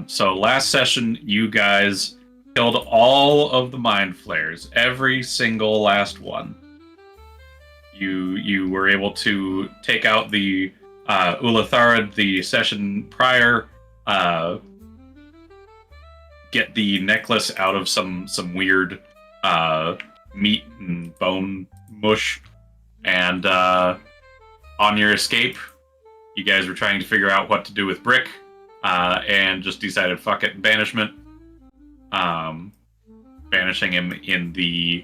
So last session, you guys killed all of the mind flayers, every single last one. You were able to take out the Ulatharid the session prior, get the necklace out of some weird meat and bone mush, and on your escape, you guys were trying to figure out what to do with Brick, and just decided fuck it, banishment. Banishing him in the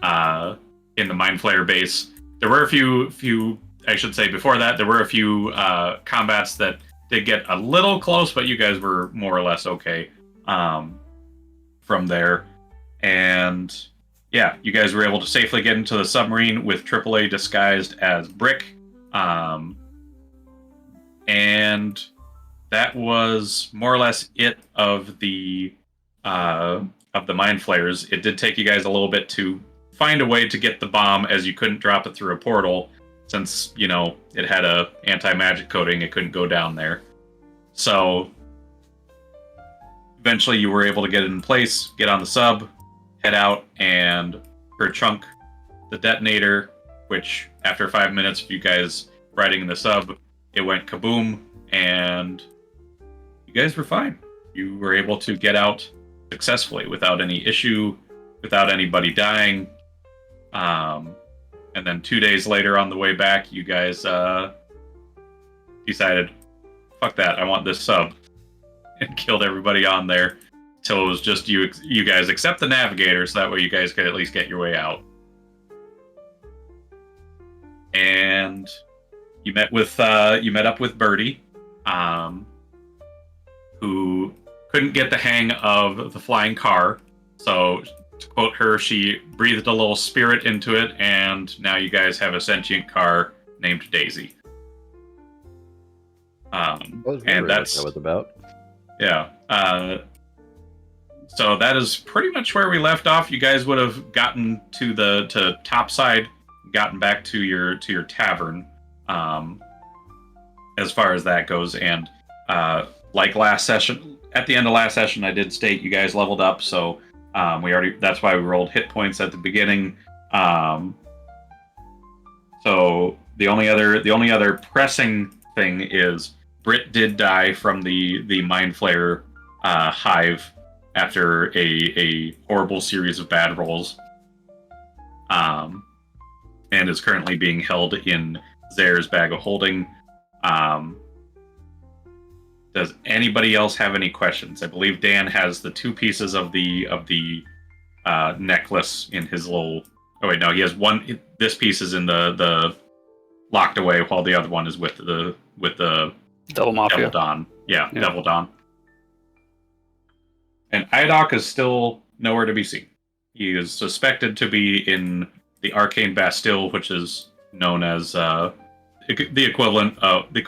Mind Flayer base. There were a few. I should say before that, there were a few combats that did get a little close, but you guys were more or less okay from there. And yeah, you guys were able to safely get into the submarine with AAA disguised as Brick. And that was more or less it of the Mind Flayers. It did take you guys a little bit to find a way to get the bomb, as you couldn't drop it through a portal, since, you know, it had a anti-magic coating, it couldn't go down there. So eventually you were able to get it in place, get on the sub, head out, and chunk the detonator, which after 5 minutes of you guys riding in the sub, it went kaboom, and you guys were fine. You were able to get out successfully without any issue, without anybody dying. And then 2 days later on the way back, you guys decided, fuck that, I want this sub, and killed everybody on there till it was just you guys, except the navigator, so that way you guys could at least get your way out. And you met up with Birdie, who couldn't get the hang of the flying car. So, to quote her, she breathed a little spirit into it, and now you guys have a sentient car named Daisy. And that's what that was about. Yeah. So that is pretty much where we left off. You guys would have gotten to topside, gotten back to your tavern, as far as that goes. And like last session, at the end of last session, I did state you guys leveled up. So that's why we rolled hit points at the beginning. So the only other pressing thing is Britt did die from the Mind Flayer hive after a horrible series of bad rolls, and is currently being held in Zare's bag of holding. Does anybody else have any questions? I believe Dan has the 2 pieces of the necklace in his little. Oh wait, no, he has one. This piece is in the locked away, while the other one is with the Double Mafia. Devil Dawn. Yeah, Devil Dawn. And Iodok is still nowhere to be seen. He is suspected to be in the Arcane Bastille, which is known as the equivalent of the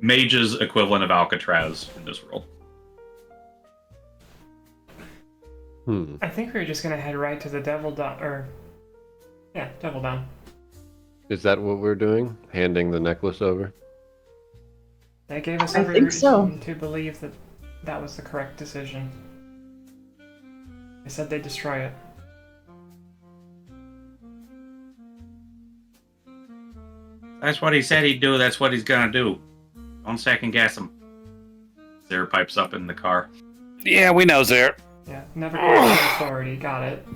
mage's equivalent of Alcatraz in this world. I think we were just gonna head right to the Devil Dawn, Devil Dawn. Is that what we're doing? Handing the necklace over? They gave us every reason to believe that that was the correct decision. They said they'd destroy it. That's what he said he'd do. That's what he's gonna do. Don't second guess him. Zare pipes up in the car. Yeah, we know Zare. Yeah, never question authority. Got it.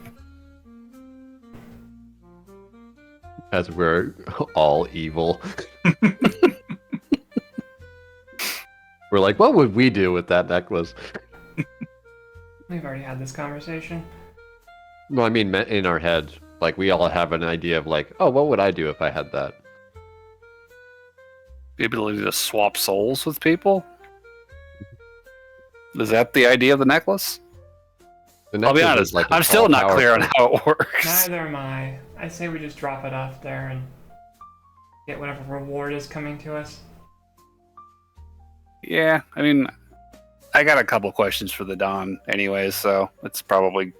As we're all evil. We're like, what would we do with that necklace? We've already had this conversation. Well, I mean, in our heads, like, we all have an idea of, like, oh, what would I do if I had that? The ability to swap souls with people? Is that the idea of the necklace? I'll be honest, like, I'm still not clear on how it works. Neither am I. I say we just drop it off there and get whatever reward is coming to us. Yeah, I mean, I got a couple questions for the Dawn anyways, so it's probably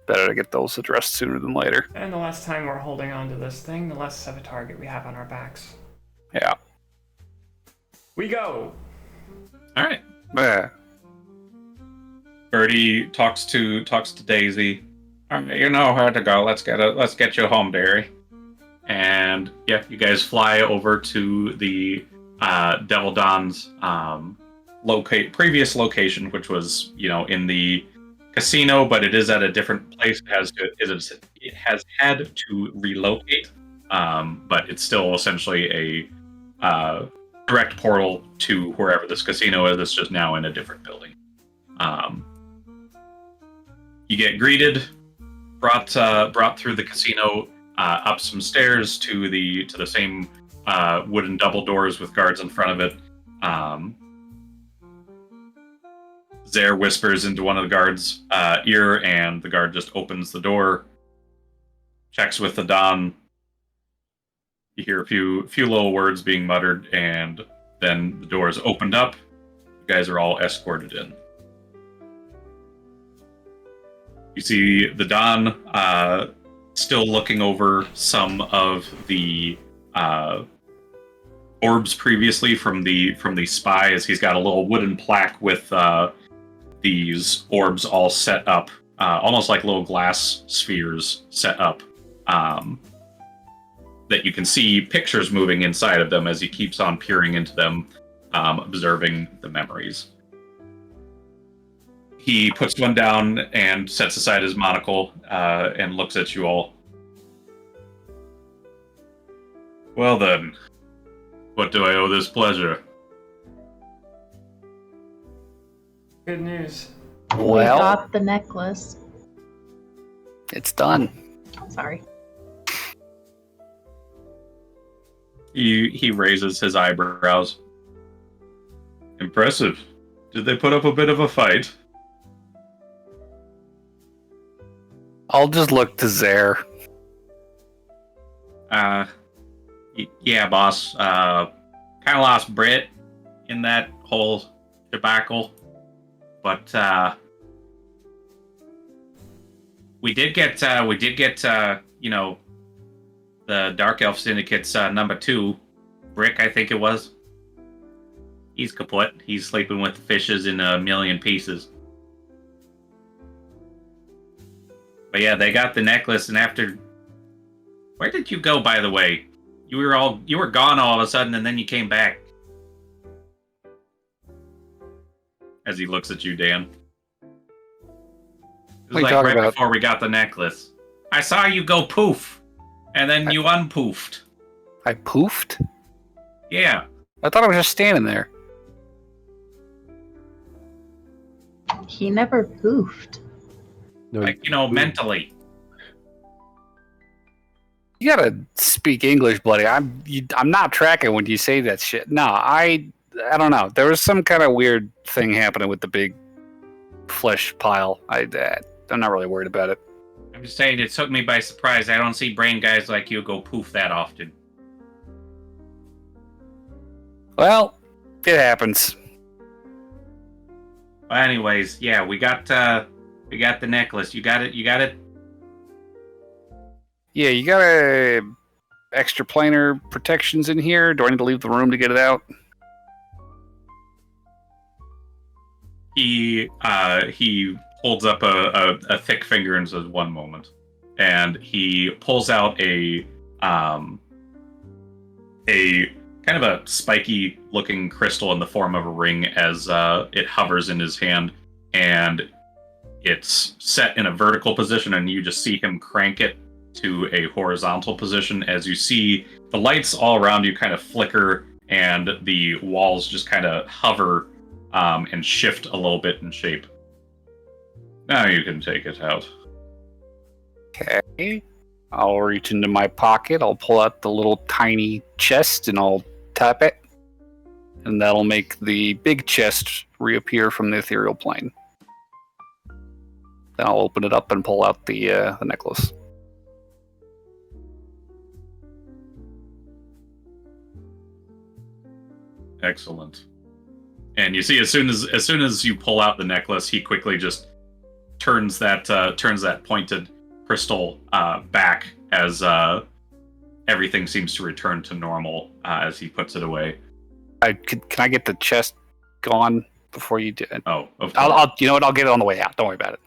better to get those addressed sooner than later. And the less time we're holding on to this thing, the less of a target we have on our backs. Yeah. We go! Alright. Yeah. Birdie talks to Daisy. You know where to go. Let's get you home, dearie. And yeah, you guys fly over to the Devil Don's previous location, which was in the casino, but it is at a different place. It has had to relocate, but it's still essentially a direct portal to wherever this casino is. It's just now in a different building. You get greeted, brought through the casino, up some stairs to the same wooden double doors with guards in front of it. Zare whispers into one of the guards' ear, and the guard just opens the door, checks with the Don. You hear a few little words being muttered, and then the door is opened up. You guys are all escorted in. You see the Don still looking over some of the orbs previously from the spy, as he's got a little wooden plaque with these orbs all set up, almost like little glass spheres set up, that you can see pictures moving inside of them as he keeps on peering into them, observing the memories. He puts one down and sets aside his monocle and looks at you all. Well then, what do I owe this pleasure? Good news. We Well, got the necklace. it's done. Sorry. He raises his eyebrows. Impressive. Did they put up a bit of a fight? I'll just look to Zare. Yeah, boss. Kind of lost Britt in that whole debacle, but we did get the Dark Elf Syndicate's number 2, Brick, I think it was. He's kaput. He's sleeping with the fishes in a million pieces. But yeah, they got the necklace, and after... Where did you go, by the way? You were gone all of a sudden, and then you came back. As he looks at you, Dan. It was What are you like talking right about? before we got the necklace. I saw you go poof, and then you unpoofed. I poofed? Yeah. I thought I was just standing there. He never poofed. No, Like, mentally. You gotta speak English, buddy. I'm not tracking when you say that shit. No, I don't know. There was some kind of weird thing happening with the big flesh pile. I'm not really worried about it. I'm just saying, it took me by surprise. I don't see brain guys like you go poof that often. Well, it happens. Well, anyways, yeah, we got the necklace. You got it? Yeah, you got extra planar protections in here. Do I need to leave the room to get it out? He holds up a thick finger and says, "One moment," and he pulls out a kind of a spiky looking crystal in the form of a ring as it hovers in his hand, and it's set in a vertical position, and you just see him crank it to a horizontal position as you see the lights all around you kind of flicker and the walls just kind of hover and shift a little bit in shape. Now you can take it out. Okay. I'll reach into my pocket. I'll pull out the little tiny chest and I'll tap it. And that'll make the big chest reappear from the ethereal plane. Then I'll open it up and pull out the necklace. Excellent. And you see, as soon as you pull out the necklace, he quickly just turns that pointed crystal back as everything seems to return to normal as he puts it away. Can I get the chest gone before you do it. Oh, of course. You know what? I'll get it on the way out. Don't worry about it.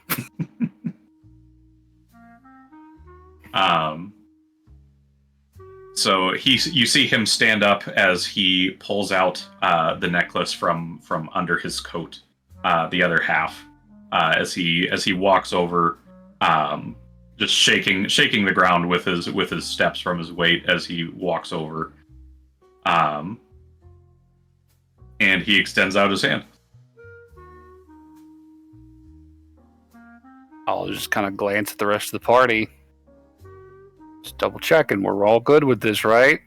So you see him stand up as he pulls out the necklace from under his coat, the other half, as he walks over, just shaking the ground with his steps from his weight as he walks over, and he extends out his hand. I'll just kind of glance at the rest of the party. Just double checking. We're all good with this, right?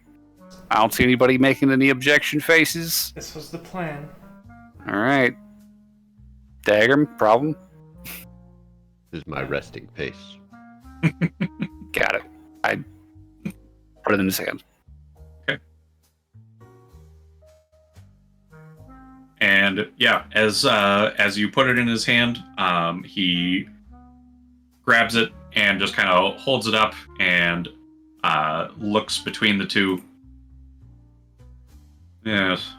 I don't see anybody making any objection faces. This was the plan. All right. Dagrim, problem? This is my resting face. Got it. I put it in his hand. Okay. And yeah, as you put it in his hand, he grabs it and just kind of holds it up and looks between the two. Yes.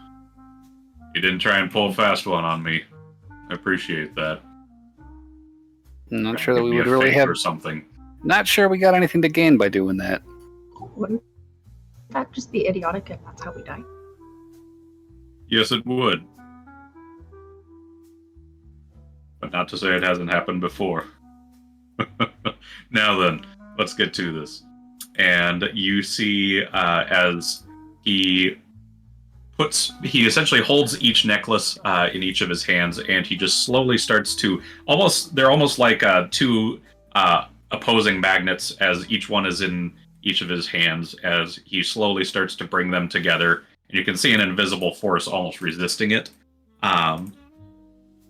You didn't try and pull a fast one on me. I appreciate that. I'm not sure that Give we me would a really favor have... or something. Not sure we got anything to gain by doing that. Wouldn't that just be idiotic and that's how we die? Yes, it would. But not to say it hasn't happened before. Now then, let's get to this. And you see as he essentially holds each necklace in each of his hands, and he just slowly starts to they're almost like two opposing magnets, as each one is in each of his hands, as he slowly starts to bring them together, and you can see an invisible force almost resisting it. And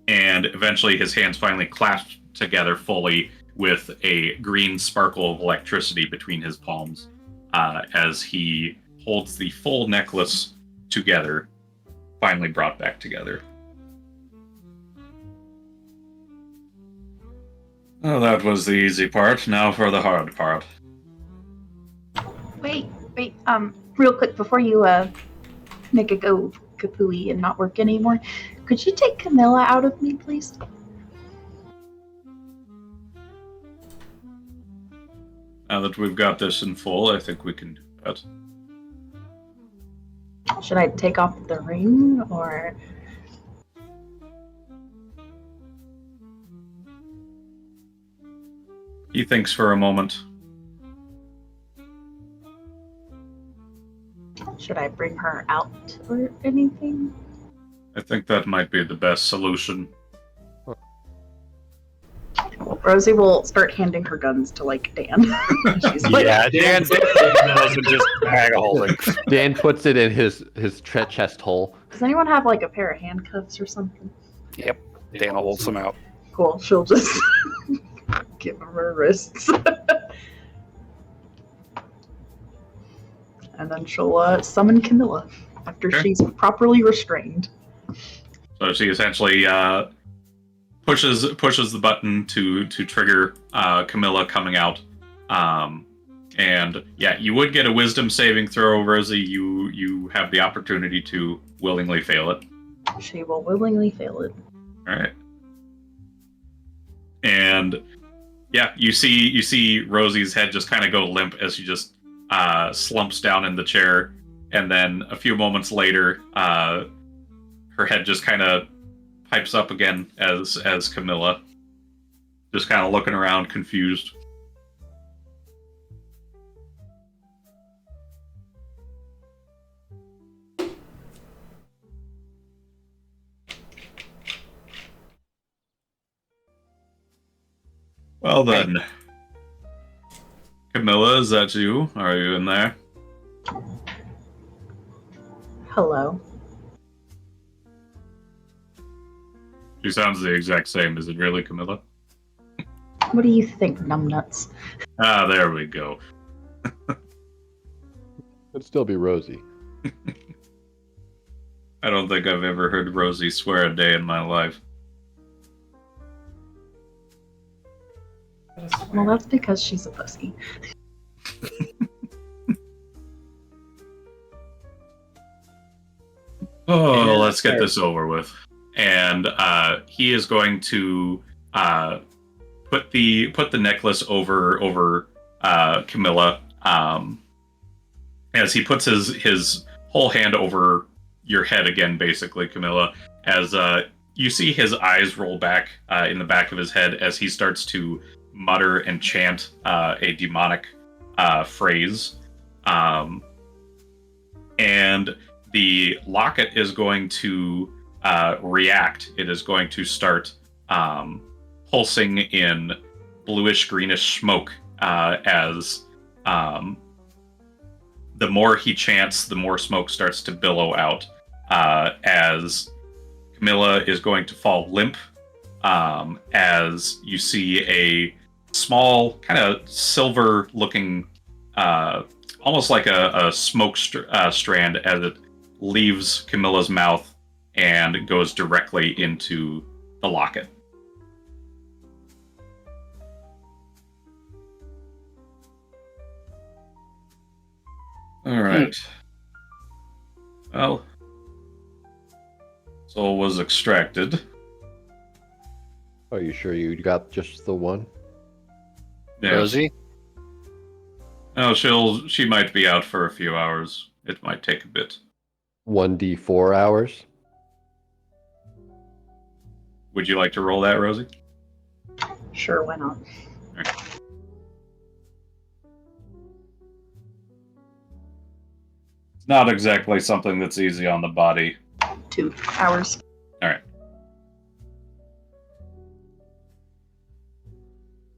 eventually his hands finally clasp together fully with a green sparkle of electricity between his palms, as he holds the full necklace together, finally brought back together. Oh, that was the easy part. Now for the hard part. Wait, real quick, before you make it go kapooey and not work anymore, could you take Camilla out of me, please? Now that we've got this in full, I think we can do that. Should I take off the ring, or... He thinks for a moment. Should I bring her out or anything? I think that might be the best solution. Rosie will start handing her guns to, Dan. She's like, Yeah, Dan knows and just bag of holding. Dan puts it in his chest hole. does anyone have, a pair of handcuffs or something? Yep, Dan will hold some out. Cool, she'll just give him her wrists. And then she'll summon Camilla after Okay. she's properly restrained. So she essentially pushes the button to trigger Camilla coming out. And yeah, you would get a wisdom saving throw, Rosie. You have the opportunity to willingly fail it. She will willingly fail it. All right. And yeah, you see Rosie's head just kind of go limp as she just slumps down in the chair, and then a few moments later, her head just kind of pipes up again as Camilla, just kind of looking around, confused. Well then, Camilla, is that you? Are you in there? Hello. She sounds the exact same. Is it really Camilla? What do you think, numbnuts? Ah, there we go. Could still be Rosie. I don't think I've ever heard Rosie swear a day in my life. Well, that's because she's a pussy. Oh, let's get this over with. and he is going to put the necklace over Camilla, as he puts his whole hand over your head again, basically, Camilla, as you see his eyes roll back in the back of his head as he starts to mutter and chant a demonic phrase. And the locket is going to react. It is going to start pulsing in bluish-greenish smoke as the more he chants, the more smoke starts to billow out as Camilla is going to fall limp as you see a small, kind of silver-looking, almost like a smoke strand as it leaves Camilla's mouth and goes directly into the locket. All right. Well, soul was extracted. Are you sure you got just the one? Yeah. Rosie? Oh, she might be out for a few hours. It might take a bit. 1d4 hours? Would you like to roll that, Rosie? Sure, why not? It's not exactly something that's easy on the body. 2 hours. All right.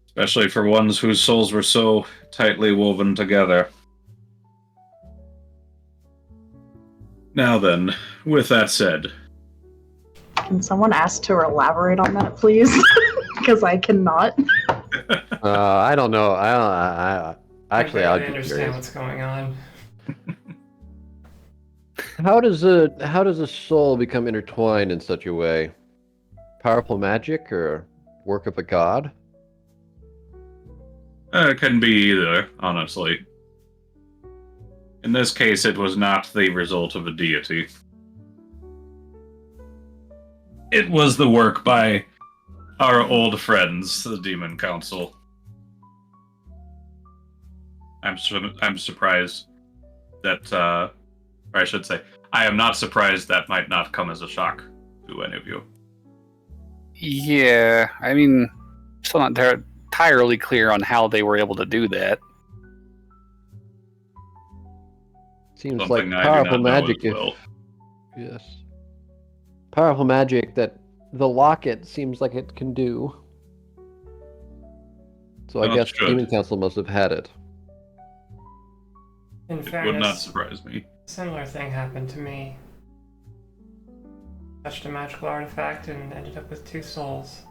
Especially for ones whose souls were so tightly woven together. Now then, with that said... Can someone ask to elaborate on that, please? Because I cannot. I don't know. I actually, I'd I be understand curious. what's going on. How does a soul become intertwined in such a way? Powerful magic or work of a god? It can be either, honestly. In this case, it was not the result of a deity. It was the work by our old friends, the Demon Council. I'm surprised that, or I should say, I am not surprised that might not come as a shock to any of you. Yeah, I mean, still not entirely clear on how they were able to do that. Seems Something like I do powerful not know magic. as well. Yes. Powerful magic that the locket seems like it can do. So I Well, guess it the should. Demon Council must have had it. In It fairness, would not surprise me. similar thing happened to me. Touched a magical artifact and ended up with 2 souls.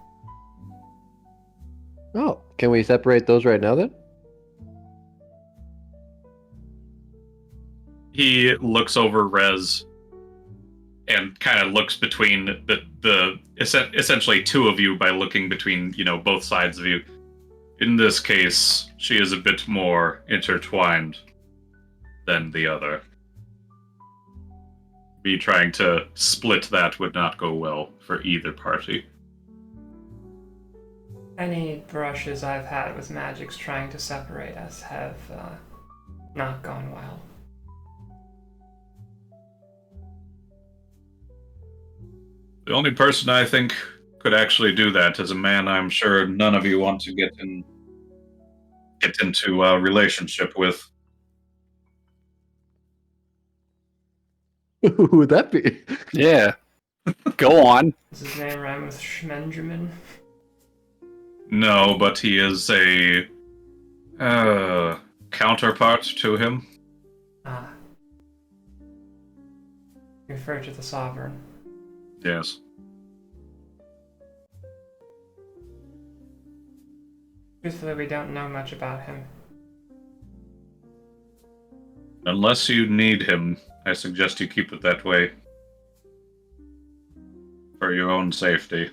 Oh, can we separate those right now then? He looks over Rez and kind of looks between the essentially 2 of you by looking between, both sides of you. In this case, she is a bit more intertwined than the other. Me trying to split that would not go well for either party. Any brushes I've had with magics trying to separate us have not gone well. The only person I think could actually do that is a man I'm sure none of you want to get into a relationship with. Who would that be? Yeah. Go on. Does his name rhyme with Schmenjamin? No, but he is a counterpart to him. Ah. Refer to the Sovereign. Yes. Truthfully, we don't know much about him. Unless you need him, I suggest you keep it that way. For your own safety.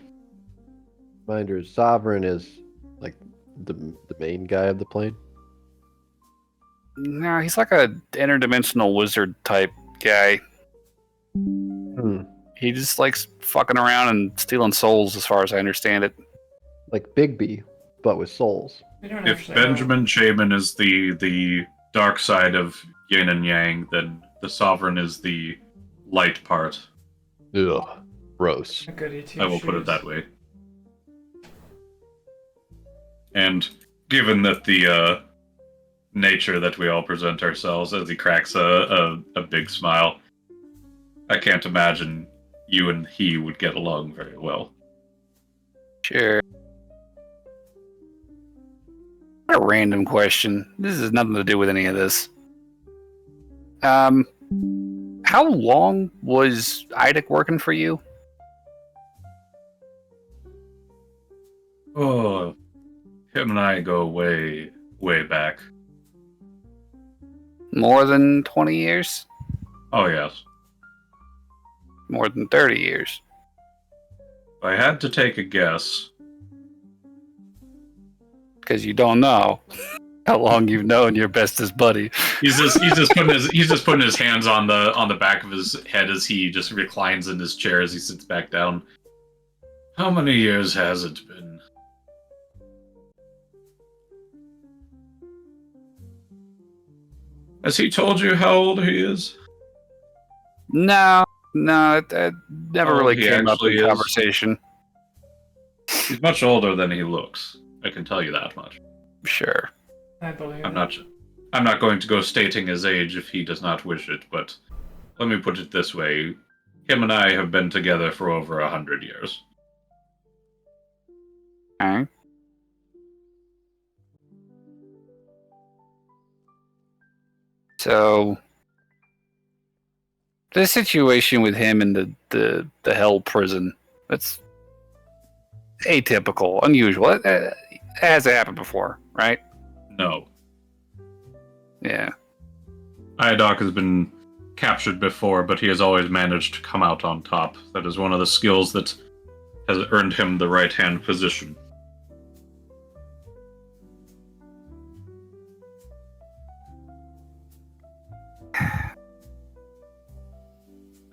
Reminder, Sovereign is like the main guy of the plane. No, he's like a interdimensional wizard type guy. He just likes fucking around and stealing souls, as far as I understand it. Like Bigby, but with souls. We don't If actually Benjamin Shaman is the dark side of yin and yang, then the Sovereign is the light part. Ugh. Gross. know a goody two I will put it shoes. that way. And given that the nature that we all present ourselves, as he cracks a big smile, I can't imagine you and he would get along very well. Sure. A random question. This has nothing to do with any of this. How long was Idic working for you? Oh, him and I go way, way back. More than 20 years? Oh, yes. More than 30 years? If I had to take a guess, Because you don't know how long you've known your bestest buddy. he's just putting his hands on the back of his head as he just reclines in his chair as he sits back down. How many years has it been? Has he told you how old he is? No, it never Oh, really he came up actually in is. conversation. He's much older than he looks. I can tell you that much. Sure. I believe I'm it. not going to go stating his age if he does not wish it, but let me put it this way. Him and I have been together for over 100 years. Alright. So, the situation with him in the hell prison, that's atypical, unusual. It hasn't happened before, right? No. Yeah. Iadok has been captured before, but he has always managed to come out on top. That is one of the skills that has earned him the right-hand position.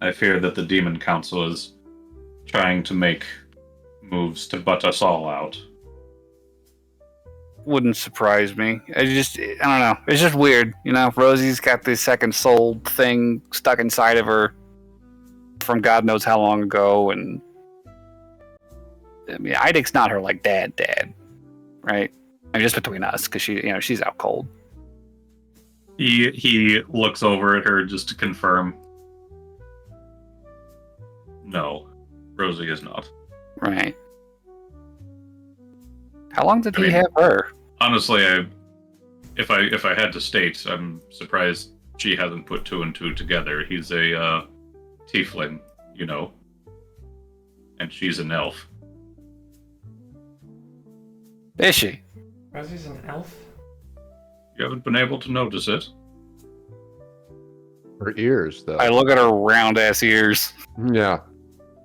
I fear that the Demon Council is trying to make moves to butt us all out. Wouldn't surprise me. I don't know. It's just weird. You know, Rosie's got this second soul thing stuck inside of her from God knows how long ago, and I mean, Idic's not her like dad, right? I mean, just between us, because she's out cold. He looks over at her just to confirm. No, Rosie is not. Right. How long did I he mean- have her? Honestly, if I had to state, I'm surprised she hasn't put two and two together. He's a tiefling, you know, and she's an elf. Is she? Rosie's an elf? You haven't been able to notice it. Her ears, though. I look at her round ass ears. Yeah.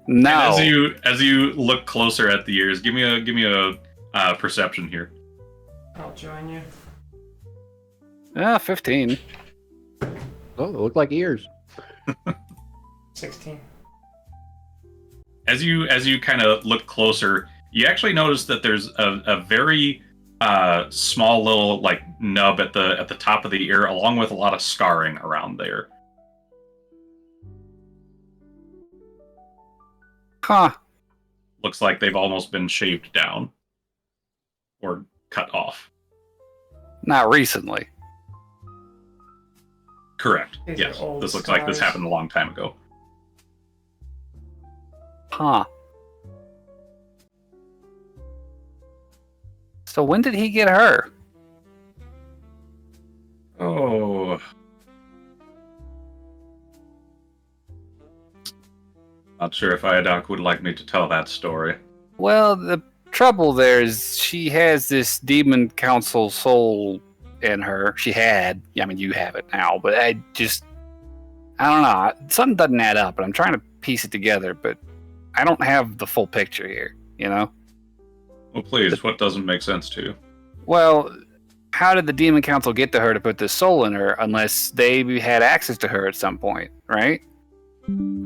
No. And as you look closer at the ears, give me a perception here. I'll join you. 15. Oh, they look like ears. 16. As you kind of look closer, you actually notice that there's a very small little like nub at the top of the ear, along with a lot of scarring around there. Huh. Looks like they've almost been shaved down or cut off. Not recently. Correct. These Yes. are old This looks like this scars. happened a long time ago. Huh. So when did he get her? Oh. Not sure if Iadok would like me to tell that story. Well, the trouble there is she has this demon council soul in her. She had. I mean, you have it now, but I don't know. Something doesn't add up, and I'm trying to piece it together, but I don't have the full picture here, you know? Well, please, what doesn't make sense to you? Well, how did the demon council get to her to put this soul in her unless they had access to her at some point, right?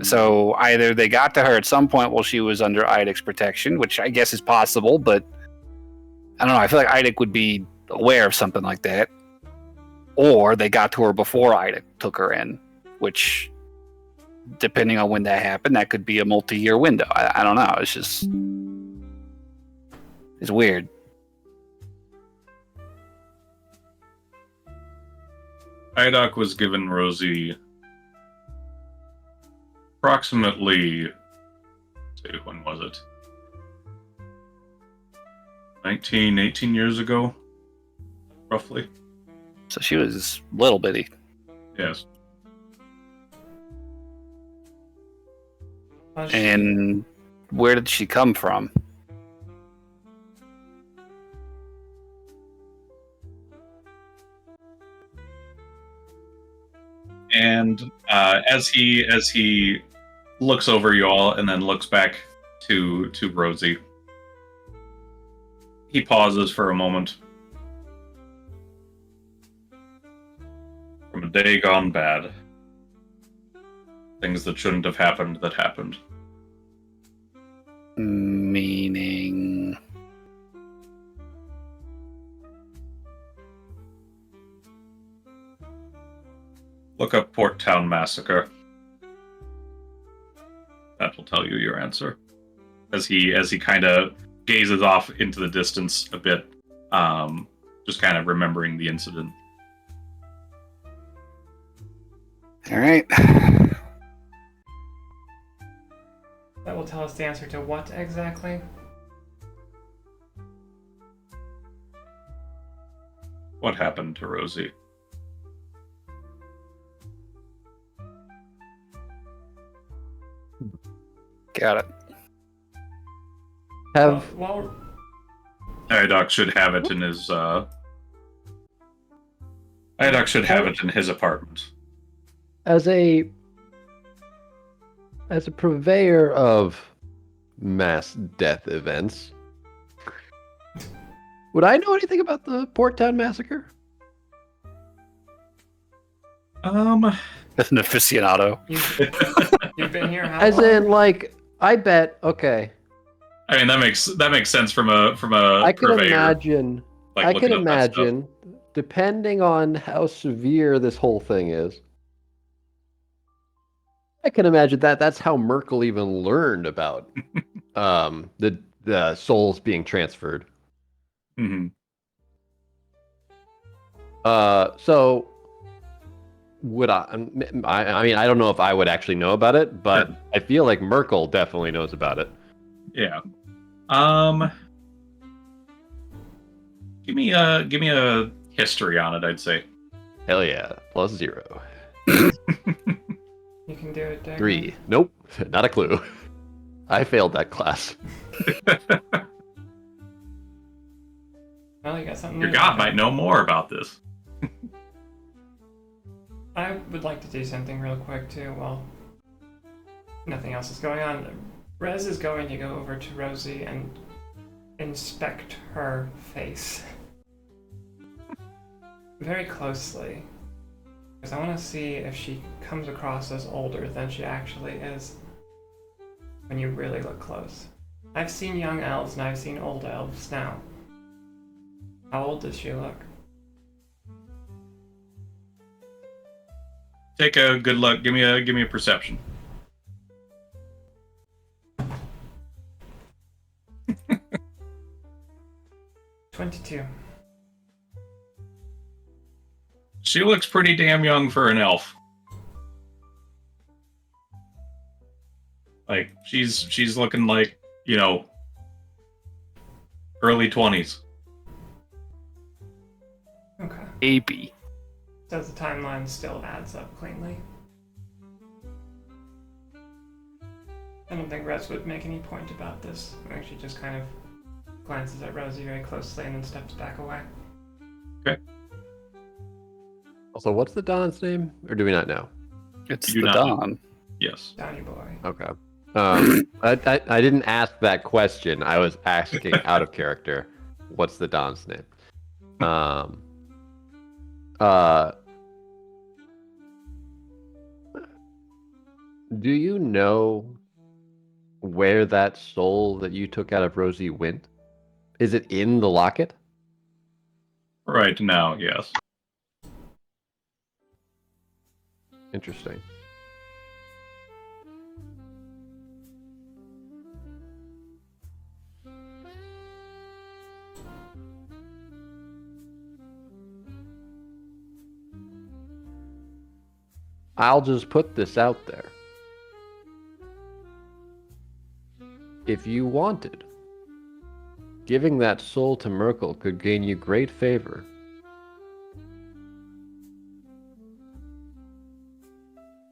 So either they got to her at some point while she was under Idic's protection, which I guess is possible, but I don't know. I feel like Idic would be aware of something like that. Or they got to her before Idic took her in, which, depending on when that happened, that could be a multi-year window. I don't know. It's just... It's weird. Idoc was given Rosie approximately, when was it? 18 years ago, roughly. So she was little bitty. Yes. And where did she come from? And as he looks over you all and then looks back to Rosie, he pauses for a moment. From a day gone bad, things that shouldn't have happened that happened. Meaning... Look up Port Town Massacre. That will tell you your answer. As he kind of gazes off into the distance a bit, just kind of remembering the incident. All right. That will tell us the answer to what exactly? What happened to Rosie? Got it. Well, Idoc should have it in his Idoc should have it in his apartment. As a purveyor of mass death events, would I know anything about the Port Town Massacre? As an aficionado. You've been here how As long? in, like, I bet. Okay, I mean, that makes sense from a I could purveyor. imagine. Like, I looking could up that stuff. imagine, depending on how severe this whole thing is, I can imagine that's how Merkel even learned about the souls being transferred. Mhm. So would I mean, I don't know if I would actually know about it, but I feel like Merkel definitely knows about it. Yeah. Give me a history on it, I'd say. Hell yeah, +0. You can do it, Dagrim. 3. Nope, not a clue. I failed that class. Well, you got something Your new. god might know more about this. I would like to do something real quick too. Well, nothing else is going on. Rez is going to go over to Rosie and inspect her face very closely, because I want to see if she comes across as older than she actually is when you really look close. I've seen young elves and I've seen old elves now. How old does she look? Take a good look. Give me a perception. "22. She looks pretty damn young for an elf. Like she's looking like, early 20s. Okay. AP. So the timeline still adds up cleanly. I don't think Rez would make any point about this. I think she just kind of glances at Rosie very closely and then steps back away. Also, what's the Don's name? Or do we not know? It's You the do not know. Dawn. Yes. Downy boy. Okay. I didn't ask that question. I was asking out of character. What's the Don's name? Do you know where that soul that you took out of Rosie went? Is it in the locket? Right now, yes. Interesting. I'll just put this out there. If you wanted, giving that soul to Merkel could gain you great favor.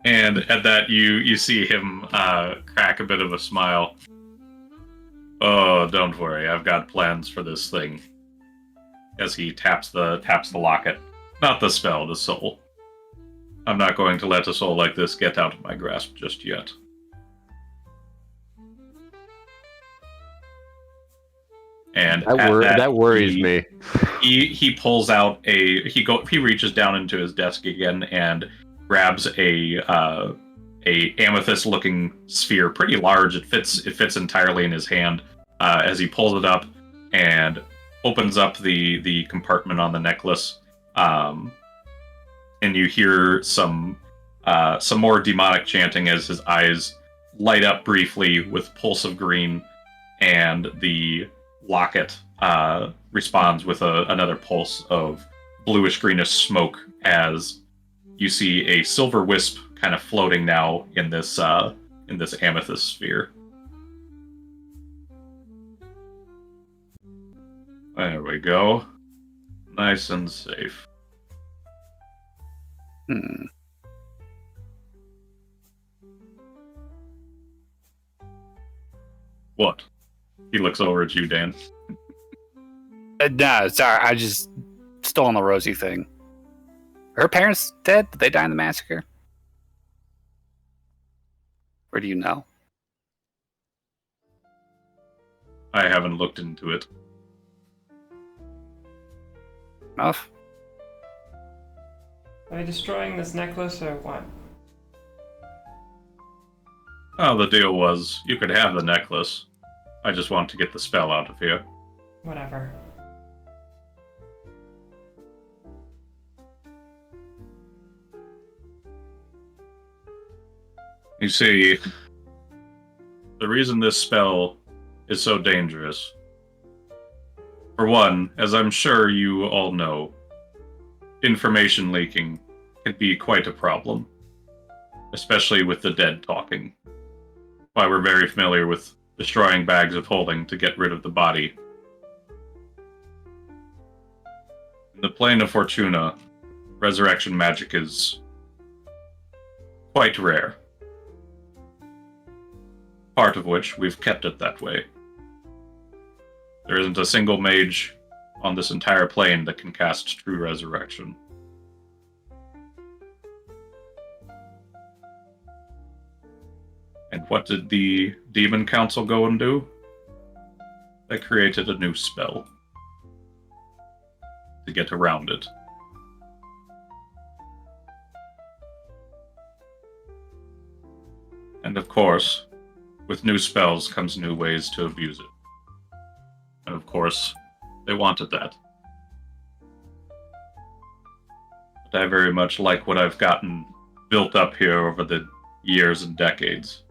And at that, you see him crack a bit of a smile. Oh, don't worry, I've got plans for this thing. As he taps the locket, not the spell, the soul. I'm not going to let a soul like this get out of my grasp just yet. And that worries me. He pulls out he reaches down into his desk again and grabs a amethyst looking sphere, pretty large. It fits entirely in his hand. As he pulls it up and opens up the compartment on the necklace, and you hear some more demonic chanting as his eyes light up briefly with pulse of green, and the locket responds with another pulse of bluish greenish smoke as you see a silver wisp kind of floating now in this amethyst sphere. There we go. Nice and safe. What? He looks over at you, Dan. No, sorry, I just stole on the Rosie thing. Her parents dead? Did they die in the massacre? Or do you know? I haven't looked into it. Enough? Are they destroying this necklace or what? Oh, the deal was, you could have the necklace. I just want to get the spell out of here. Whatever. You see, the reason this spell is so dangerous, for one, as I'm sure you all know, information leaking can be quite a problem, especially with the dead talking. Why we're very familiar with destroying bags of holding to get rid of the body. In the plane of Fortuna, resurrection magic is quite rare. Part of which we've kept it that way. There isn't a single mage on this entire plane that can cast true resurrection. And what did the Demon Council go and do? They created a new spell to get around it. And of course, with new spells comes new ways to abuse it. And of course, they wanted that. But I very much like what I've gotten built up here over the years and decades.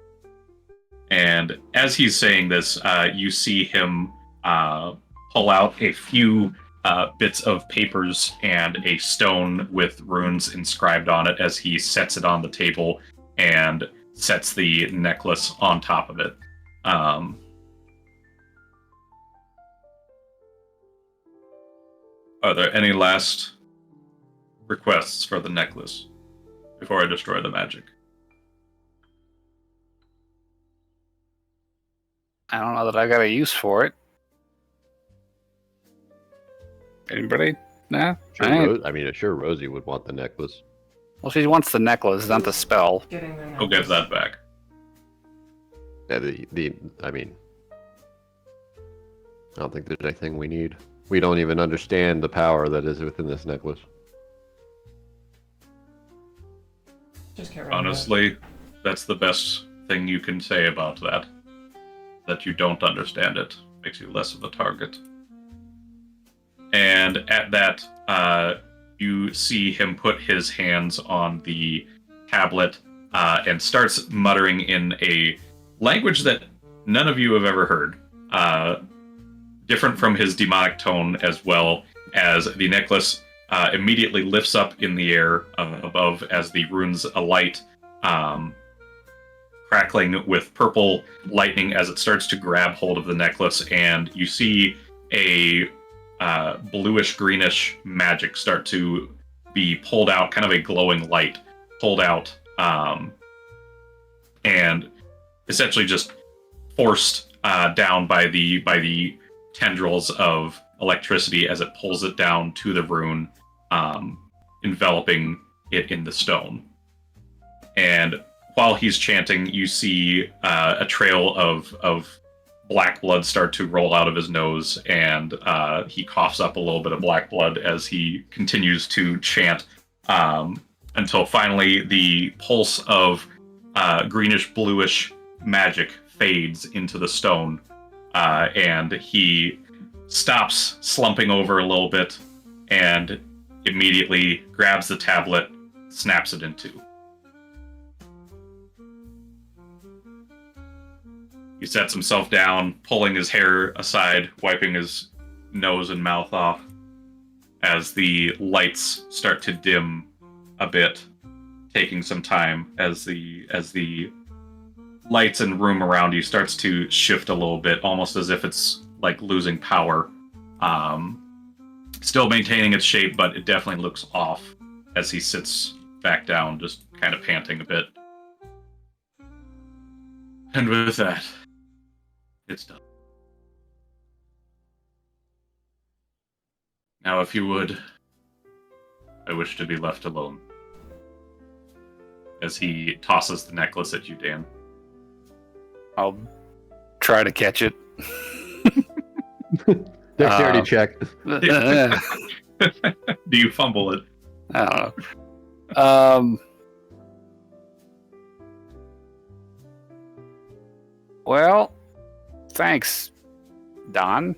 And as he's saying this, you see him pull out a few bits of papers and a stone with runes inscribed on it as he sets it on the table and sets the necklace on top of it. Are there any last requests for the necklace before I destroy the magic? I don't know that I got a use for it. Anybody? No? Sure, Alright. Sure, Rosie would want the necklace. Well, she wants the necklace, not the spell. Getting the I'll get necklace. that back. Yeah, I don't think there's anything we need. We don't even understand the power that is within this necklace. Just get rid of it. Honestly, That's the best thing you can say about that. That you don't understand it makes you less of a target. And at that, you see him put his hands on the tablet and starts muttering in a language that none of you have ever heard. Different from his demonic tone, as well as the necklace immediately lifts up in the air above as the runes alight, crackling with purple lightning as it starts to grab hold of the necklace, and you see a bluish greenish magic start to be pulled out, kind of a glowing light pulled out, and essentially just forced down by the tendrils of electricity as it pulls it down to the rune, enveloping it in the stone. And while he's chanting, you see a trail of black blood start to roll out of his nose, and he coughs up a little bit of black blood as he continues to chant, until finally the pulse of greenish bluish magic fades into the stone, and he stops slumping over a little bit and immediately grabs the tablet, snaps it in two. He sets himself down, pulling his hair aside, wiping his nose and mouth off as the lights start to dim a bit, taking some time as the lights and room around you starts to shift a little bit, almost as if it's like losing power. Still maintaining its shape, but it definitely looks off as he sits back down, just kind of panting a bit. And with that, it's done. Now, if you would, I wish to be left alone. As he tosses the necklace at you, Dan. I'll try to catch it. Dexterity check. I Do you fumble it? don't know. Well, thanks, Don.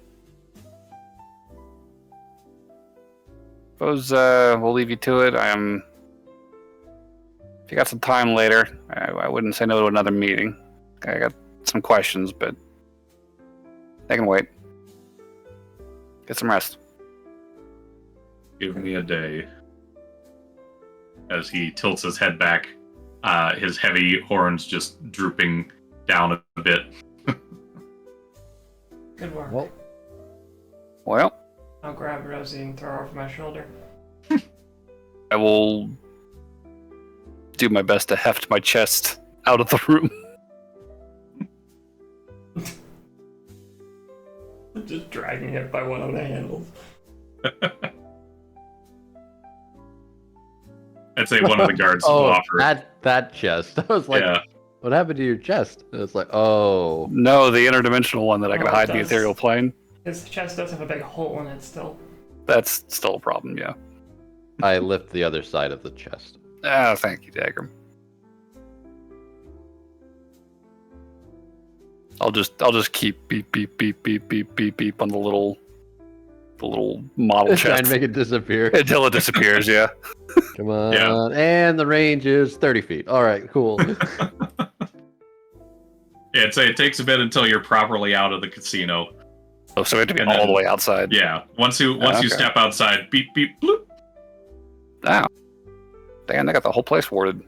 Suppose we'll leave you to it. If you got some time later, I wouldn't say no to another meeting. I got some questions, but they can wait. Get some rest. Give me a day. As he tilts his head back, his heavy horns just drooping down a bit. Good work. Well, I'll grab Rosie and throw her over my shoulder. I will do my best to heft my chest out of the room. Just dragging it by one of the handles. I'd say one of the guards will offer. that chest. I was like, Yeah. what happened to your chest? And it's like, oh. No, the interdimensional one that I can Oh, hide in the that's- ethereal plane. His chest does have a big hole in it still. That's still a problem, yeah. I lift the other side of the chest. Ah, thank you, Dagrim. I'll just keep beep beep beep beep beep beep beep on the little model Try and chest make it disappear. until it disappears. Yeah. Come on. Yeah. And the range is 30 feet. All right, cool. Yeah, I'd say it takes a bit until you're properly out of the casino. Oh, so we have to be And all then- the way outside. Yeah, once you Okay. step outside, beep beep bloop. Wow. Damn, they got the whole place warded.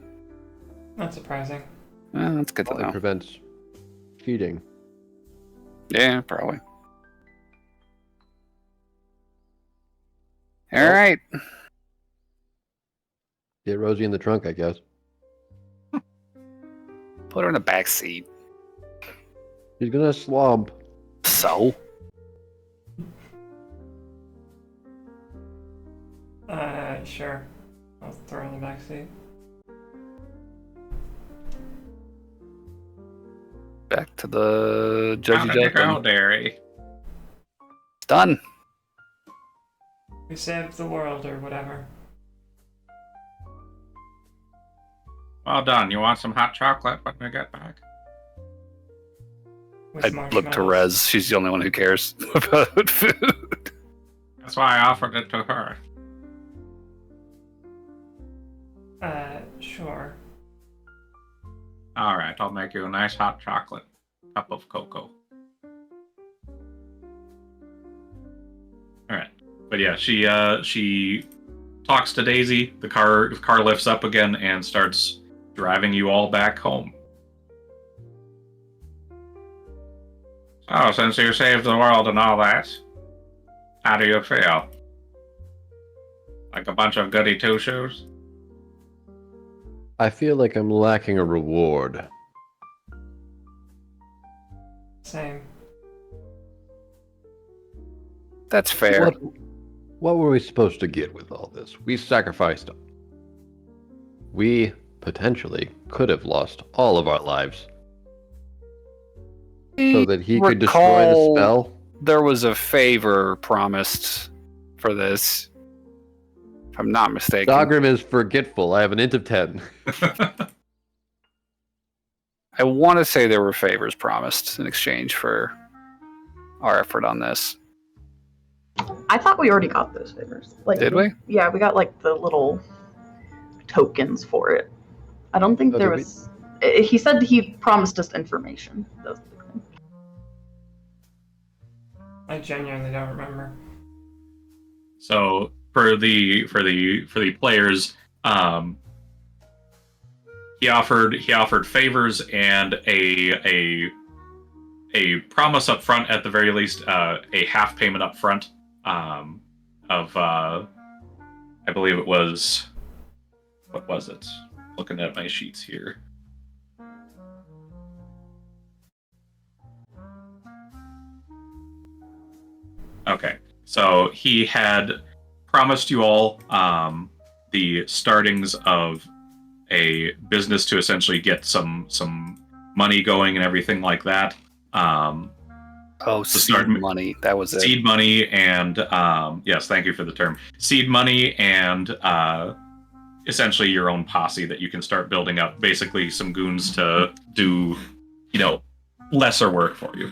Not surprising. That's good to Probably know. prevents cheating. Yeah, probably. All Well- right. Get Rosie in the trunk, I guess. Put her in the back seat. She's gonna slump. So? Sure. I'll throw her in the back seat. Back to the Judgy Judgment. Derry. It's done. We saved the world or whatever. Well done. You want some hot chocolate when we get back? With I look to marshmallows. Rez. She's the only one who cares about food. That's why I offered it to her. Sure. All right, I'll make you a nice hot chocolate cup of cocoa. All right, but yeah, she talks to Daisy. The car lifts up again and starts driving you all back home. So, since you saved the world and all that, how do you feel? Like a bunch of goody two-shoes? I feel like I'm lacking a reward. Same. That's fair. What were we supposed to get with all this? We sacrificed. We potentially could have lost all of our lives so that he could destroy the Recall spell. There was a favor promised for this, if I'm not mistaken. Dagrim is forgetful. I have an int of 10. I want to say there were favors promised in exchange for our effort on this. I thought we already got those favors. Like, Did we? Yeah, we got like the little tokens for it. I don't think Oh, there did we? was. He said he promised us information. That's the thing. I genuinely don't remember. So for the players, he offered favors and a promise up front, at the very least, a half payment up front of I believe it was, what was it? Looking at my sheets here. Okay, so he had promised you all the startings of a business to essentially get some money going and everything like that. Oh, seed money. That was it. Seed money and yes, thank you for the term. Seed money and essentially your own posse that you can start building up. Basically, some goons to do, lesser work for you.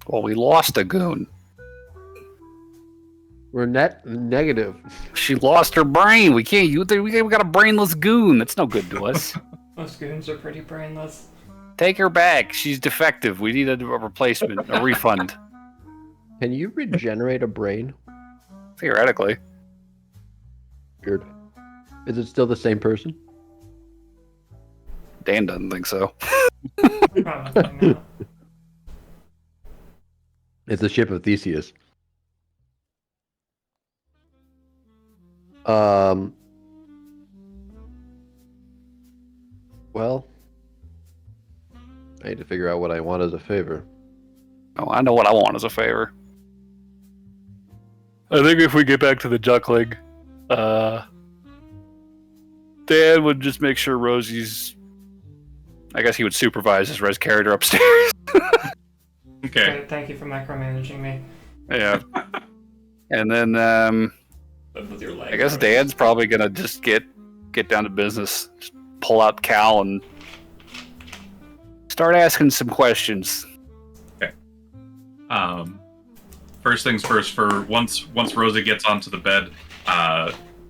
Well, we lost a goon. We're net negative. She lost her brain. We can't use it. We got a brainless goon. That's no good to us. Most goons are pretty brainless. Take her back. She's defective. We need a replacement, a refund. Can you regenerate a brain? Theoretically. Weird. Is it still the same person? Dan doesn't think so. Probably not. It's the ship of Theseus. Well, I need to figure out what I want as a favor. Oh, I know what I want as a favor. I think if we get back to the Duckling, Dan would just make sure Rosie's... I guess he would supervise his res character upstairs. Okay. Thank you for micromanaging me. Yeah. And then, I guess Dan's probably gonna just get down to business. Just pull out Cal and start asking some questions. Okay. First things first. For once Rosie gets onto the bed,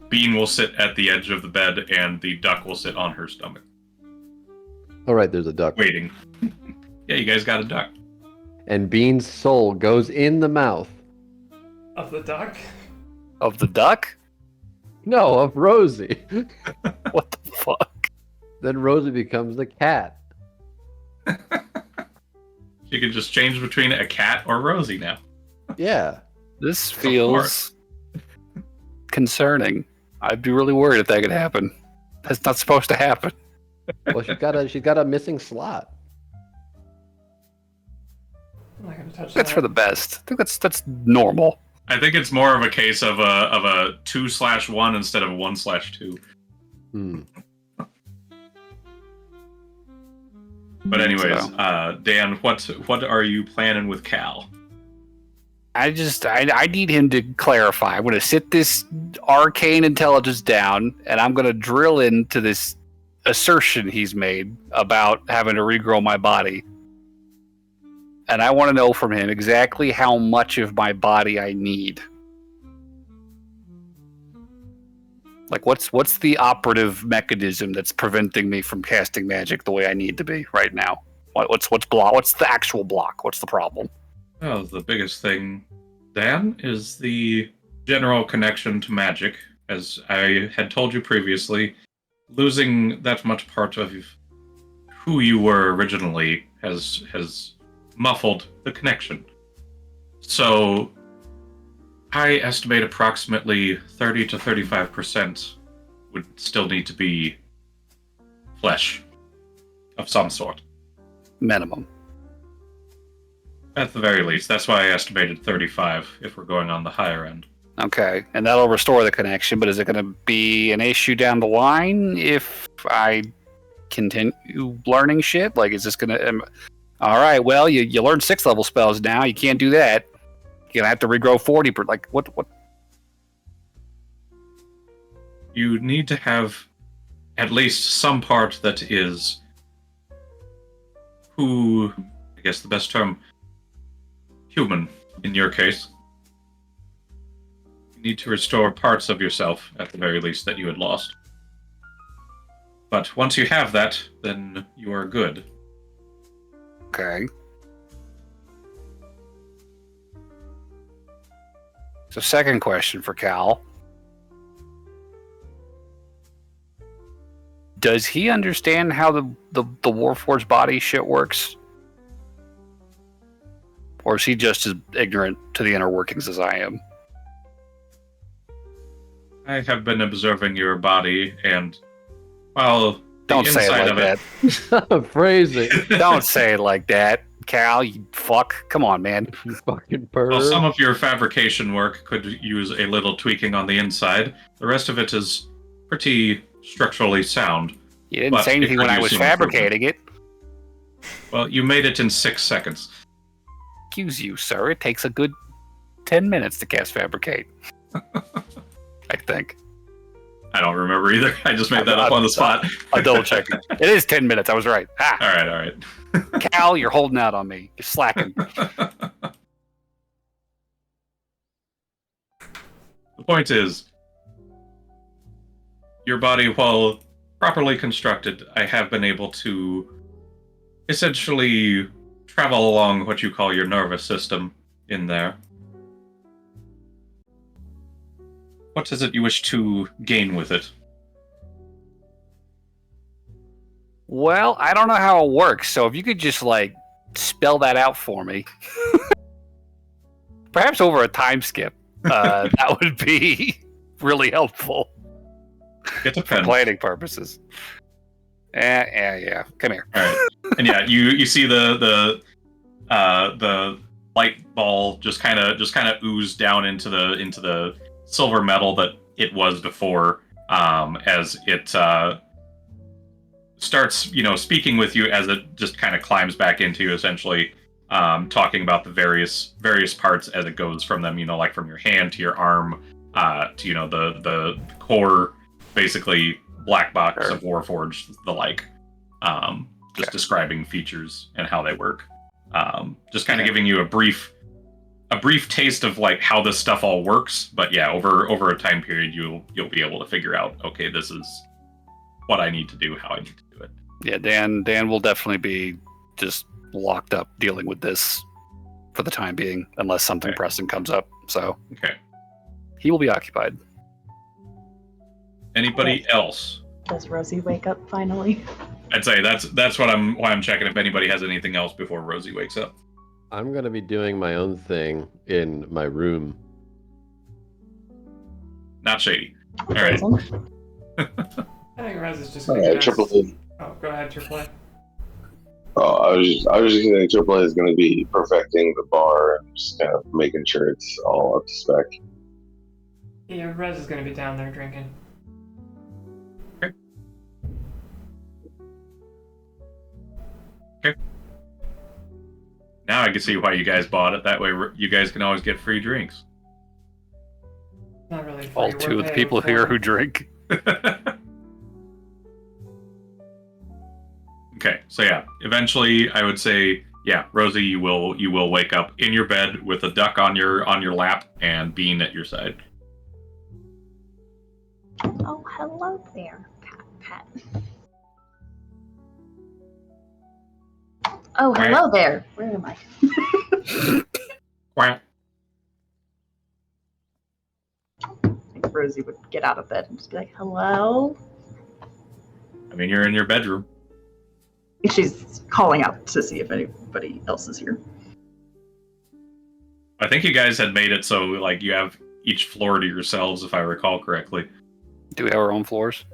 Bean will sit at the edge of the bed, and the duck will sit on her stomach, All right, there's a duck. waiting. Yeah, you guys got a duck. And Bean's soul goes in the mouth. Of the duck? Of the duck? No, of Rosie. What the fuck? Then Rosie becomes the cat. You can just change between a cat or Rosie now. Yeah. This feels concerning. I'd be really worried if that could happen. That's not supposed to happen. Well, she's got a missing slot. I'm not gonna touch That's that. for the best. I think that's normal. I think it's more of a case of a 2/1 instead of 1/2. Hmm. But anyways, So. Dan, what are you planning with Cal? I need him to clarify. I'm going to sit this arcane intelligence down, and I'm going to drill into this assertion he's made about having to regrow my body. And I want to know from him exactly how much of my body I need. Like, what's the operative mechanism that's preventing me from casting magic the way I need to be right now? What's the actual block? What's the problem? Well, the biggest thing, Dan, is the general connection to magic. As I had told you previously, losing that much part of who you were originally has muffled the connection. So I estimate approximately 30 to 35% would still need to be flesh of some sort. Minimum. At the very least. That's why I estimated 35 if we're going on the higher end. Okay, and that'll restore the connection, but is it going to be an issue down the line if I continue learning shit? Like, is this going to... all right, well, you learned 6th level spells now. You can't do that. You're going to have to regrow 40 per... Like, what? You need to have at least some part that is I guess the best term, human, in your case. You need to restore parts of yourself, at the very least, that you had lost. But once you have that, then you are good. Okay. So, second question for Cal. Does he understand how the Warforged body shit works? Or is he just as ignorant to the inner workings as I am? I have been observing your body, and while Don't say it like that. Phrasing. Don't say it like that, Cal, you fuck. Come on, man. You fucking perv. Well, some of your fabrication work could use a little tweaking on the inside. The rest of it is pretty structurally sound. You didn't say anything when I was fabricating it. Well, you made it in 6 seconds. Excuse you, sir. It takes a good 10 minutes to cast fabricate. I think. I don't remember either. I just made that up on the spot. I'll double check it. It is 10 minutes. I was right. Ah. All right. Cal, you're holding out on me. You're slacking. The point is, your body, while properly constructed, I have been able to essentially travel along what you call your nervous system in there. What is it you wish to gain with it? Well, I don't know how it works, so if you could just, like, spell that out for me. Perhaps over a time skip. That would be really helpful. Get a For pen. planning purposes. Yeah. Come here. All right. And yeah, you see the light ball just kind of ooze down into the silver metal that it was before, as it starts, speaking with you as it just kind of climbs back into you, essentially, talking about the various parts as it goes from them, like from your hand to your arm, to the core, basically black box of Warforged, the like, just describing features and how they work, just kind of giving you a brief taste of like how this stuff all works. But yeah, over a time period, you'll be able to figure out, okay, this is what I need to do, how I need to do it. Yeah, Dan will definitely be just locked up dealing with this for the time being, unless something pressing comes up. So he will be occupied. Anybody else? Does Rosie wake up finally? I'd say that's why I'm checking if anybody has anything else before Rosie wakes up. I'm going to be doing my own thing in my room. Not shady. All right. I think Rez is just All going right, Triple A. Oh, go ahead, Triple A. Oh, I was just saying Triple A is going to be perfecting the bar and just kind of making sure it's all up to spec. Yeah, Rez is going to be down there drinking. Now I can see why you guys bought it. That way you guys can always get free drinks. Not really free. All We're two of the paying people for here it. who drink. Okay, so yeah, eventually I would say, yeah, Rosie, you will wake up in your bed with a duck on your lap and Bean at your side. Oh, hello there, Pat. Oh, hello there. Where am I? Quack. I think Rosie would get out of bed and just be like, hello? I mean, you're in your bedroom. She's calling out to see if anybody else is here. I think you guys had made it so like you have each floor to yourselves, if I recall correctly. Do we have our own floors?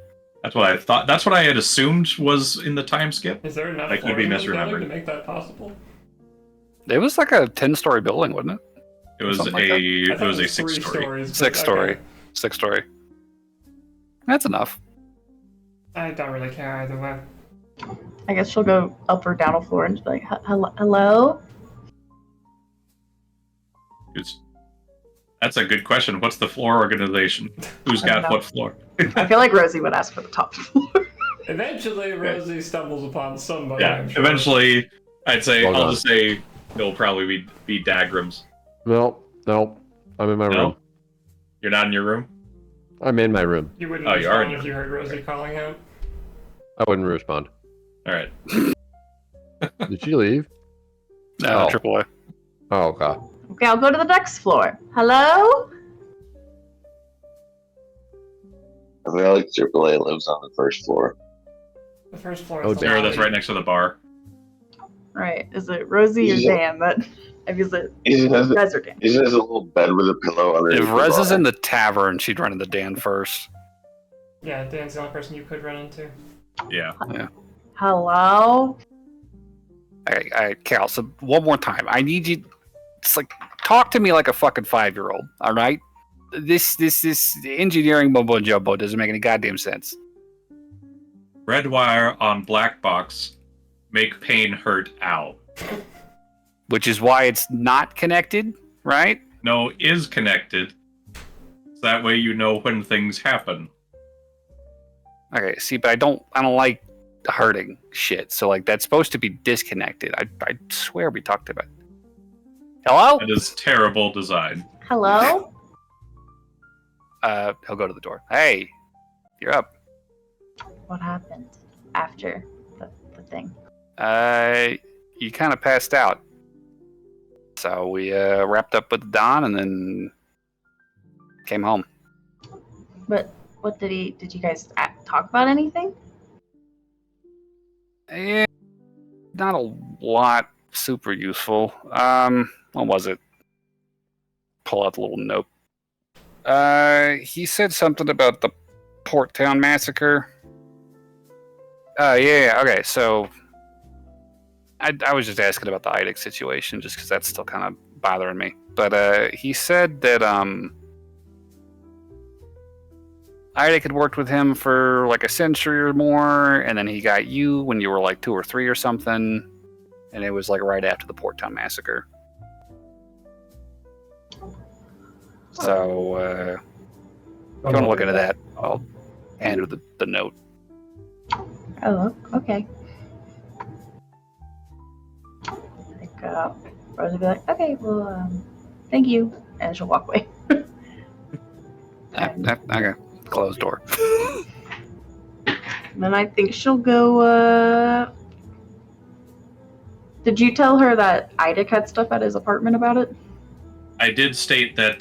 That's what I thought. That's what I had assumed was in the time skip. Is there enough I could be floors in this building misremembered. to make that possible? It was like a 10-story building, wasn't it? It was Something like that. I it thought was a 3 6-story. stories. but 6-story. okay. 6-story. That's enough. I don't really care either way. I guess she'll go up or down a floor and just be like, hello? That's a good question. What's the floor organization? Who's I don't got know. what floor? I feel like Rosie would ask for the top floor. Eventually, Rosie stumbles upon somebody. Yeah, I'm sure. eventually, I'd say Hold I'll on. just say it'll probably be Dagrim's. No, I'm in my No? room. You're not in your room? I'm in my room. You wouldn't Oh, you are respond in if your you heard Rosie calling out. I wouldn't respond. All right. Did she leave? No, Oh. AAA. Oh, God. Okay, I'll go to the next floor. Hello? I feel like AAA lives on the first floor. The first floor Oh, is the Sarah, that's lobby. right next to the bar. Right. Is it Rosie or Yeah. Dan that... Is it He just has, Rez or Dan? he just has a little bed with a pillow underneath. If the Rez is bar. in the tavern, she'd run into Dan first. Yeah, Dan's the only person you could run into. Yeah. Hello? Cal, so one more time. I need you. It's like, talk to me like a fucking 5-year-old, all right? This engineering mumbo jumbo doesn't make any goddamn sense. Red wire on black box. Make pain hurt. Ow. Which is why it's not connected, right? No, is connected. So that way you know when things happen. Okay, see, but I don't like hurting shit. So like that's supposed to be disconnected. I swear we talked about it. Hello? That is terrible design. Hello? He'll go to the door. Hey, you're up. What happened after the thing? You kind of passed out. So we wrapped up with Don and then came home. But what did you guys talk about anything? Not a lot super useful. What was it? Pull out the little note. He said something about the Port Town massacre. Yeah, okay, so I was just asking about the IDIC situation just because that's still kind of bothering me. But he said that IDIC had worked with him for like a century or more, and then he got you when you were like 2 or 3 or something, and it was like right after the Port Town massacre. So, if you want to look into that, I'll hand her the note. Oh, okay. Like, Rose will be like, okay, well, thank you. And she'll walk away. Okay, closed door. And then I think she'll go, Did you tell her that IDIC had stuff at his apartment about it? I did state that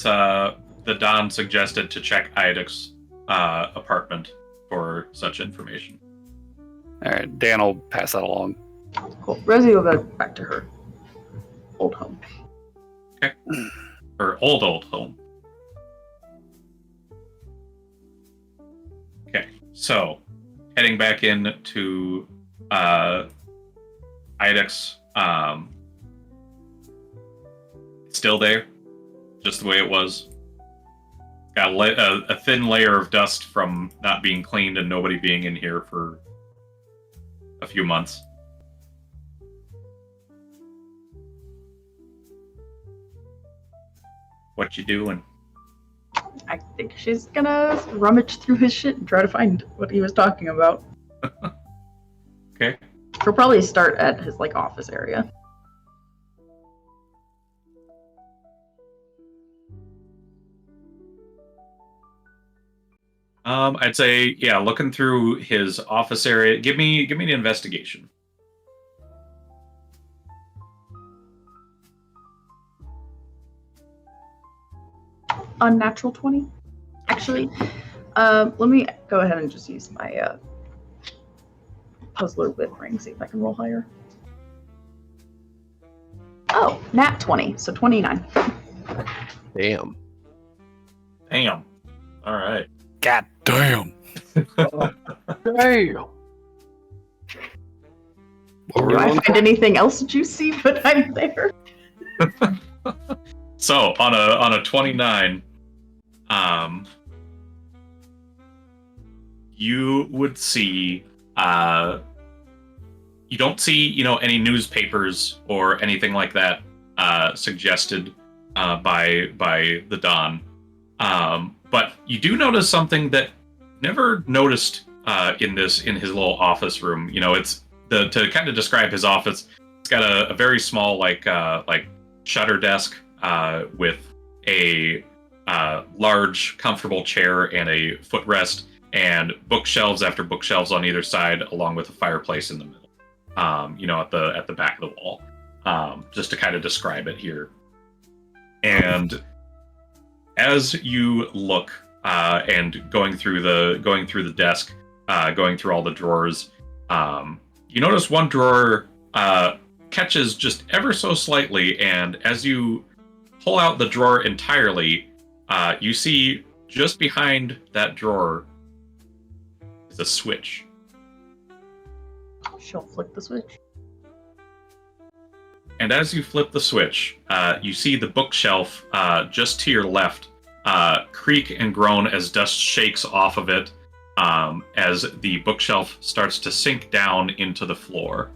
the Don suggested to check Idic's apartment for such information. All right, Dan will pass that along. Cool. Rosie will go back to her old home. Her old home. Okay, so heading back into Idic's, it's still there, just the way it was. Got a thin layer of dust from not being cleaned and nobody being in here for a few months. What you doing? I think she's gonna rummage through his shit and try to find what he was talking about. Okay. She'll probably start at his office area. I'd say, yeah, looking through his office area. Give me an investigation. Unnatural 20. Actually, let me go ahead and just use my puzzler with ring, see if I can roll higher. Oh, nat 20, so 29. Damn. Damn. All right. God damn. Damn. Do I find anything else juicy when I'm there? So on a 29, you would see you don't see any newspapers or anything like that suggested by the Don, but you do notice something that never noticed in his little office room. It's to kind of describe his office. It's got a very small like shutter desk with a large, comfortable chair and a footrest, and bookshelves after bookshelves on either side, along with a fireplace in the middle. At the back of the wall, just to kind of describe it here. And as you look and going through the desk, going through all the drawers, you notice one drawer catches just ever so slightly, and as you pull out the drawer entirely, you see just behind that drawer is a switch. She'll flick the switch. And as you flip the switch, you see the bookshelf just to your left creak and groan as dust shakes off of it, as the bookshelf starts to sink down into the floor.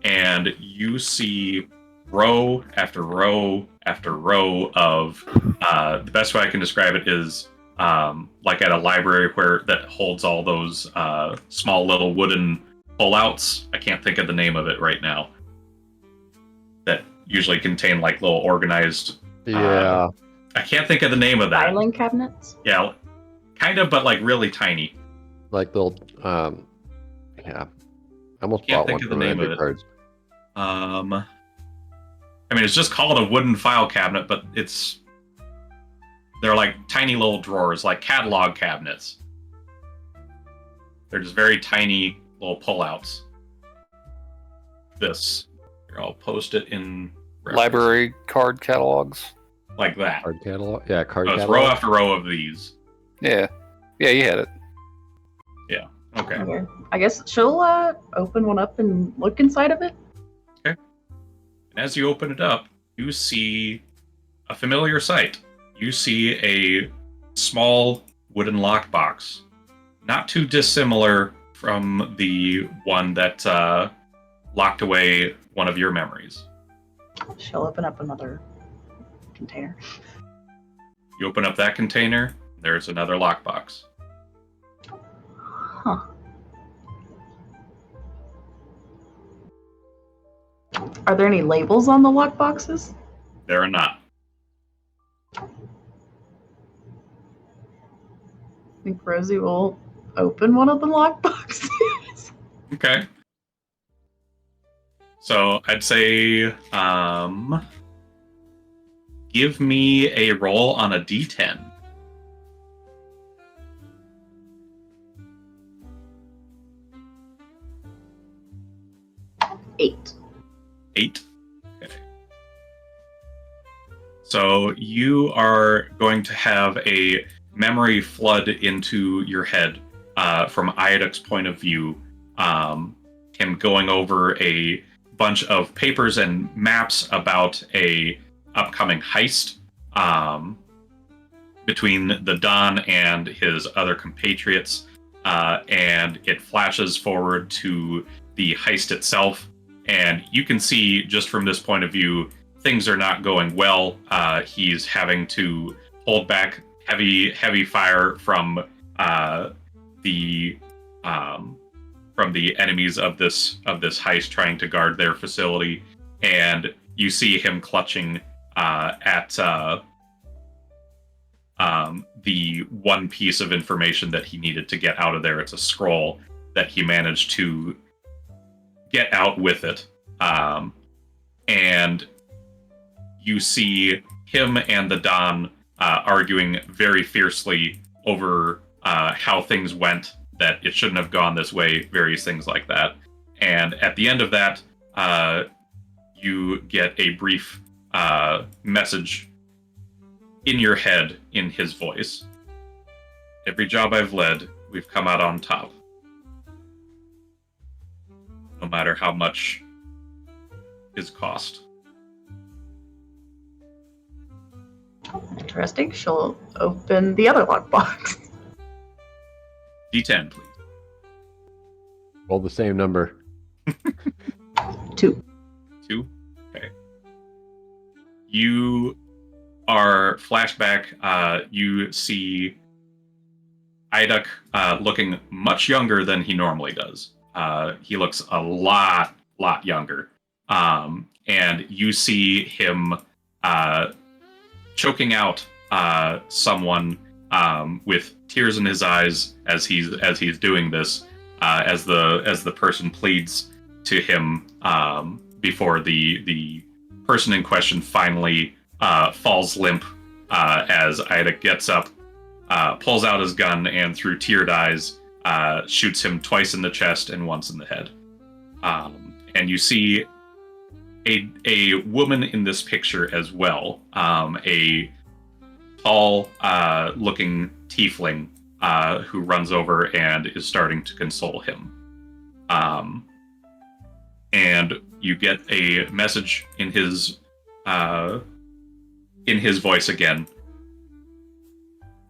And you see row after row after row of, the best way I can describe it is like at a library that holds all those small little wooden pullouts. I can't think of the name of it right now. That usually contain like little organized. Yeah. I can't think of the name of that. Filing cabinets? Yeah, kind of, but like really tiny. Like little, yeah. I almost Can't bought think one of the for name of Magic it. Cards. I mean, it's just called a wooden file cabinet, but they're like tiny little drawers, like catalog cabinets. They're just very tiny little pullouts. Here, I'll post it in reference. Library card catalogs. Like that. Card catalog? Yeah, card So it's catalog. row after row of these. Yeah. Yeah, you had it. Okay. Okay. I guess she'll open one up and look inside of it. And as you open it up, you see a familiar sight. You see a small wooden lockbox, not too dissimilar from the one that locked away one of your memories. She'll open up another container. You open up that container, there's another lockbox. Huh. Are there any labels on the lockboxes? There are not. I think Rosie will open one of the lockboxes. Okay. So I'd say, give me a roll on a D10. 8. 8. Okay. So you are going to have a memory flood into your head from Iodic's point of view. Him going over a bunch of papers and maps about a upcoming heist between the Don and his other compatriots, and it flashes forward to the heist itself. And you can see, just from this point of view, things are not going well. He's having to hold back heavy fire from the enemies of this heist trying to guard their facility, and you see him clutching at the one piece of information that he needed to get out of there. It's a scroll that he managed to get out with it. And you see him and the Don arguing very fiercely over how things went, that it shouldn't have gone this way, various things like that. And at the end of that, you get a brief message in your head in his voice. Every job I've led, we've come out on top. No matter how much is cost. Interesting. She'll open the other lockbox. D10, please. Roll the same number. 2. 2? Okay. You are flashback. You see Iduk looking much younger than he normally does. He looks a lot younger. And you see him choking out someone with tears in his eyes as he's doing this, as the person pleads to him before the person in question finally falls limp as Iduk gets up, pulls out his gun, and through teared eyes shoots him twice in the chest and once in the head. And you see a woman in this picture as well, a tall looking tiefling who runs over and is starting to console him. And you get a message in his voice again.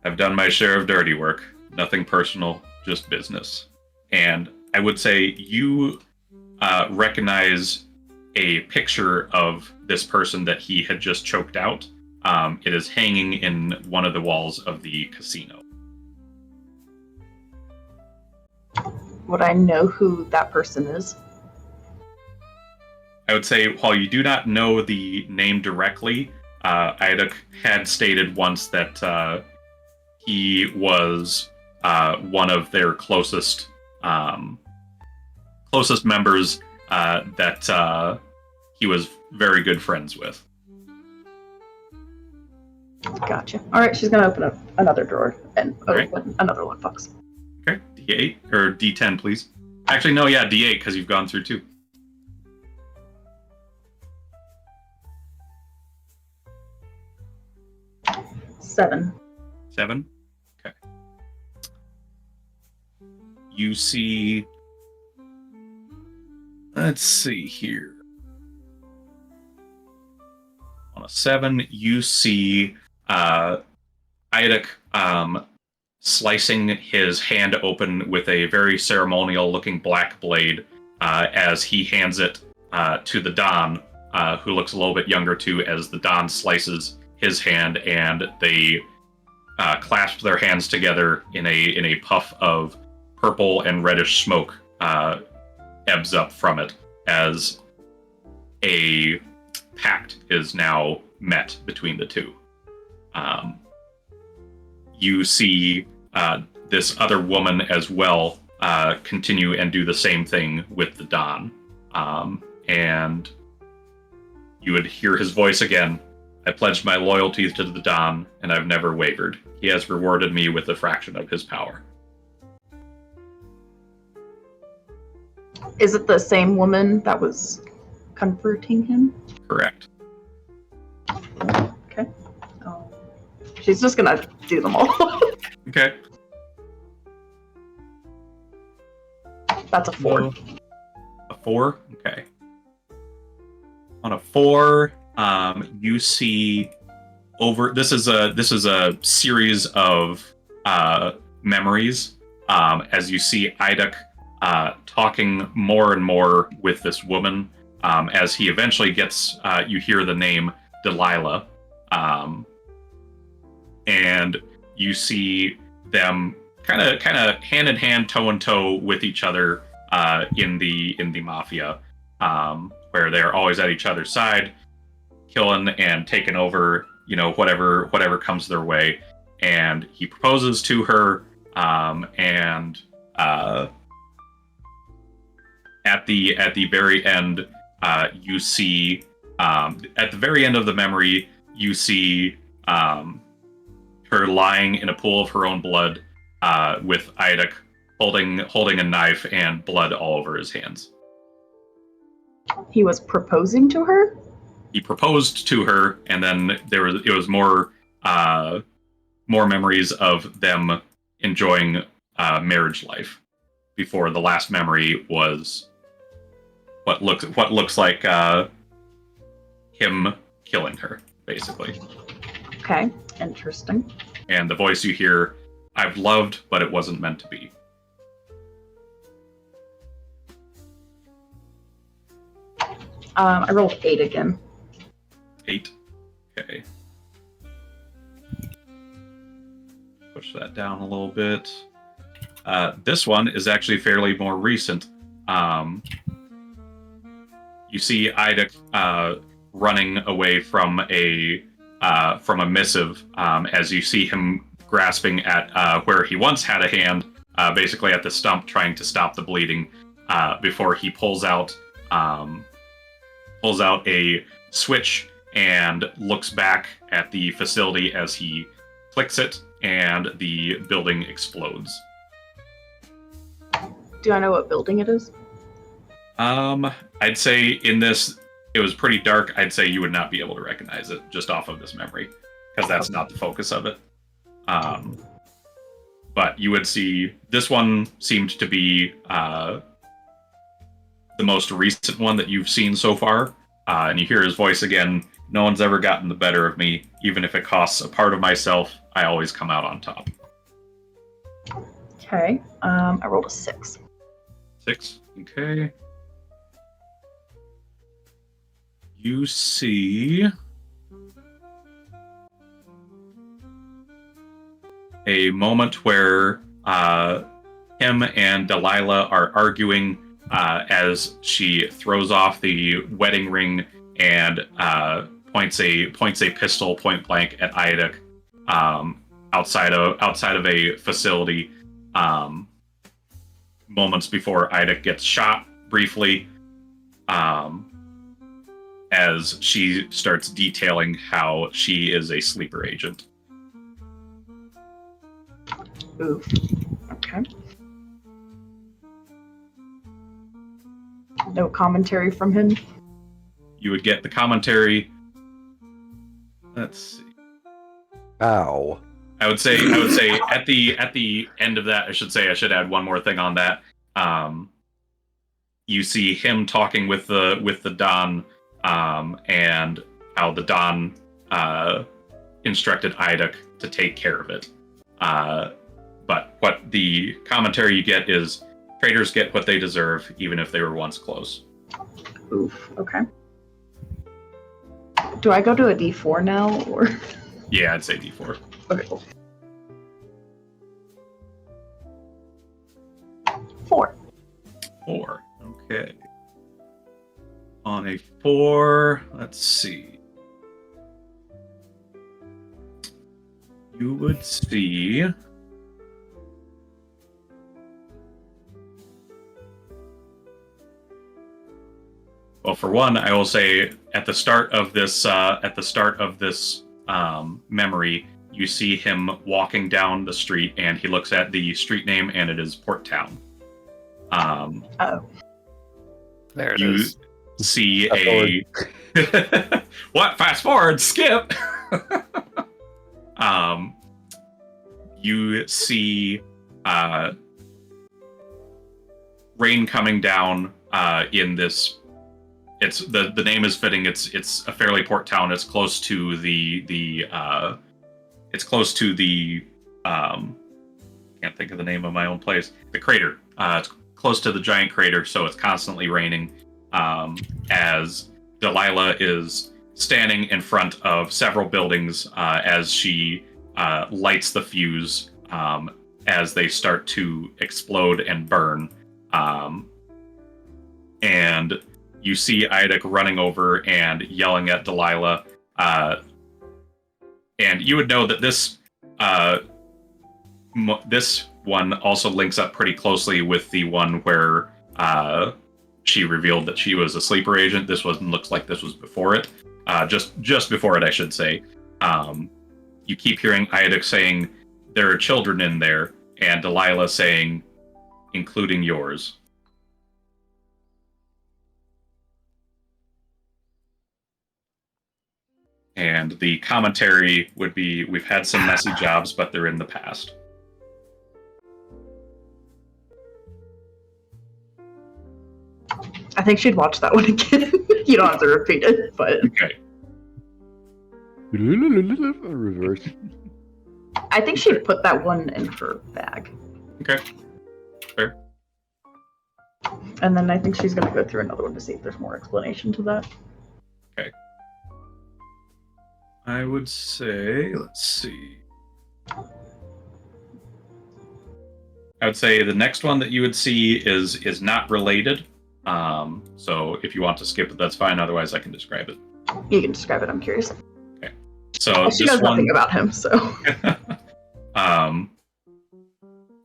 I've done my share of dirty work. Nothing personal, just business. And I would say you recognize a picture of this person that he had just choked out. It is hanging in one of the walls of the casino. Would I know who that person is? I would say, while you do not know the name directly, Iduk had stated once that he was one of their closest members that he was very good friends with. Gotcha. All right, she's gonna open up another drawer and Right. open another lockbox. Okay, D8 or D10, please. Actually, no, yeah, D8 because you've gone through 2. 7. 7. Okay. You see. Let's see here. On a 7, you see Iduk slicing his hand open with a very ceremonial-looking black blade as he hands it to the Don, who looks a little bit younger too, as the Don slices his hand, and they clasp their hands together in a puff of purple and reddish smoke ebbs up from it as a pact is now met between the two. You see this other woman as well continue and do the same thing with the Don. And you would hear his voice again. I pledged my loyalty to the Don, and I've never wavered. He has rewarded me with a fraction of his power. Is it the same woman that was comforting him? Correct. Okay. She's just gonna do them all. Okay. That's a 4. A 4? Okay. On a 4, you see over. This is a series of memories. As you see Iduk talking more and more with this woman, as he eventually gets, you hear the name Delilah, and you see them kind of hand in hand, toe in toe with each other in the mafia, where they're always at each other's side, killing and taking over, whatever comes their way. And he proposes to her, and at the very end, you see at the very end of the memory, you see her lying in a pool of her own blood, with Iduk holding a knife and blood all over his hands. He was proposing to her? He proposed to her, and then it was more memories of them enjoying marriage life before the last memory was what looks like him killing her, basically. Okay, interesting. And the voice you hear, "I've loved, but it wasn't meant to be." I rolled 8 again. 8. Okay. Push that down a little bit. This one is actually fairly more recent. You see Iduk running away from a missive, as you see him grasping at where he once had a hand, basically at the stump, trying to stop the bleeding, before he pulls out a switch and looks back at the facility as he clicks it, and the building explodes. Do I know what building it is? I'd say in this, it was pretty dark. I'd say you would not be able to recognize it just off of this memory, because that's not the focus of it. But you would see this one seemed to be the most recent one that you've seen so far. And you hear his voice again. "No one's ever gotten the better of me. Even if it costs a part of myself, I always come out on top." Okay, I rolled a 6. 6. Okay. You see a moment where him and Delilah are arguing, as she throws off the wedding ring and points a pistol point blank at Iduk, outside of a facility, moments before Iduk gets shot briefly, as she starts detailing how she is a sleeper agent. Oof. Okay. No commentary from him? You would get the commentary. Let's see. Ow. I would say at the end of that, I should add one more thing on that. You see him talking with the Don, and how the Don instructed Iduk to take care of it. But what the commentary you get is, traitors get what they deserve, even if they were once close. Oof. Okay. Do I go to a D4 now, or? Yeah, I'd say D4. Okay, cool. 4. 4. Okay. On a 4, let's see. You would see well, for one, I will say at the start of this memory, you see him walking down the street, and he looks at the street name, and it is Port Town. Oh. There it You is. see a what? Fast forward, skip. You see rain coming down in this. It's the name is fitting. It's a fairly port town. It's close to the can't think of the name of my own place. The crater. It's close to the giant crater, so it's constantly raining. as Delilah is standing in front of several buildings as she lights the fuse as they start to explode and burn. And you see Idek running over and yelling at Delilah. And you would know that this this one also links up pretty closely with the one where she revealed that she was a sleeper agent. This one looks like this was before it. Just before it, I should say. You keep hearing Idek saying, "There are children in there," and Delilah saying, "Including yours." And the commentary would be, "We've had some messy jobs, but they're in the past." I think she'd watch that one again. You don't have to repeat it, but Okay. Reverse. I think she'd put that one in her bag. Okay. Fair. And then I think she's going to go through another one to see if there's more explanation to that. I would say, let's see. I would say the next one that you would see is not related. So if you want to skip it, that's fine. Otherwise, I can describe it. You can describe it. I'm curious. So She this knows one, nothing about him, so.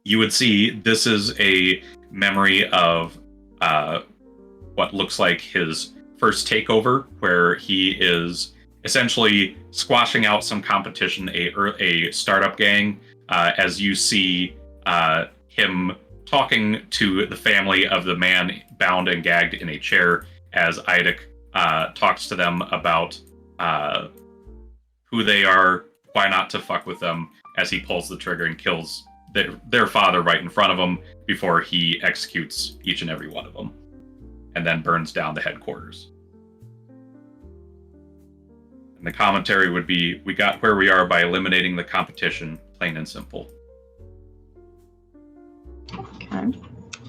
You would see this is a memory of what looks like his first takeover, where he is essentially squashing out some competition, a startup gang, as you see him talking to the family of the man bound and gagged in a chair, as Idek talks to them about who they are, why not to fuck with them, as he pulls the trigger and kills their father right in front of them before he executes each and every one of them, and then burns down the headquarters. And the commentary would be, "We got where we are by eliminating the competition, plain and simple." Okay.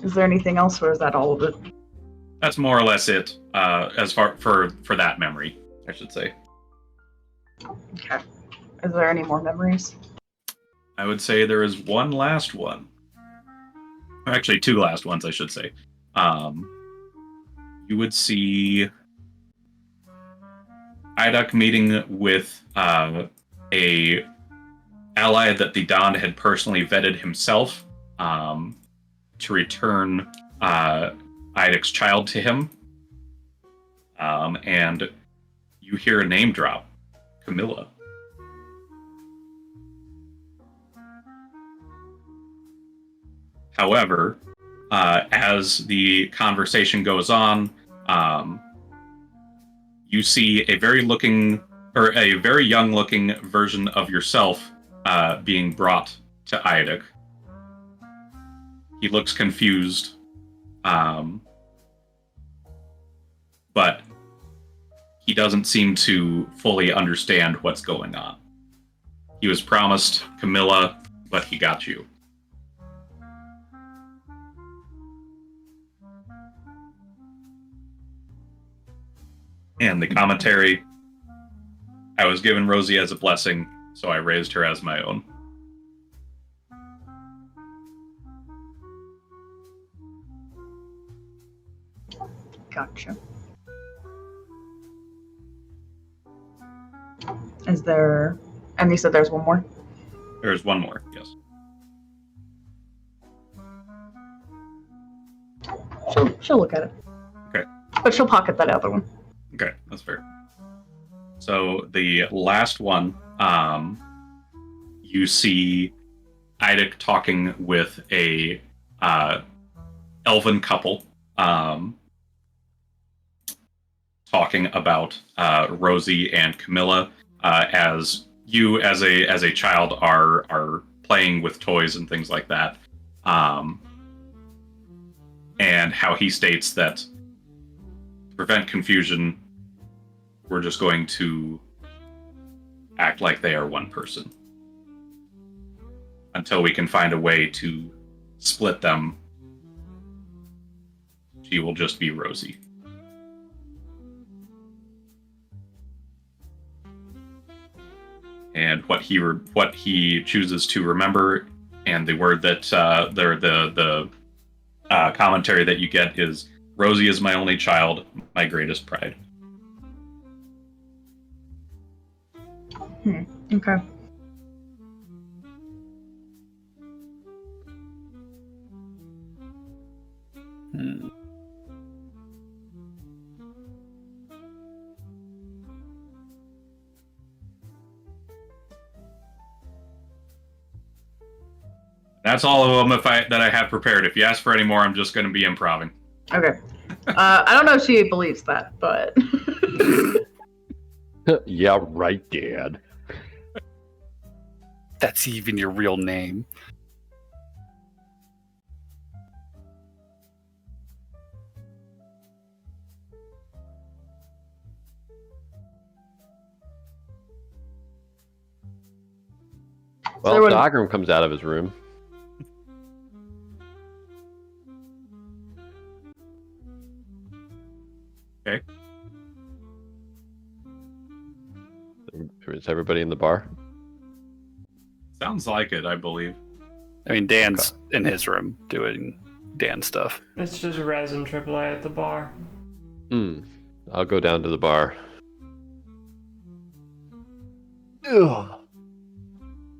Is there anything else, or is that all of it? That's more or less it, as far for that memory, I should say. Okay. Is there any more memories? I would say there is one last one. Actually, two last ones, I should say. You would see Idek meeting with a ally that the Don had personally vetted himself to return Idek's child to him. And you hear a name drop, Camilla. However, as the conversation goes on, you see a very young-looking version of yourself being brought to Idek. He looks confused, but he doesn't seem to fully understand what's going on. He was promised Camilla, but he got you. And the commentary, "I was given Rosie as a blessing, so I raised her as my own." Gotcha. Is there... And you said there's one more? There's one more, yes. She'll look at it. Okay. But she'll pocket that other one. Okay, that's fair. So the last one, you see Idek talking with a elven couple, talking about Rosie and Camilla, as you as a child are playing with toys and things like that, and how he states that to prevent confusion, we're just going to act like they are one person until we can find a way to split them. She will just be Rosie. and what he chooses to remember, and the word that the commentary that you get is, "Rosie is my only child, my greatest pride." Okay. Hmm. That's all of them that I have prepared. If you ask for any more, I'm just going to be improvising. Okay. I don't know if she believes that, but Yeah, right, Dad. That's even your real name. Well, there would- Dagrim comes out of his room. Okay. Is everybody in the bar? Sounds like it, I believe. I mean, Dan's in his room doing Dan stuff. It's just Rez and AAA at the bar. I'll go down to the bar. Ugh.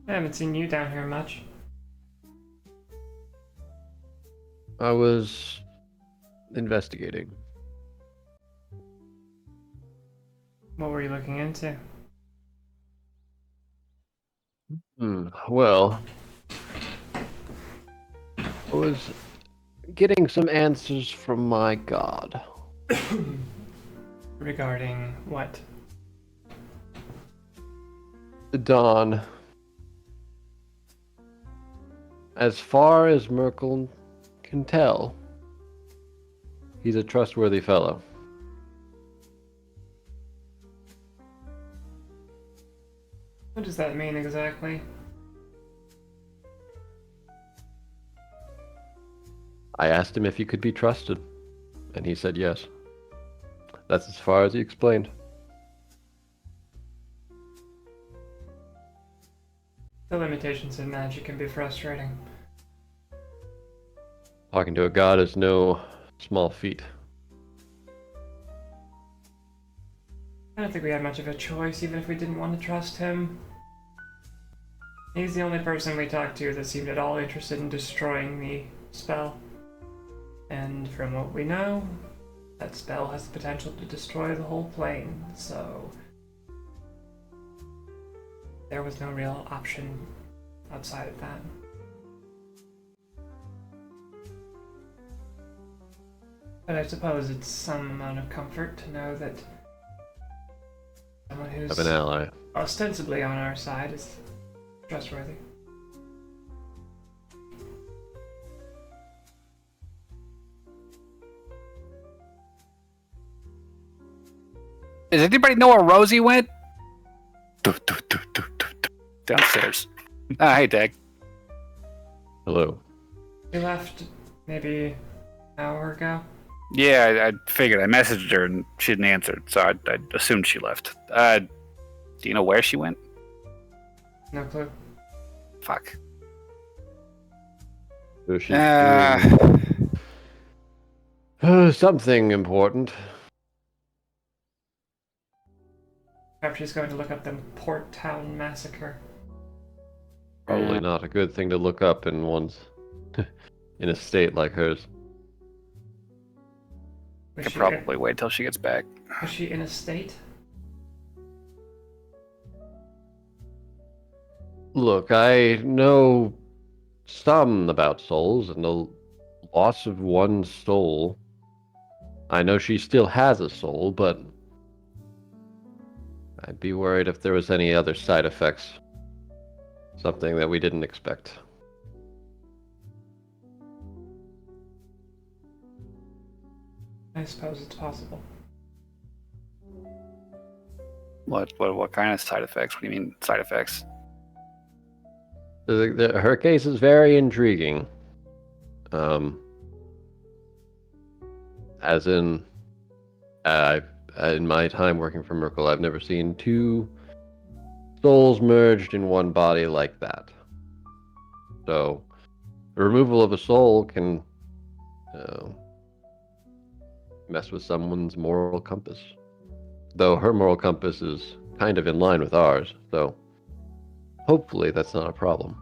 I haven't seen you down here much. I was investigating. What were you looking into? Well, I was getting some answers from my god. Regarding what? Don. As far as Merkel can tell, he's a trustworthy fellow. What does that mean exactly? I asked him if he could be trusted, and he said yes. That's as far as he explained. The limitations of magic can be frustrating. Talking to a god is no small feat. I don't think we had much of a choice, even if we didn't want to trust him. He's the only person we talked to that seemed at all interested in destroying the spell. And from what we know, that spell has the potential to destroy the whole plane, so there was no real option outside of that. But I suppose it's some amount of comfort to know that someone who's Of an ally. ostensibly on our side is trustworthy. Does anybody know where Rosie went? Downstairs. Hey, Dag. Hello. We left maybe an hour ago. Yeah, I figured. I messaged her and she didn't answer, so I assumed she left. Do you know where she went? No clue. Fuck. So she's Uh, doing something important. Perhaps she's going to look up the Port Town Massacre. Probably not a good thing to look up in one's in a state like hers. I could probably wait till she gets back. Was she in a state? Look, I know some about souls and the loss of one soul. I know she still has a soul, but I'd be worried if there was any other side effects. Something that we didn't expect. I suppose it's possible. What kind of side effects? What do you mean side effects? Her case is very intriguing. As in my time working for Merkel, I've never seen two souls merged in one body like that. So, the removal of a soul can mess with someone's moral compass. Though her moral compass is kind of in line with ours, so hopefully that's not a problem.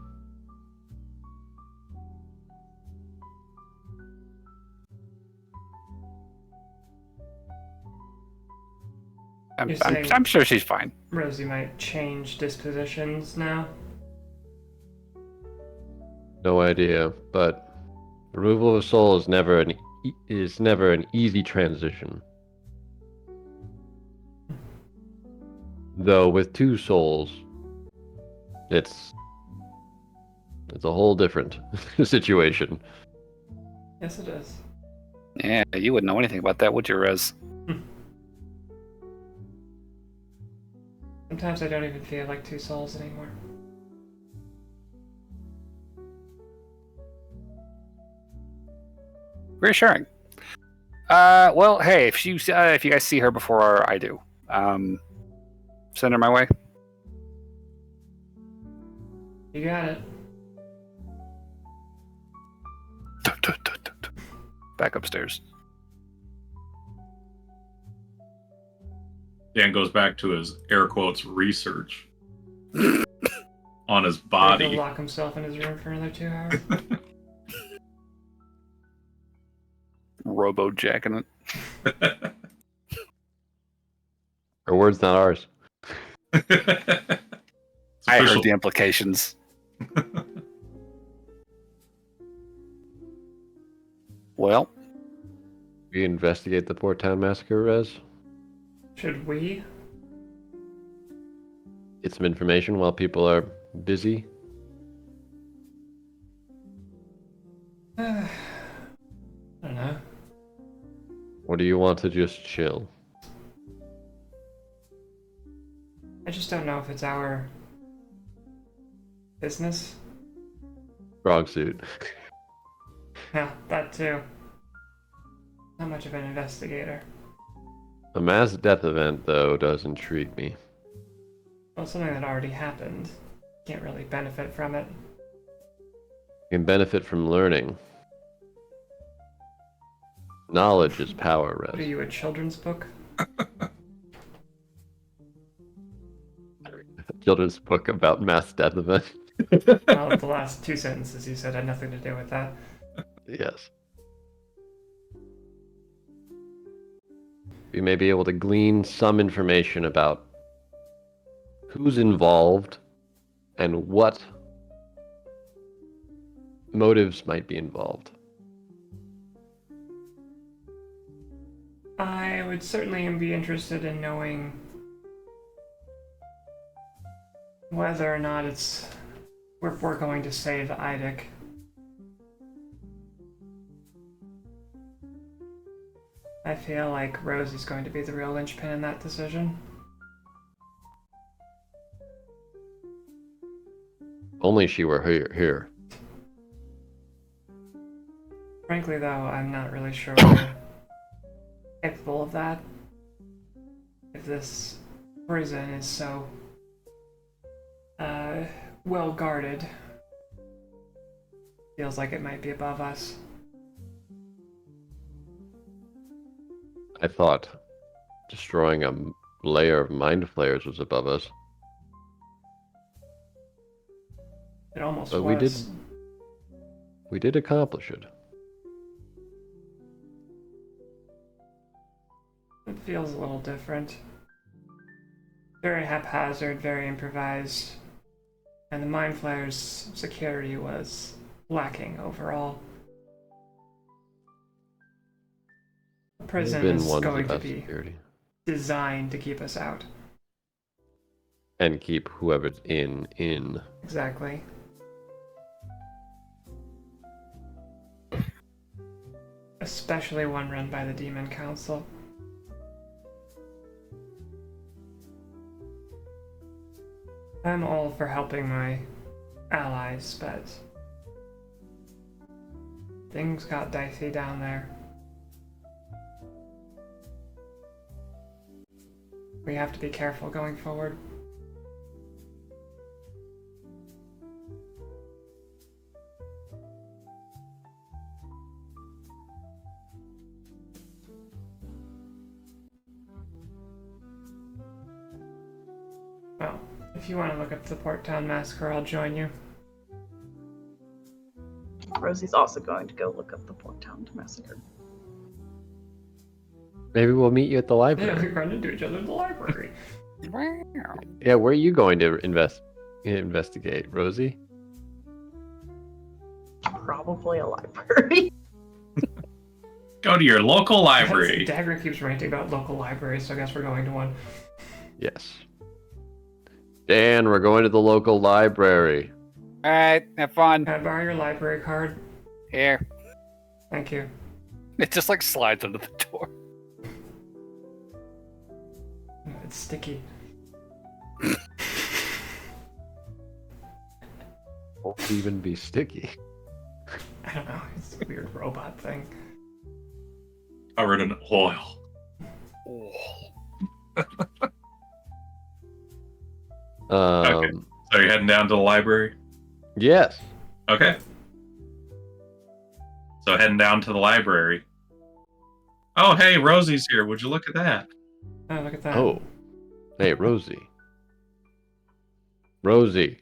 I'm, You're I'm, saying- I'm sure she's fine. Rosie might change dispositions now. No idea, but removal of a soul is never an easy transition. Though with two souls, it's a whole different situation. Yes, it is. Yeah, you wouldn't know anything about that, would you, Rez? Sometimes I don't even feel like two souls anymore. Reassuring. Well, hey, if you guys see her before I do, send her my way. You got it. Back upstairs. Dan goes back to his air quotes research on his He'll body. lock himself in his room for another 2 hours. Robo jacking it. Her words, not ours. It's I official. heard the implications. Well, We investigate the Port Town massacre, Rez. Should we? Get some information while people are busy. I don't know. Or do you want to just chill? I just don't know if it's our business. Frog suit. Yeah, that too. Not much of an investigator. A mass death event, though, does intrigue me. Well, something that already happened. Can't really benefit from it. You can benefit from learning. Knowledge is power, What are Rez. you, a children's book? Children's book about mass death event. Well, the last 2 sentences you said had nothing to do with that. Yes. We may be able to glean some information about who's involved and what motives might be involved. I would certainly be interested in knowing whether or not we're going to save Idic. I feel like Rosie's going to be the real linchpin in that decision. Only she were here. Frankly, though, I'm not really sure we're capable of that. If this prison is so well guarded, feels like it might be above us. I thought destroying a layer of mind flayers was above us. It almost But was. we did accomplish it. It feels a little different. Very haphazard, very improvised. And the Mind Flayer's security was lacking overall. The prison We've been is ones going to about be security. designed to keep us out. And keep whoever's in. Exactly. Especially one run by the Demon Council. I'm all for helping my allies, but things got dicey down there. We have to be careful going forward. Well, if you want to look up the Port Town Massacre, I'll join you. Rosie's also going to go look up the Port Town Massacre. Maybe we'll meet you at the Yeah, library. we're running into each other in the library. Yeah, where are you going to investigate, Rosie? Probably a library. Go to your local library. Dagrim keeps ranting about local libraries, so I guess we're going to one. Yes. Dan, we're going to the local library. All right, have fun. Can I borrow your library card? Here. Thank you. It just like slides under the door. It's sticky. Won't even be sticky. I don't know. It's a weird robot thing. Covered in oil. Okay. So you're heading down to the library? Yes. Okay. So heading down to the library. Oh, hey, Rosie's here. Would you look at that? Oh, look at that. Oh. Hey, Rosie. Rosie.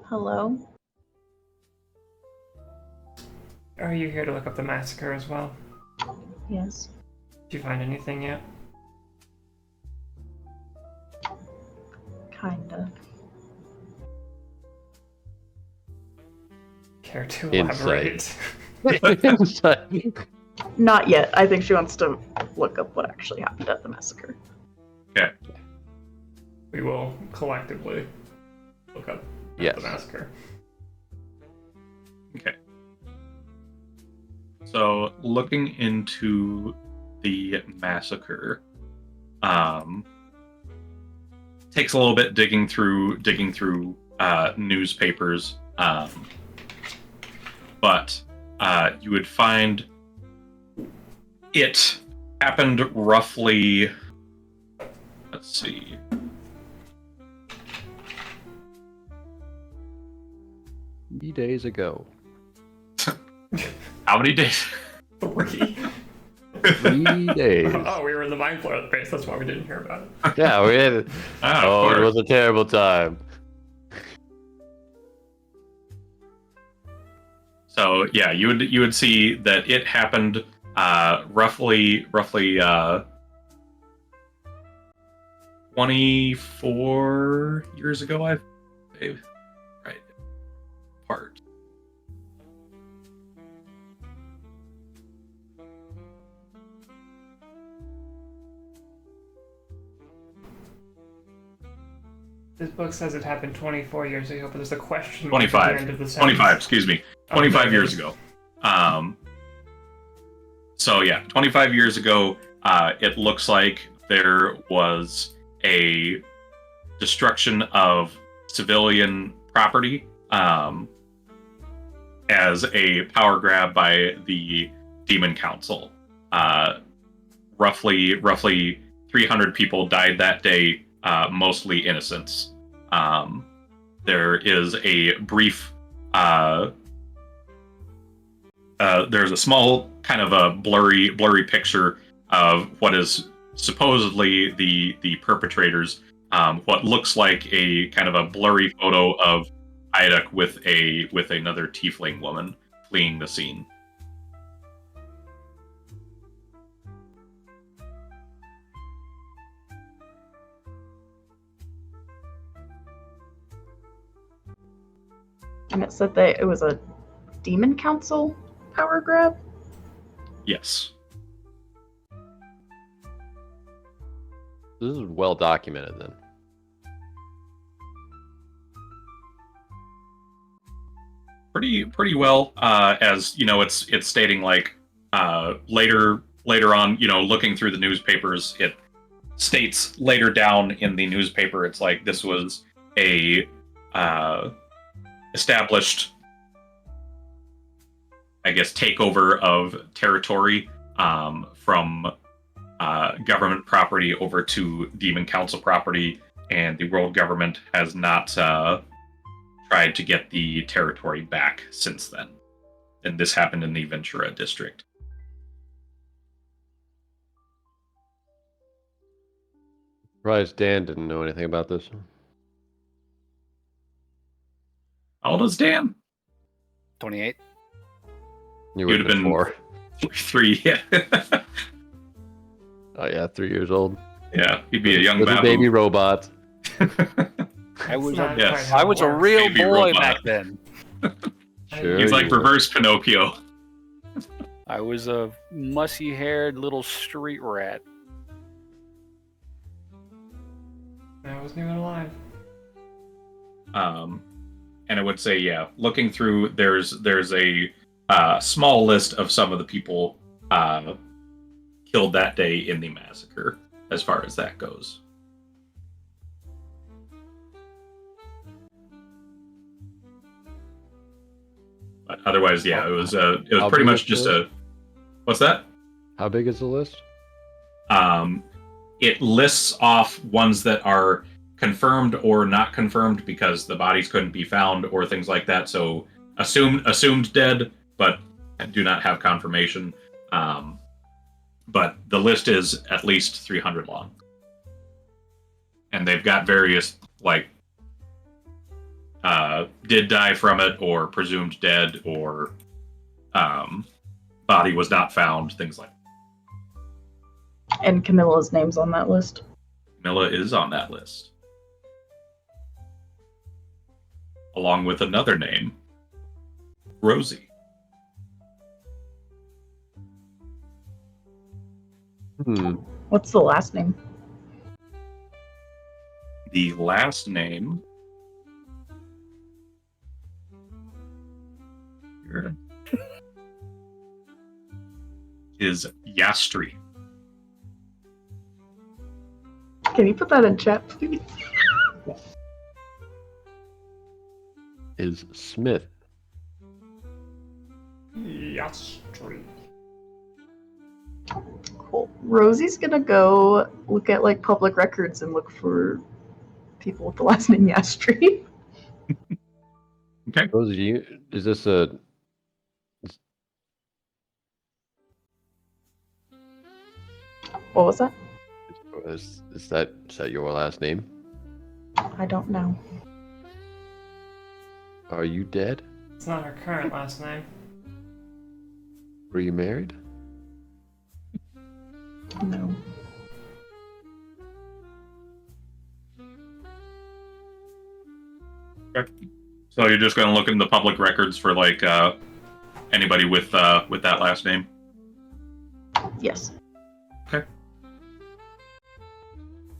Hello. Are you here to look up the massacre as well? Yes. Did you find anything yet? Kinda. Care to Insight. elaborate? Not yet. I think she wants to look up what actually happened at the massacre. Okay. We will collectively look up Yes. the massacre. Okay. So looking into the massacre, takes a little bit digging through newspapers, but you would find it happened roughly. Let's see. 3 days ago. How many days? 3. 3 days. Oh, we were in the mind flare base. That's why we didn't hear about it. Yeah, we had it. Oh, Oh, it was a terrible time. So yeah, you would see that it happened roughly 24 years ago. Right part. This book says it happened 24 years ago, but there's a question mark at 25. the end of the sentence. 25, excuse me. 25 Okay. years ago. So yeah, 25 years ago, it looks like there was a destruction of civilian property as a power grab by the Demon Council. Roughly 300 people died that day, mostly innocents. There is a brief there's a small kind of a blurry picture of what is supposedly the perpetrators. What looks like a kind of a blurry photo of Iduk with another tiefling woman fleeing the scene. And it said that it was a Demon Council power grab. Yes. This is well documented then. Pretty well, as you know, it's stating like later on, you know, looking through the newspapers, it states later down in the newspaper, it's like this was a established, I guess, takeover of territory from government property over to Demon Council property, and the world government has not tried to get the territory back since then. And this happened in the Ventura district. Surprised Dan didn't know anything about this. How old is Dan? 28. You would have been 4. 3, yeah. Oh yeah, 3 years old. Yeah, he'd be a young little Babu. baby robot. I was not yes. quite how I it was a works. real Baby boy robot. back then. Sure He's like you were. reverse Pinocchio. I was a mussy-haired little street rat. I was new and alive. And I would say, yeah, looking through, there's a small list of some of the people killed that day in the massacre, as far as that goes. But otherwise, yeah, it was How pretty big much is just the a. What's that? How big is the list? It lists off ones that are confirmed or not confirmed because the bodies couldn't be found or things like that. So assumed dead, but do not have confirmation. But the list is at least 300 long, and they've got various like did die from it or presumed dead or body was not found, things like that. And Camilla's name's on that list. Camilla is on that list. Along with another name, Rosie. What's the last name? The last name here is Yastri. Can you put that in chat, please? Is Smith. Yastri. Cool. Rosie's gonna go look at like public records and look for people with the last name Yastri. Okay. Rosie, is this a? What was that? Is that your last name? I don't know. Are you dead? It's not her current last name. Were you married? No. Okay. So you're just going to look in the public records for like anybody with that last name. Yes.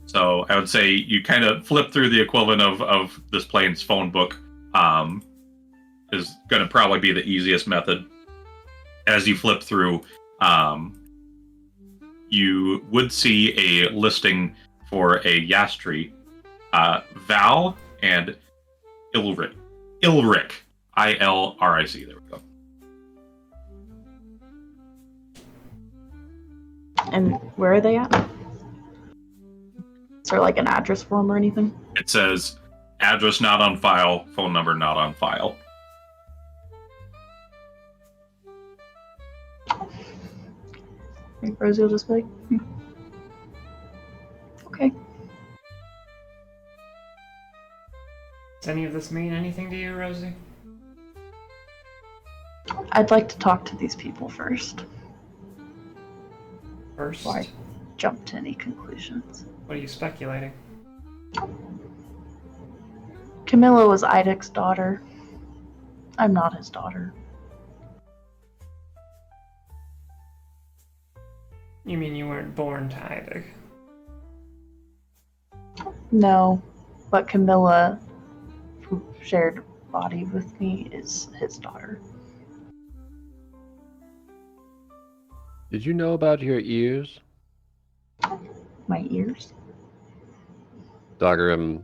So I would say you kind of flip through the equivalent of this plane's phone book. Is going to probably be the easiest method. As you flip through, you would see a listing for a Yastri, Val, and Ilric. Ilric. I-L-R-I-C. There we go. And where are they at? Is there like an address for them or anything? It says address not on file, phone number not on file. I think Rosie will just be like, okay. Does any of this mean anything to you, Rosie? I'd like to talk to these people first First, before I jump to any conclusions. what are you speculating? Camilla was Idic's daughter. I'm not his daughter. You mean you weren't born to Idig? No, but Camilla, who shared body with me, is his daughter. Did you know about your ears? My ears? Dagrim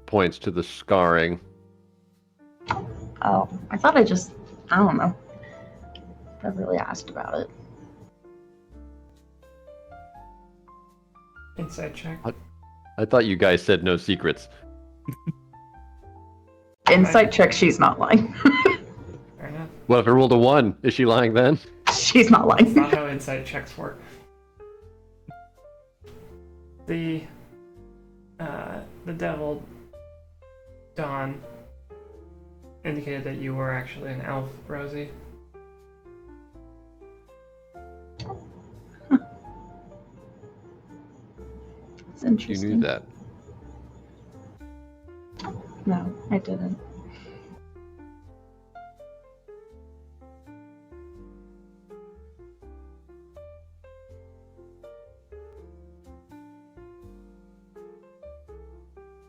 points to the scarring. Oh, I thought I don't know. Never really asked about it. Insight check. I thought you guys said no secrets. Insight check, she's not lying. Fair enough. What if I rolled a 1? Is she lying then? She's not That's lying. not how insight checks work. The the devil, Dawn, indicated that you were actually an elf, Rosie. It's You interesting. knew that. No, I didn't.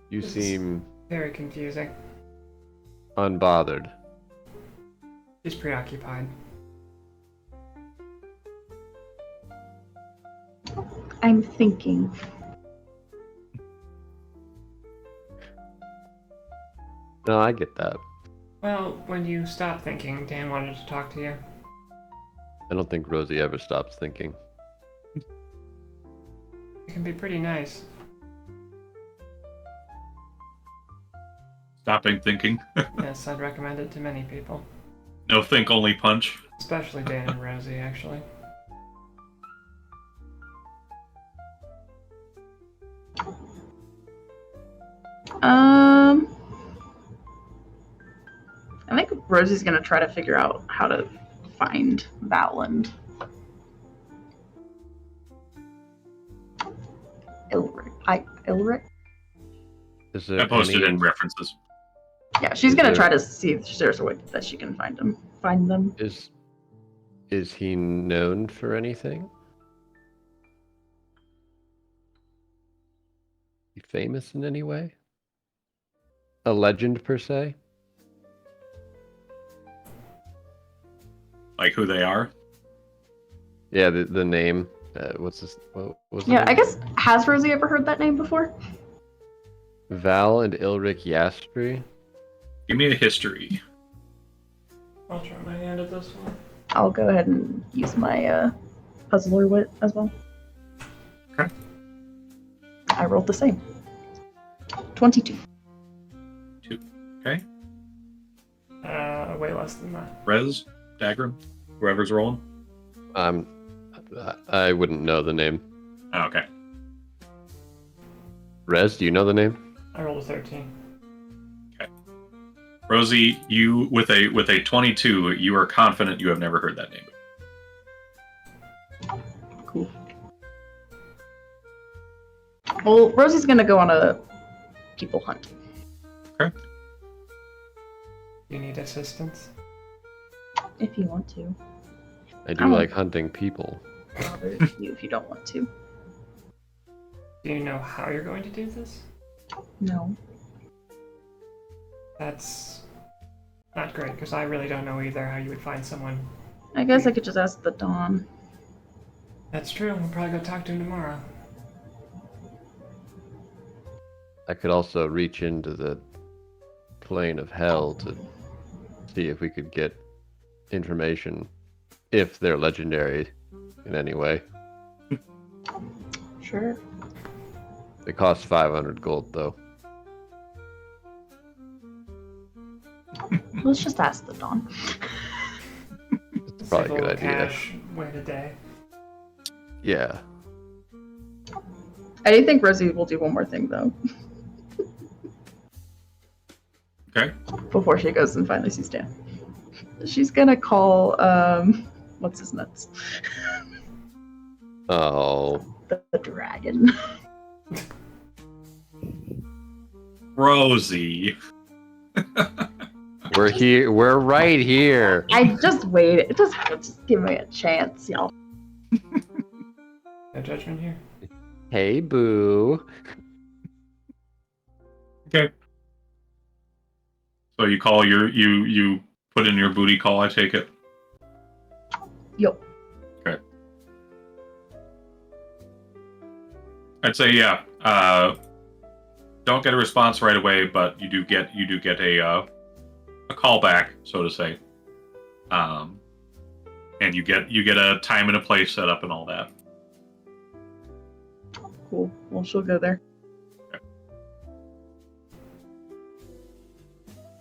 You This is- seem Very confusing. unbothered. She's preoccupied. I'm thinking. No, I get that. Well, when you stop thinking, Dan wanted to talk to you. I don't think Rosie ever stops thinking. It can be pretty nice. Stopping thinking. Yes, I'd recommend it to many people. No think only punch. Especially Dan and Rosie, actually. I think Rosie's gonna try to figure out how to find Valland. Ilric? Is there I posted any, in references. Yeah, she's Is gonna there- try to see if there's a way that she can find them. Find them. Is he known for anything? He famous in any way? A legend per se? Like who they are. Yeah, the name. What's this? What was Yeah, it? I guess, has Rosie ever heard that name before? Val and Ilric Yaspri. Give me a history. I'll try my hand at this one. I'll go ahead and use my puzzler wit as well. Okay. I rolled the same. 22. Okay. Way less than that. Rez, Dagrim, whoever's rolling. I wouldn't know the name. Oh, okay. Rez, do you know the name? I rolled a 13. Rosie, you with a 22, you are confident you have never heard that name. Cool. Well, Rosie's gonna go on a people hunt. Okay. You need assistance? If you want to. I do Oh. like hunting people. Bother you if you don't want to. Do you know how you're going to do this? No. That's not great, because I really don't know either how you would find someone. I guess I could just ask the Dawn. That's true. We'll probably go talk to him tomorrow. I could also reach into the plane of hell to see if we could get information, if they're legendary in any way. Sure. They cost 500 gold, though. Let's just ask the Dawn. It's probably a good idea. Cash, wait a day. Yeah. I do think Rosie will do one more thing, though. Okay. Before she goes and finally sees Dan. She's gonna call, what's his nuts? Oh. The dragon. Rosie. We're here. We're right here. I just waited. Just give me a chance, y'all. No judgment here. Hey, boo. Okay. So you call you put in your booty call, I take it. Yo. Okay. I'd say yeah. Don't get a response right away, but you do get a call back, so to say. And you get a time and a place set up and all that. Cool. Well, she'll go there.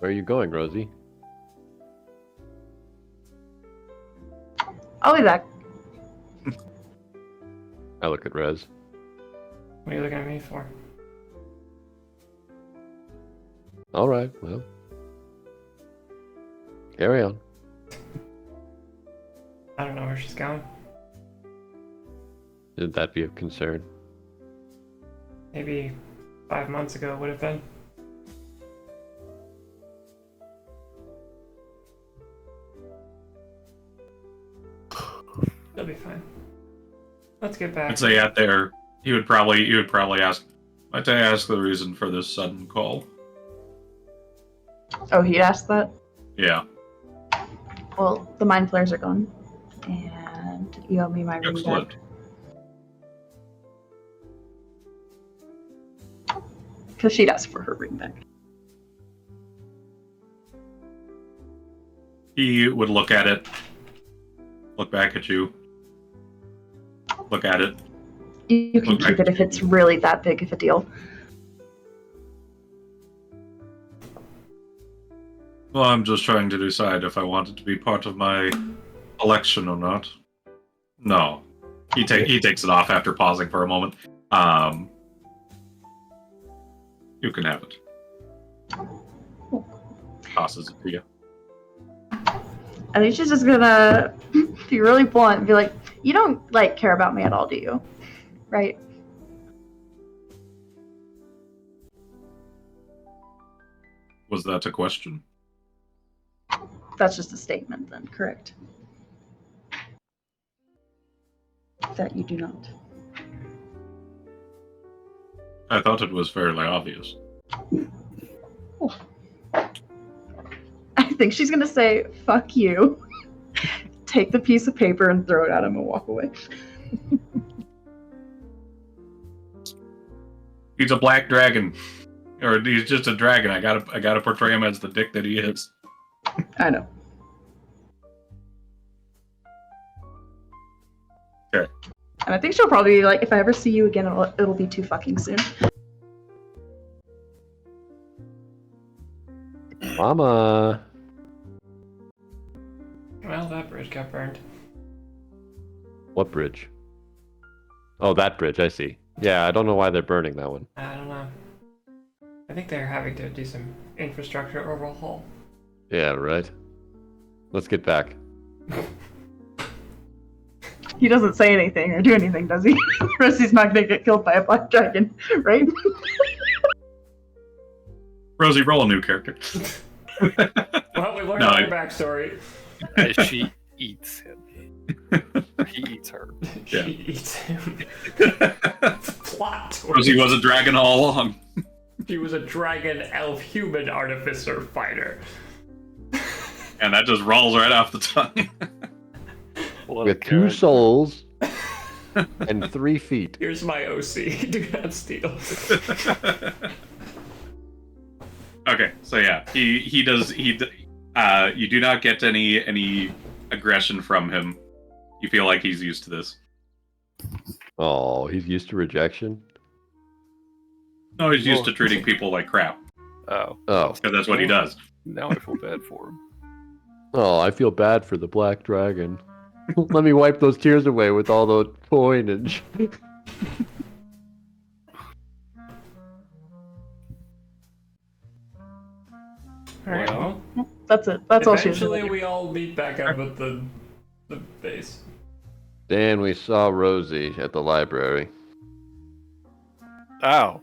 Where are you going, Rosie? I'll be back. I look at Rez. What are you looking at me for? All right, well. Carry on. I don't know where she's going. Should that be of concern? Maybe 5 months ago would have been. It'll be fine. Let's get back. I'd say out there, you would probably ask. Might I ask the reason for this sudden call? Oh, he asked that? Yeah. Well, the mind flares are gone. And you owe me my ring Excellent. back. Because she'd asked for her ring back. He would look at it, look back at you, look at it. You can Okay. keep it if it's really that big of a deal. Well, I'm just trying to decide if I want it to be part of my collection or not. No. He takes it off after pausing for a moment. You can have it. Tosses it to you. I think she's just gonna be really blunt and be like, you don't, like, care about me at all, do you? Right? Was that a question? That's just a statement then, correct? That you do not. I thought it was fairly obvious. I think she's gonna say, fuck you, take the piece of paper and throw it at him and walk away. He's a black dragon. Or he's just a dragon. I gotta portray him as the dick that he is. I know. Okay. And I think she'll probably be like, if I ever see you again, it'll be too fucking soon. Mama. Well, that bridge got burned. What bridge? Oh, that bridge, I see. Yeah, I don't know why they're burning that one. I don't know. I think they're having to do some infrastructure overhaul. Yeah, right. Let's get back. He doesn't say anything or do anything, does he? Rosie's not gonna get killed by a black dragon, right? Rosie, roll a new character. Well, we learned No, her backstory. She eats him. He eats her. Yeah. She eats him. Plot twist. Rosie was a dragon all along. She was a dragon elf human artificer fighter. And that just rolls right off the tongue. What a With 2 character. souls and 3 feet. Here's my OC. Do not steal. Okay, so yeah, you do not get any aggression from him. You feel like he's used to this. Oh, he's used to rejection? No, he's used to treating people like crap. Oh. Oh. Because that's what he does. Now I feel bad for him. Oh, I feel bad for the black dragon. Let me wipe those tears away with all the coinage. Alright, Well, well, That's it. That's all she's eventually doing. we all meet back up at the base. Dan, we saw Rosie at the library. Oh.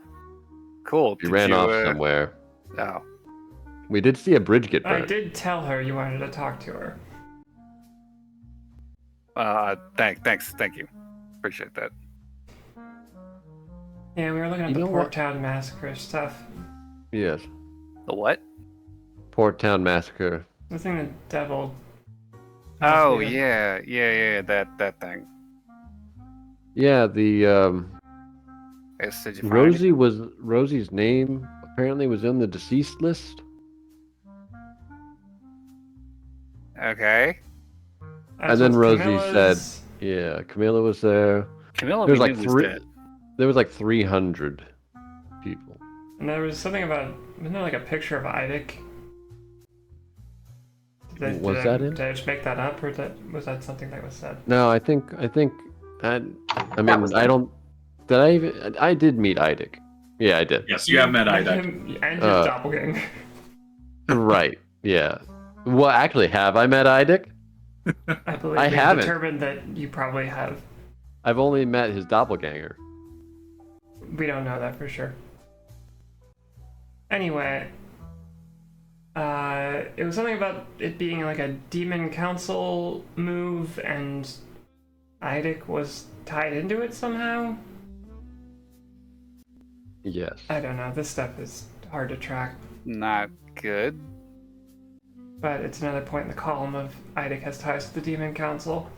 Cool. She Did ran you, off somewhere. Oh. We did see a bridge get I burned. did tell her you wanted to talk to her. Thank you. Appreciate that. Yeah, we were looking at You the know what? Port Town Massacre stuff. Yes. The what? Port Town Massacre. The thing the devil. Oh Yeah. yeah, that thing. Yeah, the Yes, did you find it? Rosie's name apparently was in the deceased list. Okay. That's And then what Rosie Camilla's- Yeah, Camilla was there. Camilla There's we like knew was three. dead. There was like 300 people. And there was something about. Wasn't there like a picture of Idic? Was that in? Did I just make that up, or was that something that was said? No, I think I That mean was I there. don't. Did I even? I did meet Idic. Yeah, I did. Yes, you have met Idek. him and his Uh, doppelganger. Right. Yeah. Well, actually, have I met Idek? I believe I we've haven't. determined that you probably have. I've only met his doppelganger. We don't know that for sure. Anyway, it was something about it being like a demon council move, and Idek was tied into it somehow. Yes. I don't know. This stuff is hard to track, Not good. but it's another point in the column of Idek has ties to the demon council.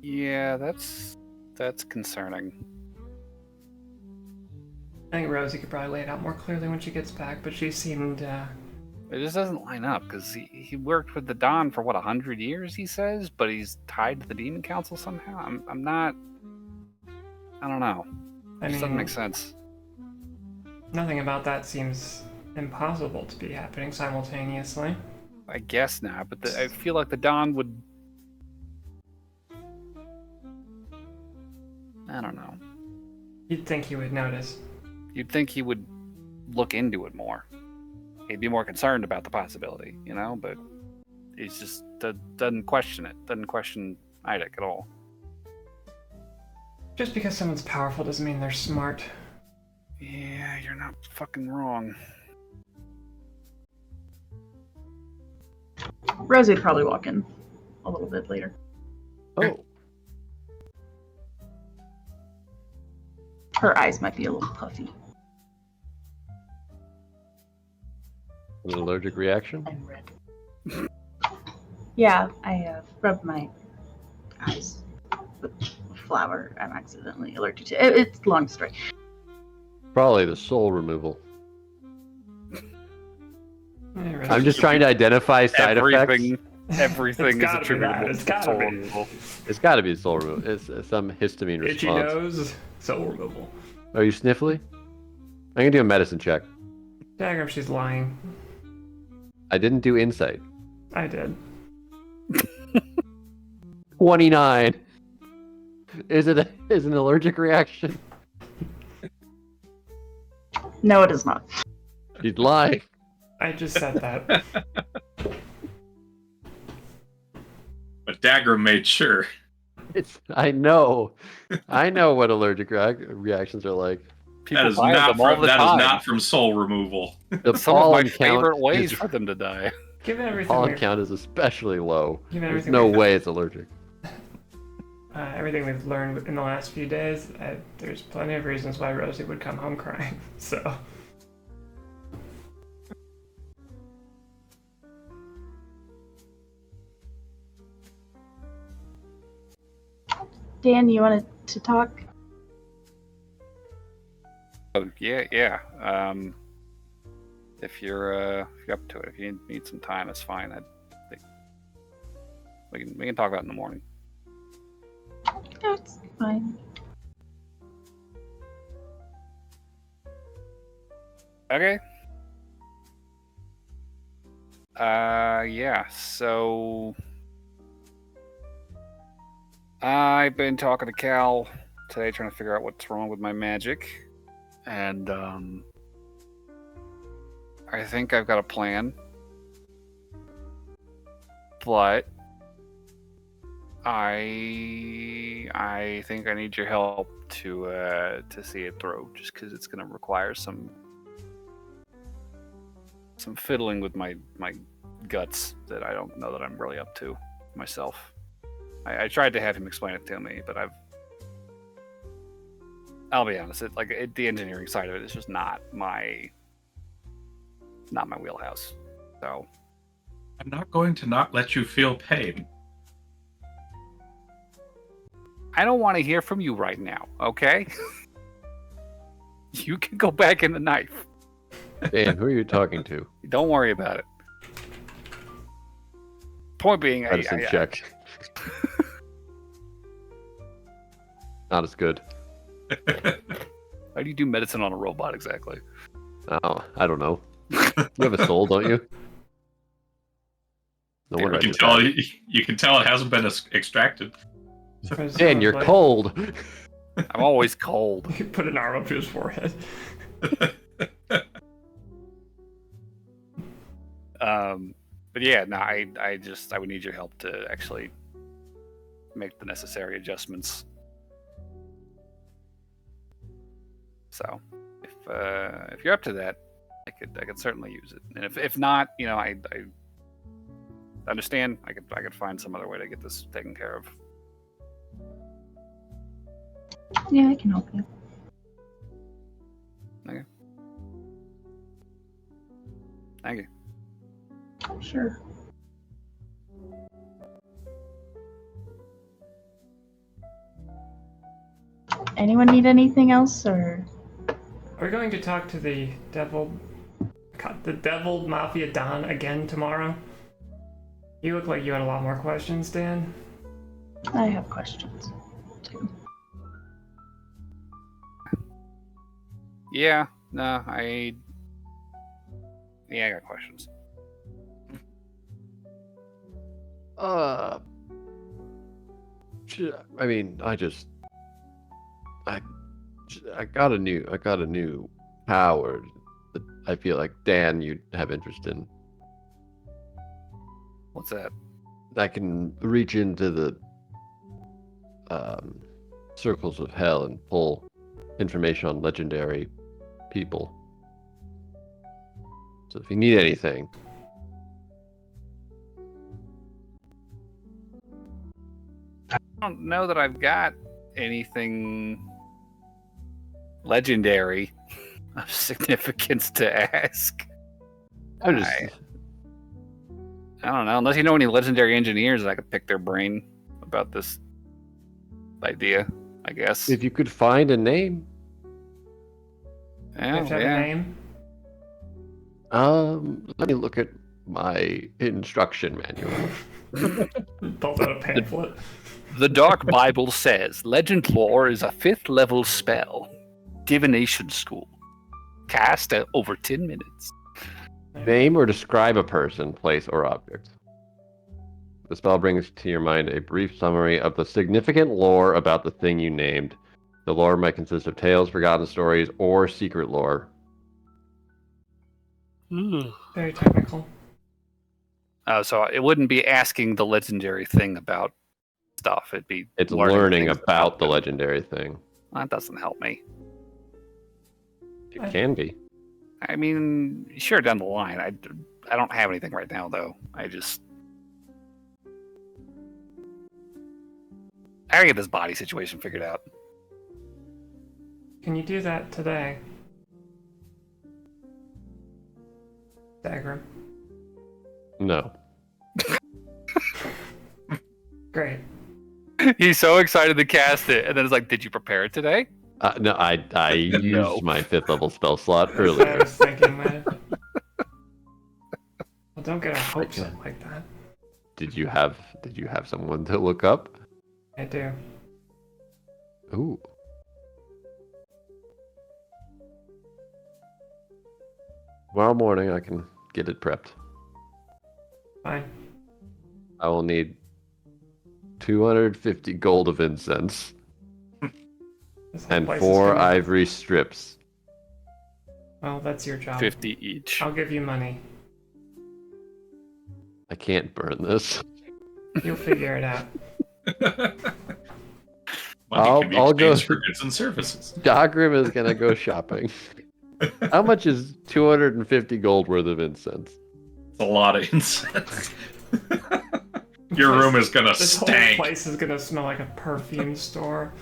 Yeah, that's concerning. I think Rosie could probably lay it out more clearly when she gets back, but she seemed. It just doesn't line up because he worked with the Don for what 100 years, he says, but he's tied to the Demon Council somehow. I'm not. I don't know. I It just doesn't mean, make sense. nothing about that seems impossible to be happening simultaneously. I guess not, but I feel like the Don would. I don't know. You'd think he would notice. You'd think he would look into it more. He'd be more concerned about the possibility, you know, but he's just doesn't question it. Doesn't question Idek at all. Just because someone's powerful doesn't mean they're smart. Yeah, you're not fucking wrong. Rosie would probably walk in a little bit later. Oh. Her eyes might be a little puffy. An allergic reaction? And red. Yeah, I rubbed my eyes with flour. I'm accidentally allergic to it. It's a long story. Probably the soul removal. Yeah, I'm just trying to identify side effects. Everything is It's gotta be that. attributable It's to gotta soul be. removal. It's got to be soul removal. It's some histamine Itchy response. nose, soul removal. Are you sniffly? I'm gonna do a medicine check. Dagrim, she's lying. I didn't do insight. I did. 29. Is it an allergic reaction? No, it is not. She's lying. I just said that. But Dagrim made sure. I know what allergic reactions are like. People That is buy not them all from, the that is time. not from soul removal. The Some of my pollen favorite count ways is, for them to die. Given everything, pollen we've, count is especially low. given There's everything, no we've, way it's allergic. everything we've learned in the last few days, there's plenty of reasons why Rosie would come home crying. So, Dan, you wanted to talk? Oh yeah. If you're up to it, if you need some time, that's fine. We can talk about it in the morning. No, it's fine. Okay. Yeah. So I've been talking to Cal today, trying to figure out what's wrong with my magic, and I think I've got a plan, but I think I need your help to see it through, just because it's going to require some fiddling with my guts that I don't know that I'm really up to myself. I tried to have him explain it to me, but I'll be honest, the engineering side of it is just not my wheelhouse. So I'm not going to not let you feel pain. I don't want to hear from you right now, okay? You can go back in the knife. Dan, who are you talking to? Don't worry about it. Point being, Medicine check. Not as good. How do you do medicine on a robot exactly? Oh, I don't know. You have a soul, don't you? No wonder I You can did tell. that. You can tell it hasn't been extracted. Dan, you're cold. I'm always cold. You put an arm up to his forehead. But yeah, no, I would need your help to actually make the necessary adjustments. So, if you're up to that, I could certainly use it. And if not, I understand. I could find some other way to get this taken care of. Yeah, I can help you. Okay. Thank you. Sure. Anyone need anything else, or? Are we going to talk to the devil mafia Don again tomorrow? You look like you had a lot more questions, Dan. I have questions, too. Yeah, no, I got questions. I mean, I got a new power that I feel like Dan, you'd have interest in. What's that? I can reach into the circles of hell and pull information on legendary people. So if you need anything, I don't know that I've got anything legendary of significance to ask. I don't know, unless you know any legendary engineers, I could pick their brain about this idea, I guess. if you could find a name. You have to have a name. Let me look at my instruction manual. Pulls out a pamphlet. The Dark Bible says Legend Lore is a 5th level spell. Divination School. Cast at over 10 minutes. Name or describe a person, place, or object. The spell brings to your mind a brief summary of the significant lore about the thing you named. The lore might consist of tales, forgotten stories, or secret lore. Very technical. So it wouldn't be asking the legendary thing about stuff. It'd be It's learning things about the them. legendary thing. That doesn't help me. It can be. I mean, sure, down the line. I don't have anything right now, though. I gotta get this body situation figured out. Can you do that today? Dagrim. No. Great. He's so excited to cast it, and then it's like, "Did you prepare it today?" No, I used No. my 5th level spell slot That's what I earlier. was thinking, man. Well, don't get our hopes up like that. Did you have someone to look up? I do. Ooh. Tomorrow morning I can get it prepped. Fine. I will need 250 gold of incense This whole and place is 4 gonna- ivory strips. Well, that's your job. 50 each. I'll give you money. I can't burn this. You'll figure it out. Money can be I'll go- exchanged for goods and services. Dagrim is gonna go shopping. How much is 250 gold worth of incense? It's a lot of incense. Your room is gonna This whole stank. place is gonna smell like a perfume store.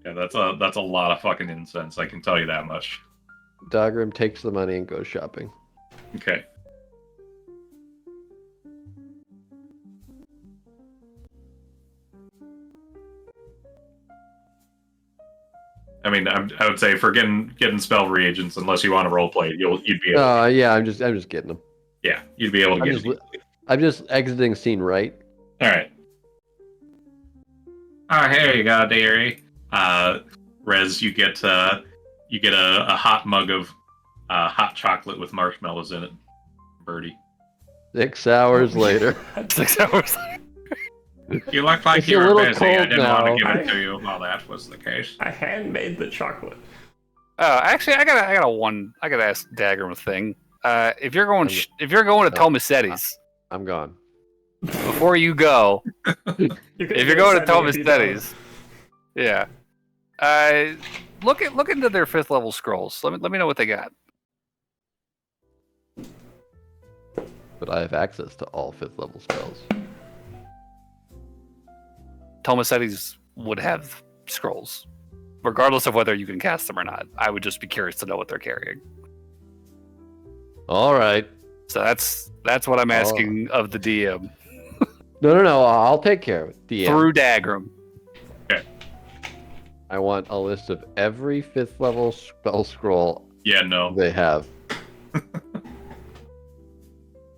Yeah, that's a lot of fucking incense. I can tell you that much. Dagrim takes the money and goes shopping. Okay. I mean, I would say for getting spell reagents, unless you want to roleplay, you'd be able. Yeah, I'm just getting them. Yeah, you'd be able to I'm get. just, I'm just exiting scene right. All right. Oh, here you go, dearie. Rez, you get a hot mug of hot chocolate with marshmallows in it, Birdie. 6 hours later. 6 hours. You look like It's you a were little busy. I cold didn't want now. to give it to you while that was the case. I handmade the chocolate. Actually, I gotta ask Dagrim a thing. If you're going to Tomasetti's, I'm gone. before you go, if you're going to Tomasetti's, yeah, look into their 5th level scrolls. Let me know what they got. But I have access to all 5th level spells. Tomasetti's would have scrolls, regardless of whether you can cast them or not. I would just be curious to know what they're carrying. All right. So that's what I'm asking of the DM No. I'll take care of it. DM. through Dagrim. I want a list of every 5th level spell scroll Yeah, no. they have.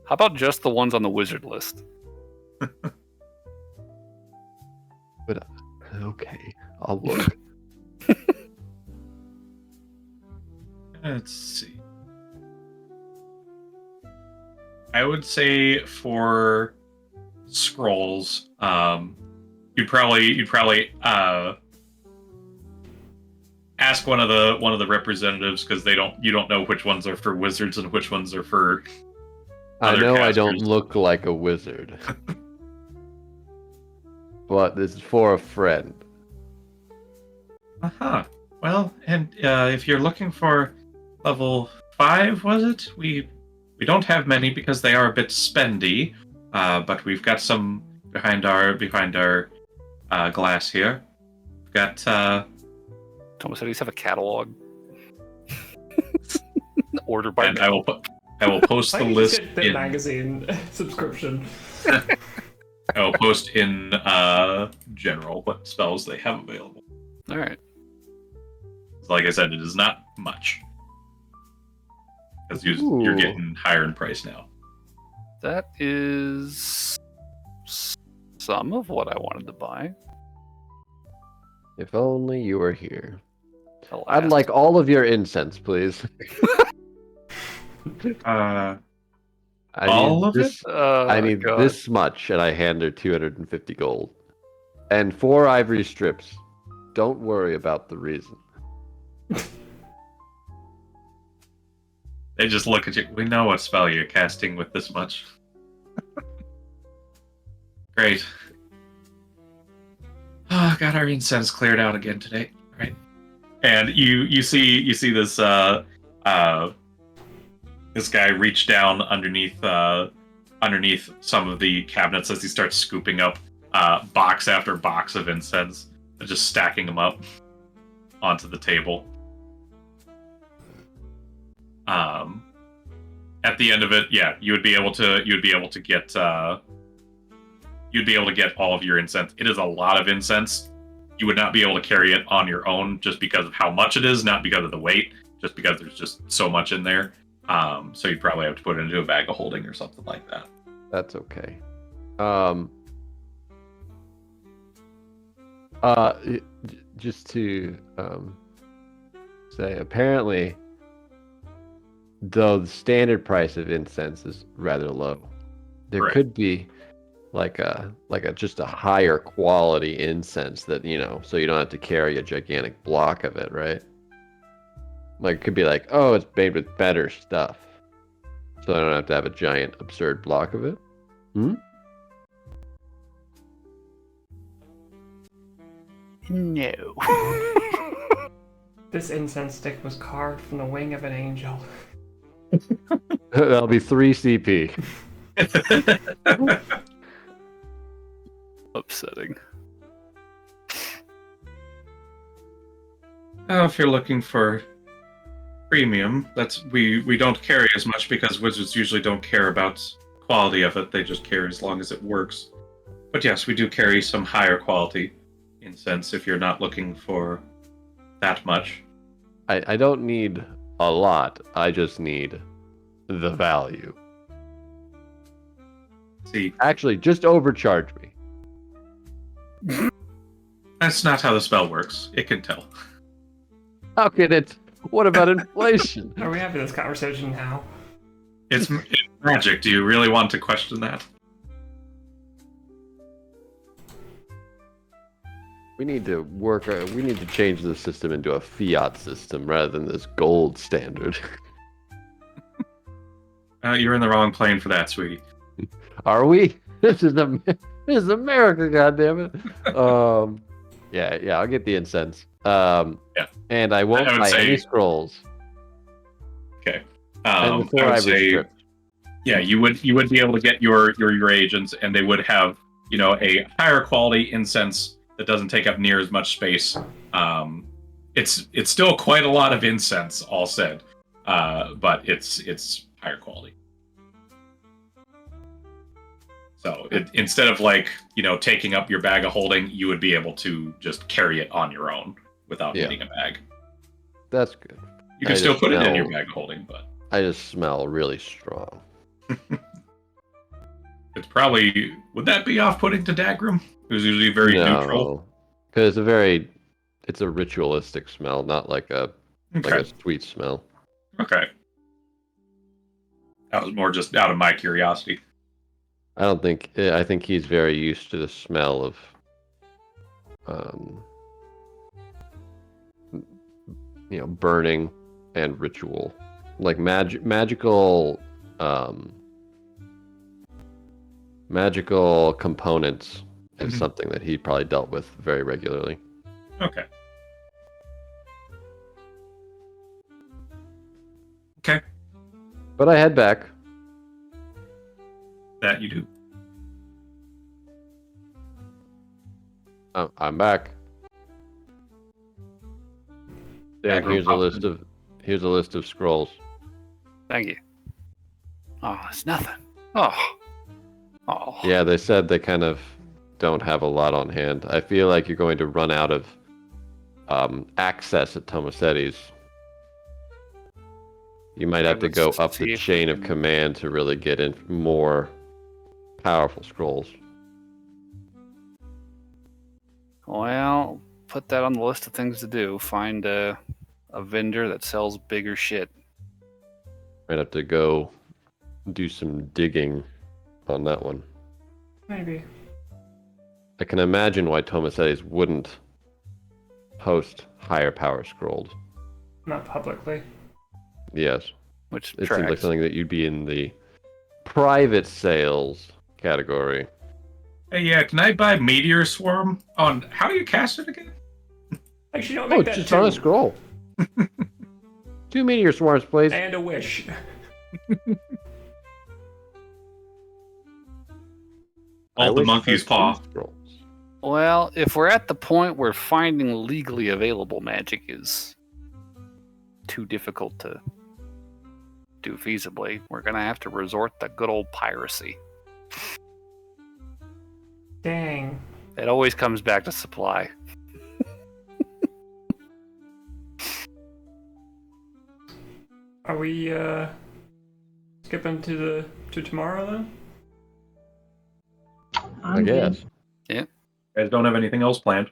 How about just the ones on the wizard list? But okay, I'll look. Let's see. I would say for scrolls, you'd probably ask one of the representatives because you don't know which ones are for wizards and which ones are for. I Other know I don't casters. look like a wizard. But this is for a friend. Uh-huh. Well, and if you're looking for level 5, was it? We don't have many because they are a bit spendy, but we've got some behind our glass here. We've got Tomasetti's have a catalog. Order by and mail. I will post Why the don't you list get the in. magazine subscription? I will post in general what spells they have available. All right. Like I said, it is not much. Because you're Ooh. getting higher in price now. That is some of what I wanted to buy. If only you were here. Alas. I'd like all of your incense, please. I All need of this, Oh, I need God. this much, and I hand her 250 gold. And 4 ivory strips. Don't worry about the reason. They just look at you. We know what spell you're casting with this much. Great. Oh, got our incense cleared out again today. Right. And you see this this guy reach down underneath some of the cabinets as he starts scooping up box after box of incense and just stacking them up onto the table. At the end of it, yeah, you'd be able to get all of your incense. It is a lot of incense. You would not be able to carry it on your own just because of how much it is, not because of the weight, just because there's just so much in there. So you'd probably have to put it into a bag of holding or something like that. That's okay. Just to say, apparently, though the standard price of incense is rather low, there Correct. could be like a just a higher quality incense that, so you don't have to carry a gigantic block of it, right? Like, it could be like, oh, it's made with better stuff, so I don't have to have a giant absurd block of it. No. This incense stick was carved from the wing of an angel. That'll be 3 CP. Upsetting. If you're looking for premium, we don't carry as much because wizards usually don't care about quality of it. They just care as long as it works. But yes, we do carry some higher quality incense if you're not looking for that much. I don't need a lot. I just need the value. See, Actually, just overcharge me. that's not how the spell works. It can tell. How can it? What about inflation? Are we having this conversation now? It's magic. Do you really want to question that? We need to we need to change the system into a fiat system rather than this gold standard. You're in the wrong plane for that, sweetie. Are we? This is America, goddammit. Yeah, I'll get the incense. Yeah. And I won't buy any scrolls. Okay. And before I restrict. Yeah, you would be able to get your agents, and they would have, a higher quality incense that doesn't take up near as much space. It's still quite a lot of incense, all said, but it's higher quality. So instead of taking up your bag of holding, you would be able to just carry it on your own without needing a bag. That's good. You can still put it in your bag of holding, but I just smell really strong. It's probably, would that be off-putting to Dagrim? Who's usually very neutral. Because it's a ritualistic smell, not like a sweet smell. Okay. That was more just out of my curiosity. I think he's very used to the smell of burning and ritual. Like magical components is something that he probably dealt with very regularly. Okay. Okay. But I head back. That you do. I'm back. Yeah, here's a list of scrolls. Thank you. Oh, it's nothing. Oh. Yeah, they said they kind of don't have a lot on hand. I feel like you're going to run out of access at Tomasetti's. You might have to go up the chain of command to really get in more powerful scrolls. Well, put that on the list of things to do. Find a vendor that sells bigger shit. Might have to go do some digging on that one. Maybe. I can imagine why Tomasetti's wouldn't host higher power scrolls. Not publicly. Yes. Which it seems like something that you'd be in the private sales category. Hey, yeah, can I buy Meteor Swarm on... How do you cast it again? Actually, don't make that just on a scroll. 2 Meteor Swarms, please. And a wish. All the monkey's paw. Well, if we're at the point where finding legally available magic is too difficult to do feasibly, we're going to have to resort to good old piracy. Dang. It always comes back to supply. Are we skipping to tomorrow then? I guess. Yeah. You guys don't have anything else planned.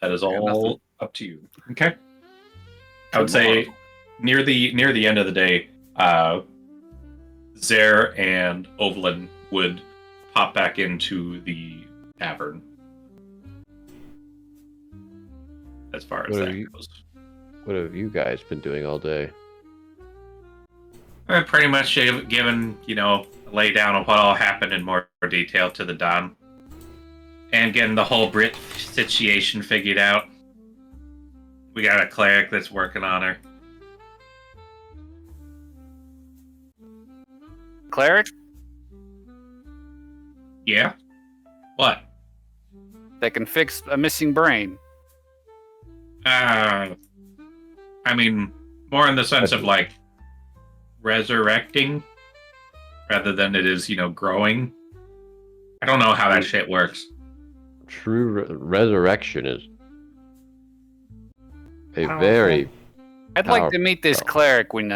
That is all up to you. Okay. I would say near the end of the day, Zer and Ovelyn would pop back into the tavern. As far as that goes. What have you guys been doing all day? I've pretty much given, a lay down of what all happened in more detail to the Don. And getting the whole Brit situation figured out. We got a cleric that's working on her. Cleric? Yeah? What? That can fix a missing brain. I mean, more in the sense of, resurrecting, rather than it is, growing. I don't know how that shit works. True resurrection is a Powerful. very I'd like to meet this cleric when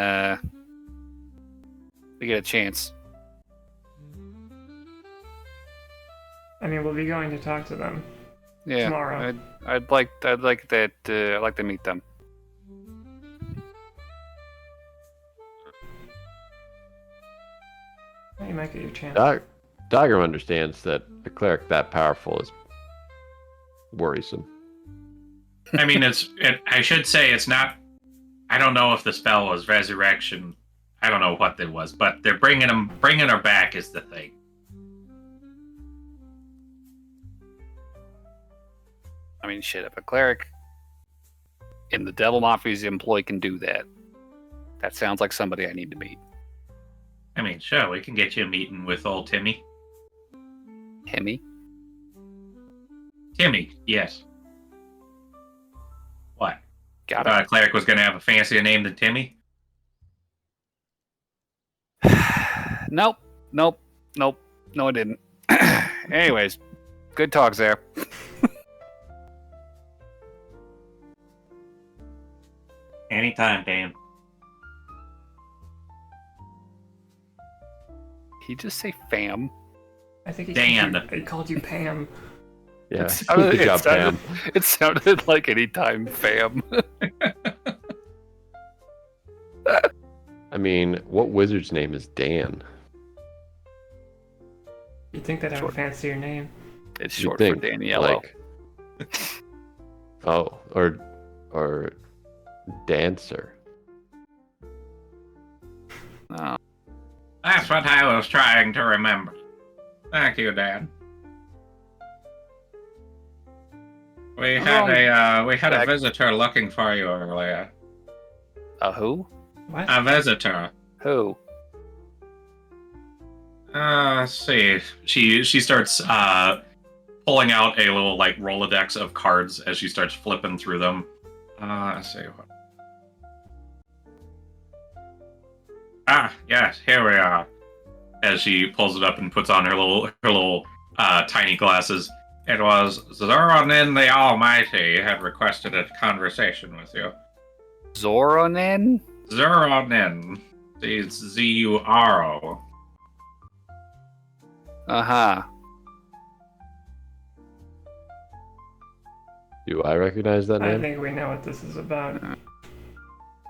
we get a chance. I mean, we'll be going to talk to them tomorrow. I'd like to meet them. You might get your chance. Dagrim understands that a cleric that powerful is worrisome. I mean, I should say it's not. I don't know if the spell was resurrection. I don't know what it was, but they're bringing her back is the thing. I mean, shit, if a cleric in the Devil Mafia's employ can do that, that sounds like somebody I need to meet. I mean, sure, we can get you a meeting with old Timmy. Timmy? Timmy, yes. What? Got it. A cleric was going to have a fancier name than Timmy? Nope. No, I didn't. Anyways, good talks there. Anytime, Dan. He just say fam. I think Dan. he called you Pam. Yeah, sounded- good it job, sounded- Pam. It sounded like anytime fam. I mean, what wizard's name is Dan? You'd think they'd have Short. a fancier name. It's You'd short for think, Daniello. Oh, or dancer. Oh, That's what I was trying to remember. Thank you, Dan. We had a visitor looking for you earlier. a who? What? A visitor. Who? Let's see. She starts pulling out a little like Rolodex of cards as she starts flipping through them. Let's see. Ah, yes, here we are. As she pulls it up and puts on her little tiny glasses. It was Zoronin the Almighty had requested a conversation with you. Zoronin? Zoronin. It's Z-U-R-O. Uh-huh. Do I recognize that I name? think we know what this is about.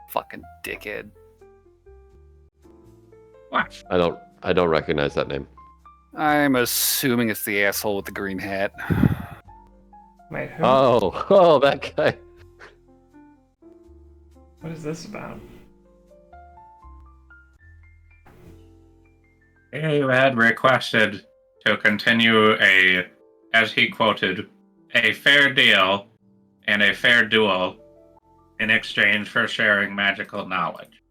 Fucking dickhead. What? I don't recognize that name. I'm assuming it's the asshole with the green hat. Wait, who? Oh, that guy. What is this about? He had requested to continue as he quoted, a fair deal and a fair duel in exchange for sharing magical knowledge.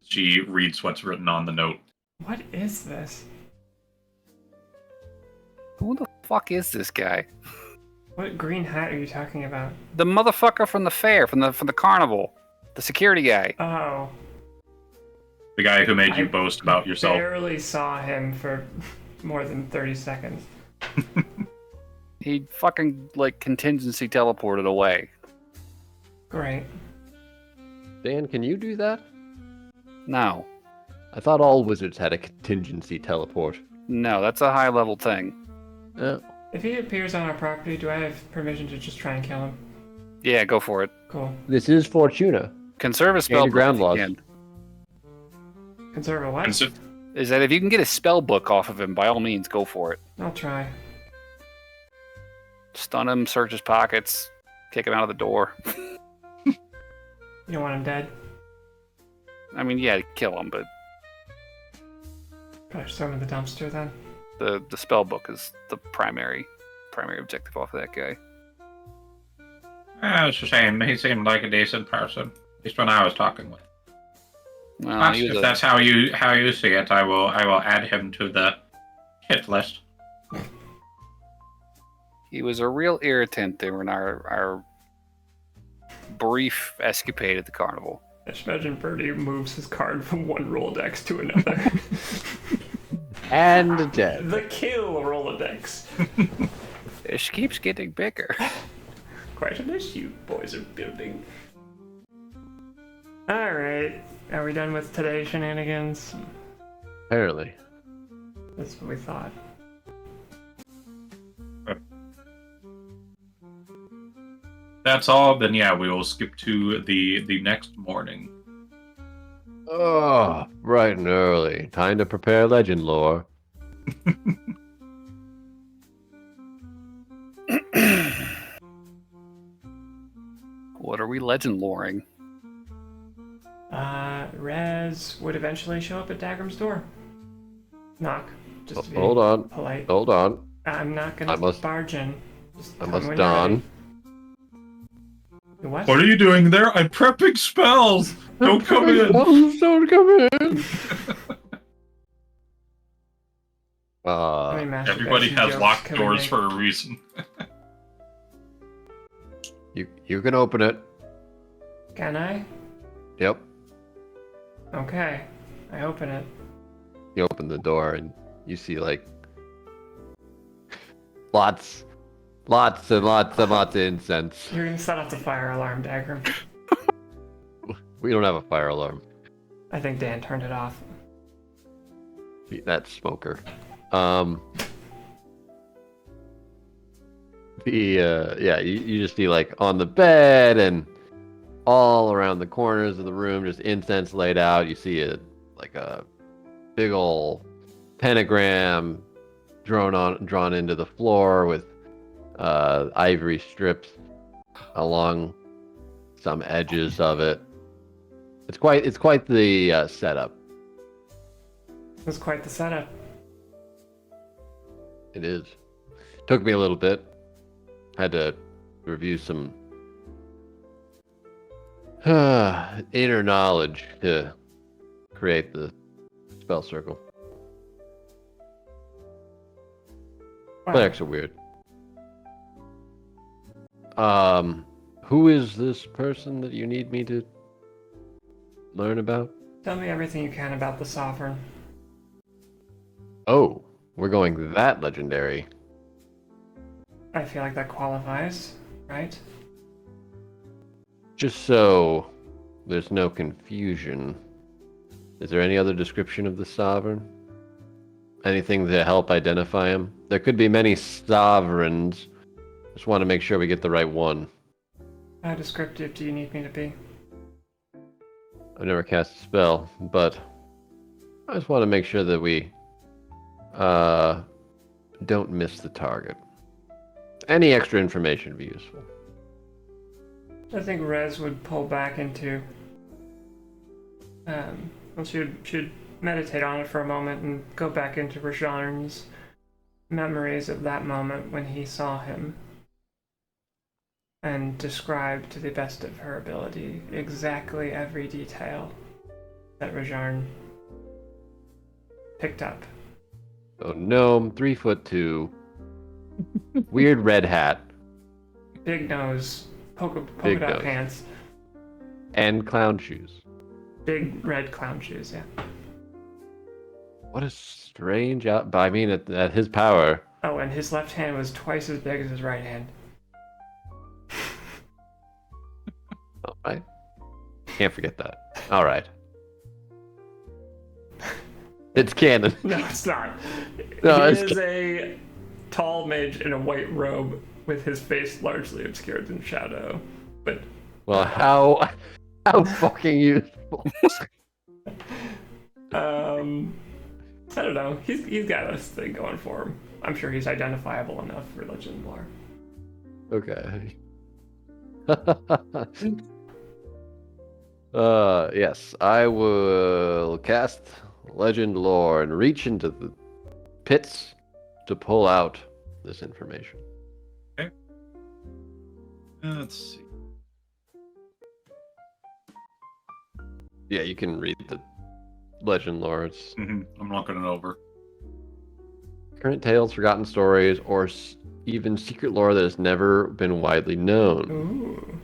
She reads what's written on the note. What is this? Who the fuck is this guy? What green hat are you talking about? The motherfucker from the fair, from the carnival. The security guy. Oh. The guy who made you I boast about yourself. Barely saw him for more than 30 seconds. He fucking, like, contingency teleported away. Great. Dan, can you do that? No. I thought all wizards had a contingency teleport. No, that's a high-level thing. If he appears on our property, do I have permission to just try and kill him? Yeah, go for it. Cool. This is Fortuna. Conserve a spell Gain ground book if laws. you can. Conserve a what? Is that if you can get a spell book off of him, by all means, go for it. I'll try. Stun him, search his pockets, kick him out of the door. You don't want him dead? I mean, yeah, kill him, but Probably just throw him in the dumpster then. the spell book is the primary objective off of that guy. I was just saying, he seemed like a decent person. At least when I was talking with. Well, But he was if a- that's how you see it, I will add him to the hit list. He was a real irritant during our brief escapade at the carnival. Just imagine Birdie moves his card from one Rolodex to another. And dead. The kill Rolodex. It keeps getting bigger. Quite an issue boys are building. Alright, are we done with today's shenanigans? Apparently. That's what we thought. That's all. Then yeah, we will skip to the next morning. Oh, bright and early. Time to prepare legend lore. What are we legend loring? Rez would eventually show up at Dagrim's door. Knock. Just to be Hold on. polite. Hold on. I'm not gonna barge in. Just I come must when you're ready. don. What? What are you doing there? I'm prepping spells. Don't come in. Don't come in. How many Everybody masturbation has jokes locked can we doors make? for a reason. You can open it. Can I? Yep. Okay. I open it. You open the door and you see like lots and lots of incense. You're gonna set off the fire alarm, Dagrim. We don't have a fire alarm. I think Dan turned it off. That smoker. You just see like on the bed and all around the corners of the room, just incense laid out. You see a big ol' pentagram drawn into the floor with ivory strips along some edges of it. It's quite the setup. It was quite the setup. It is. Took me a little bit. Had to review some inner knowledge to create the spell circle. Wow. But extra weird. Who is this person that you need me to learn about? Tell me everything you can about the Sovereign. Oh, we're going that legendary. I feel like that qualifies, right? Just so there's no confusion, is there any other description of the Sovereign? Anything to help identify him? There could be many sovereigns. Just want to make sure we get the right one. How descriptive do you need me to be? I've never cast a spell, but I just want to make sure that we don't miss the target. Any extra information would be useful. I think Rez would pull back into... well, she'd meditate on it for a moment and go back into Rajarn's memories of that moment when he saw him and describe to the best of her ability exactly every detail that Rajarn picked up. So gnome, 3'2", weird red hat, Big nose, polka Big dot nose. pants, and clown shoes. big red clown shoes, yeah. What a strange but I mean, at his power. Oh, and his left hand was twice as big as his right hand. All right. Can't forget that. All right. It's canon. No, it's not. No, He it's is a tall mage in a white robe with his face largely obscured in shadow. But Well, how fucking useful. I don't know. He's got this thing going for him. I'm sure he's identifiable enough for legend lore. Okay. Yes, I will cast Legend Lore and reach into the pits to pull out this information. Let's see. Yeah, you can read the Legend Lore. It's I'm looking it over. current tales, forgotten stories, or even secret lore that has never been widely known. Ooh.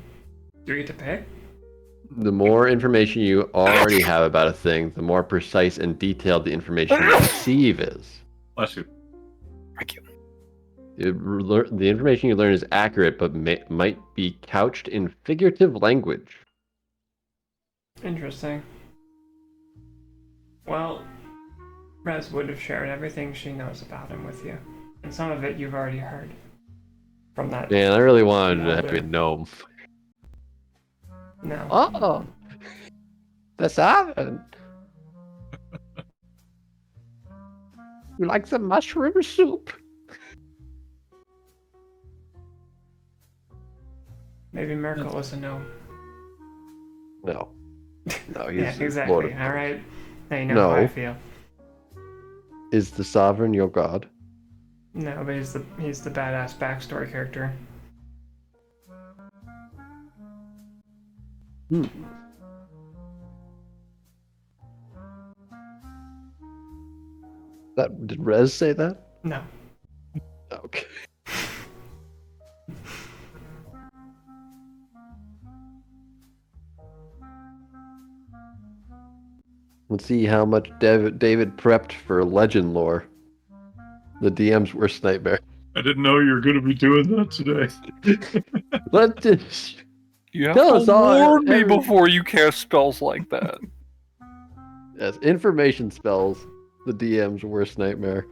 Do we get to pick? The more information you already have about a thing, the more precise and detailed the information you receive is. Bless you. Thank you. The information you learn is accurate, but might be couched in figurative language. Interesting. Well, Rez would have shared everything she knows about him with you. And some of it you've already heard. From that. Man, I really wanted to have Older. a gnome. No. Oh, that's happened. You like some mushroom soup? Maybe Miracle was a no. No. No, he's Yeah, the exactly. Lord of All right. Now you know No. how I feel. Is the sovereign your god? No, but he's the badass backstory character. Hmm. Did Rez say that? No. Okay. Let's see how much David prepped for legend lore. The DM's worst nightmare. I didn't know you were going to be doing that today. Let's just You have Tell to us all, warn me every- before you cast spells like that. yes, information spells. The DM's worst nightmare.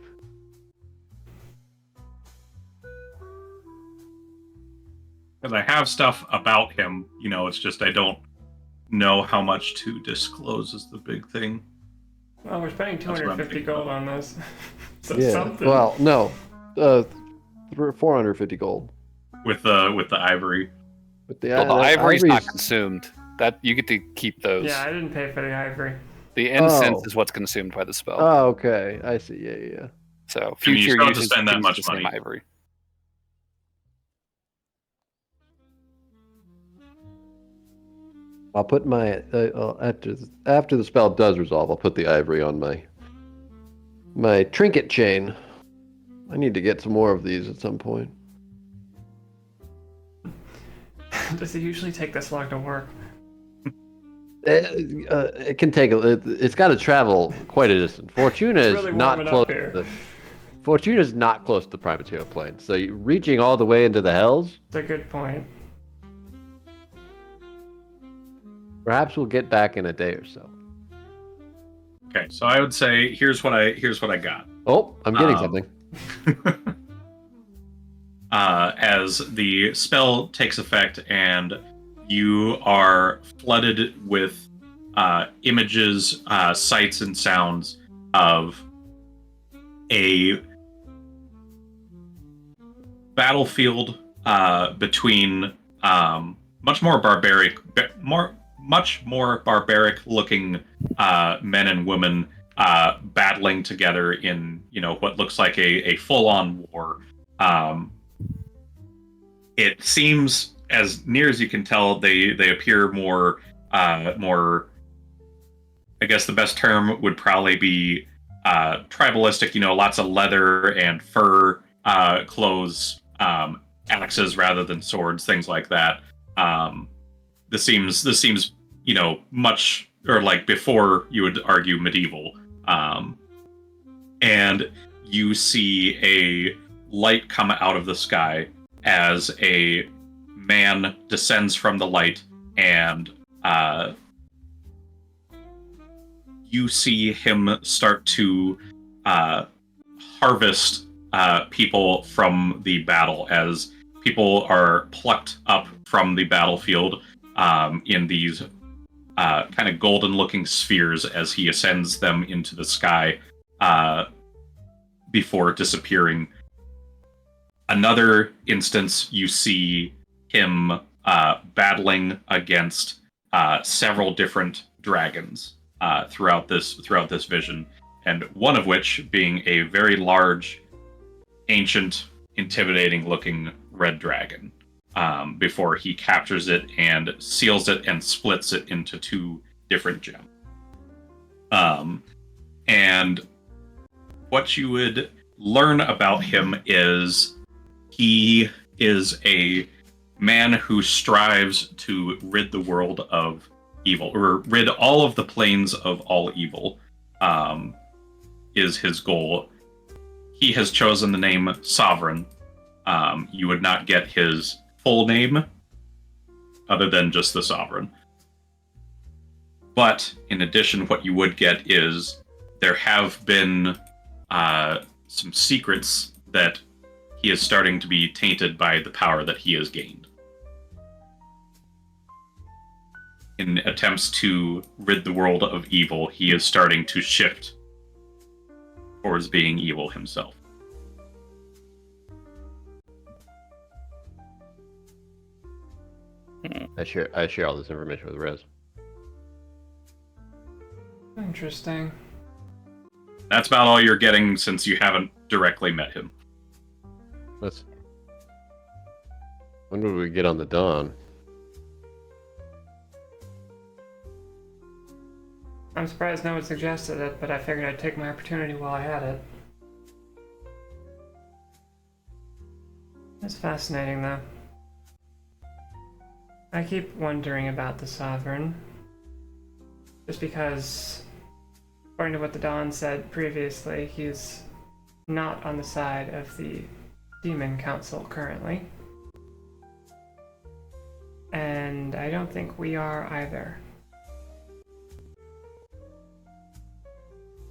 Because I have stuff about him, it's just I don't know how much to disclose is the big thing. Well, we're spending That's what I'm 250 thinking gold about. on this. So Yeah. something. Well, no. 450 gold. With the ivory. But the, Well, the ivory's not ivory's- consumed. That you get to keep those. Yeah, I didn't pay for the ivory. The incense Oh. is what's consumed by the spell. Oh, okay. I see. Yeah. So I mean, you future still have to uses spend that can use much the same money. ivory. I'll put my after the spell does resolve. I'll put the ivory on my trinket chain. I need to get some more of these at some point. Does it usually take this long to work? It can take it's got to travel quite a distance. Fortuna is really not warming close. up here. Fortuna is not close to the prime material plane. So reaching all the way into the hells. It's a good point. Perhaps we'll get back in a day or so. Okay, so I would say here's what I got. Oh, I'm getting something. As the spell takes effect and you are flooded with images, sights, and sounds of a battlefield between much more barbaric looking men and women battling together in what looks like a full-on war. It seems, as near as you can tell, they appear more I guess the best term would probably be tribalistic. Lots of leather and fur clothes, axes rather than swords, things like that. This seems much, or like before you would argue medieval. And you see a light come out of the sky as a man descends from the light, and you see him start to harvest people from the battle, as people are plucked up from the battlefield in these kind of golden-looking spheres as he ascends them into the sky before disappearing. Another instance, you see him battling against several different dragons throughout this vision, and one of which being a very large, ancient, intimidating-looking red dragon. Before he captures it and seals it and splits it into two different gems. And what you would learn about him is he is a man who strives to rid the world of evil, or rid all of the planes of all evil, is his goal. He has chosen the name Sovereign. You would not get his full name other than just the Sovereign. But in addition, what you would get is there have been some secrets that he is starting to be tainted by the power that he has gained. In attempts to rid the world of evil, he is starting to shift towards being evil himself. I share all this information with Rez. Interesting. That's about all you're getting since you haven't directly met him. When would we get on the Dawn? I'm surprised no one suggested it, but I figured I'd take my opportunity while I had it. That's fascinating, though. I keep wondering about the Sovereign. Just because, according to what the Dawn said previously, he's not on the side of the Demon Council currently. And I don't think we are either.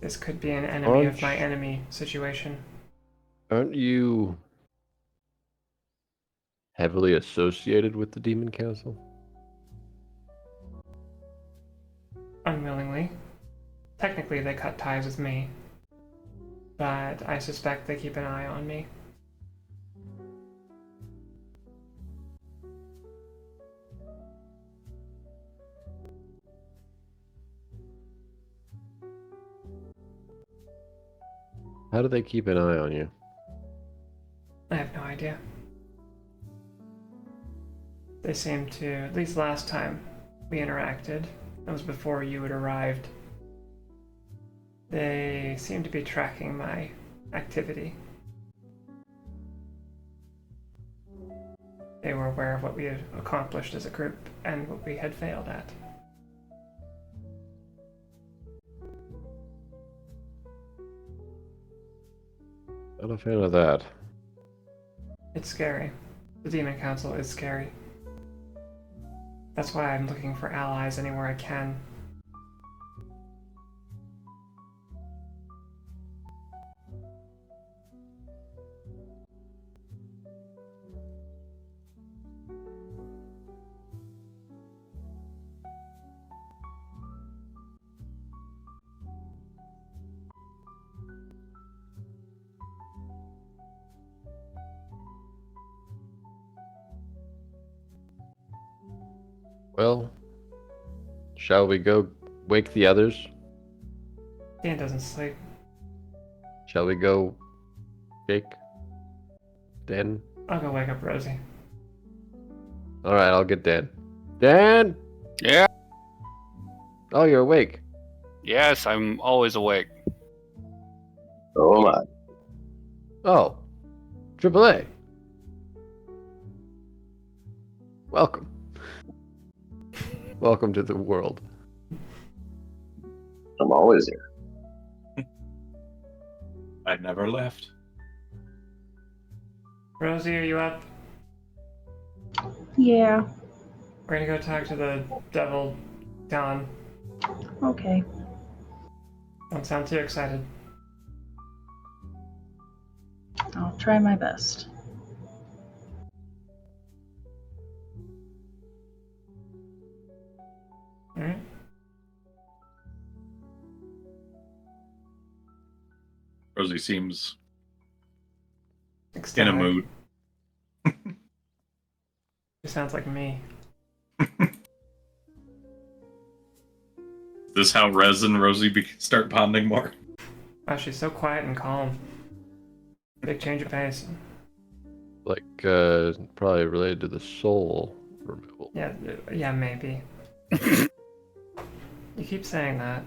This could be an enemy of my enemy situation. Aren't you heavily associated with the Demon Council? Unwillingly. Technically, they cut ties with me. But I suspect they keep an eye on me. How do they keep an eye on you? I have no idea. They seem to, at least last time we interacted, that was before you had arrived, they seem to be tracking my activity. They were aware of what we had accomplished as a group and what we had failed at. Not a fan of that. It's scary. The Demon Council is scary. That's why I'm looking for allies anywhere I can. Well, shall we go wake the others? Dan doesn't sleep. Shall we go shake Dan? I'll go wake up Rosie. Alright, I'll get Dan. Dan! Yeah. Oh, you're awake. Yes, I'm always awake. Oh my. Oh. AAA. Welcome. Welcome to the world. I'm always here. I never left. Rosie, are you up? Yeah. We're gonna go talk to the devil, Don. Okay. Don't sound too excited. I'll try my best. Alright. Rosie seems in a Ecstatic. mood. It sounds like me. Is this how Rez and Rosie start bonding more? Wow, she's so quiet and calm. Big change of pace. Like, probably related to the soul removal. Yeah, maybe. You keep saying that.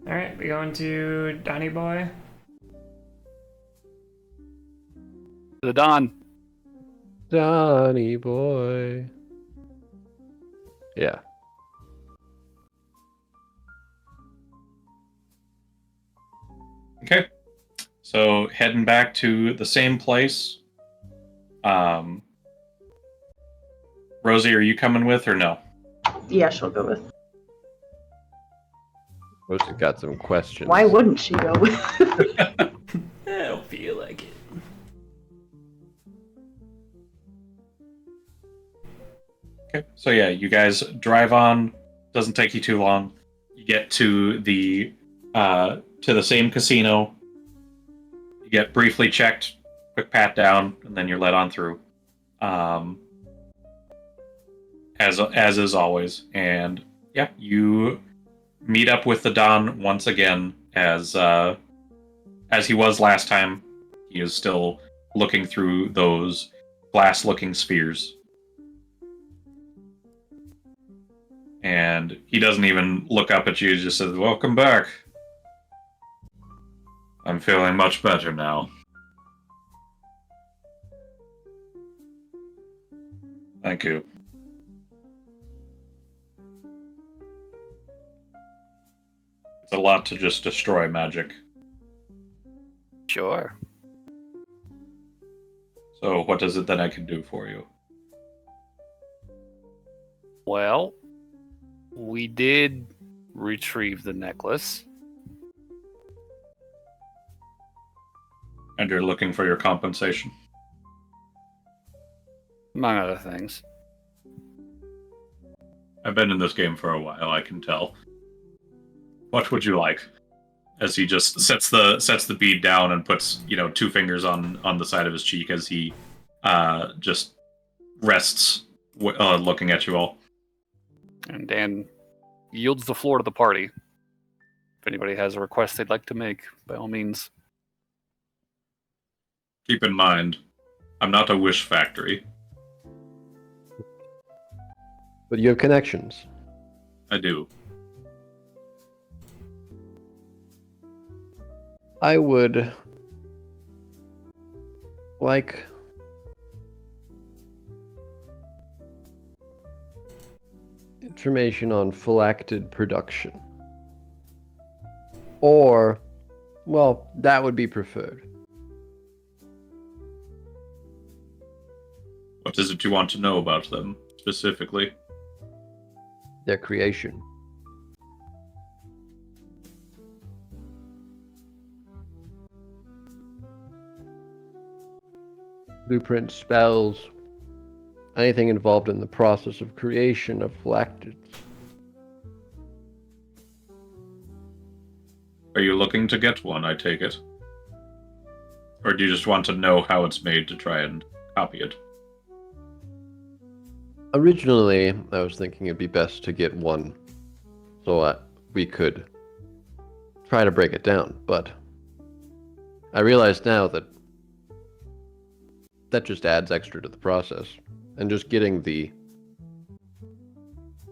Alright, we going to Donny Boy? The Don. Donny boy. Yeah. Okay. So heading back to the same place. Rosie, are you coming with or no? Yeah, she'll go with. Rosie got some questions. Why wouldn't she go with? I don't feel like it. Okay. So yeah, you guys drive on. Doesn't take you too long. get to the same casino. You get briefly checked, quick pat down, and then you're let on through. As is always, and yeah, you meet up with the Don once again as he was last time. He is still looking through those glass-looking spheres. And he doesn't even look up at you, he just says, "Welcome back. I'm feeling much better now." Thank you. It's a lot to just destroy magic. Sure. So what is it that I can do for you? Well, we did retrieve the necklace. And you're looking for your compensation? Among other things. I've been in this game for a while, I can tell. What would you like? As he just sets the bead down and puts, 2 fingers on the side of his cheek as he just rests looking at you all. And Dan yields the floor to the party. If anybody has a request they'd like to make, by all means. Keep in mind, I'm not a wish factory. But you have connections. I do. I would like information on phylactid production. Or, well, that would be preferred. What is it you want to know about them, specifically? Their creation. Blueprints, spells, anything involved in the process of creation of phylactids. Are you looking to get one, I take it? Or do you just want to know how it's made to try and copy it? Originally, I was thinking it'd be best to get one so we could try to break it down, but I realize now that just adds extra to the process, and just getting the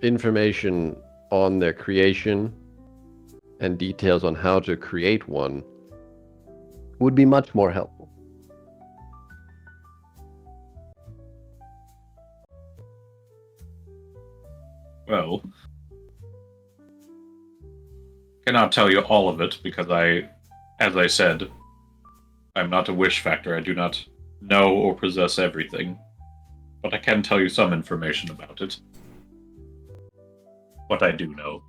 information on their creation and details on how to create one would be much more helpful. Well, cannot tell you all of it because as I said, I'm not a wish factor. I do not know or possess everything, but I can tell you some information about it. What I do know.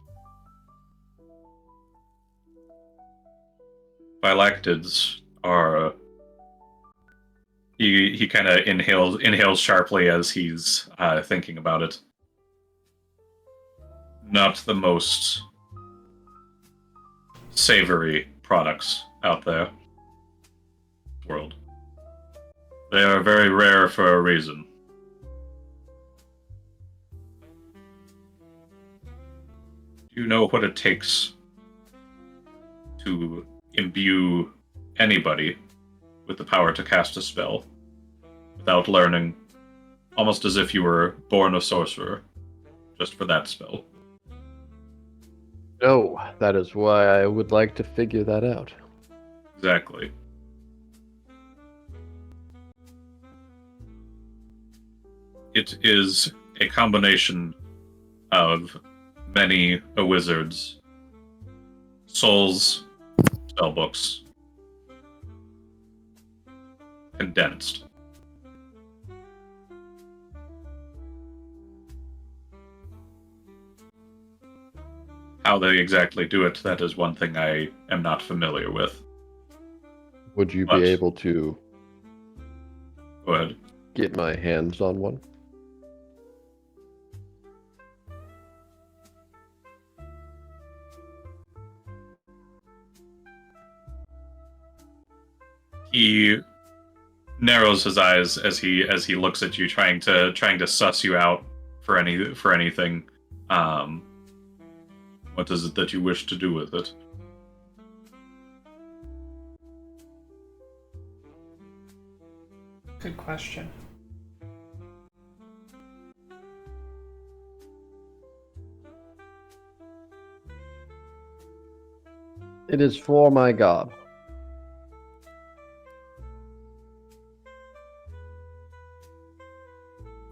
Phylactids are... He kind of inhales sharply as he's thinking about it. Not the most savory products out there in the world. They are very rare for a reason. Do you know what it takes to imbue anybody with the power to cast a spell without learning, almost as if you were born a sorcerer, just for that spell? No, that is why I would like to figure that out. Exactly. It is a combination of many a wizard's souls, spellbooks, condensed. How they exactly do it, that is one thing I am not familiar with. Would you But- be able to Go ahead. get my hands on one? He narrows his eyes as he looks at you, trying to suss you out for anything. What is it that you wish to do with it? Good question. It is for my gob.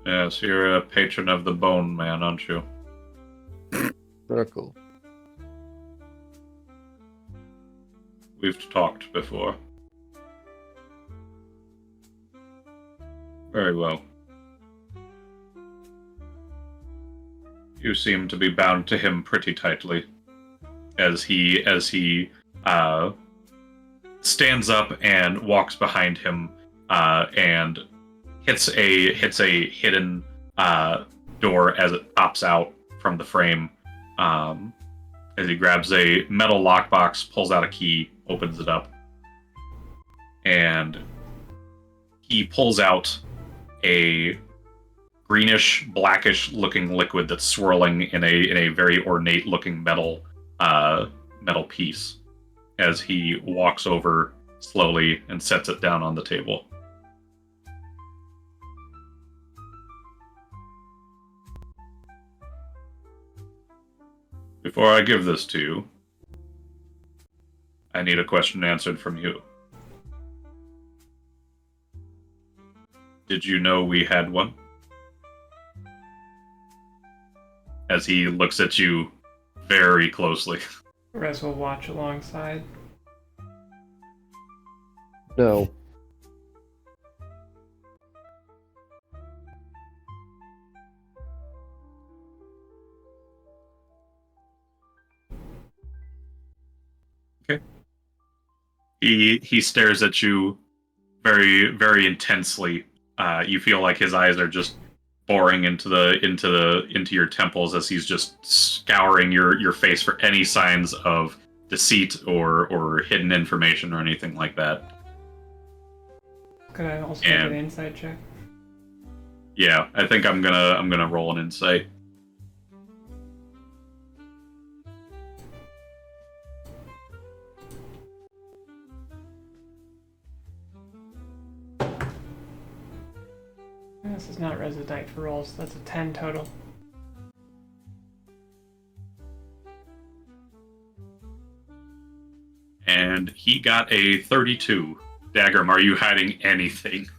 Yes, you're a patron of the Bone Man, aren't you? Circle. We've talked before. Very well. You seem to be bound to him pretty tightly, as he stands up and walks behind him, and hits a hidden door as it pops out from the frame. As he grabs a metal lockbox, pulls out a key, opens it up, and he pulls out a greenish, blackish looking liquid that's swirling in a very ornate looking metal piece as he walks over slowly and sets it down on the table. Before I give this to you, I need a question answered from you. Did you know we had one? As he looks at you very closely. Rez will watch alongside. No. He stares at you very, very intensely. You feel like his eyes are just boring into your temples as he's just scouring your face for any signs of deceit or hidden information or anything like that. Could I also make an insight check? Yeah, I think I'm gonna roll an insight. This is not Rez'Veela for rolls. That's a 10 total. And he got a 32. Dagrim, are you hiding anything?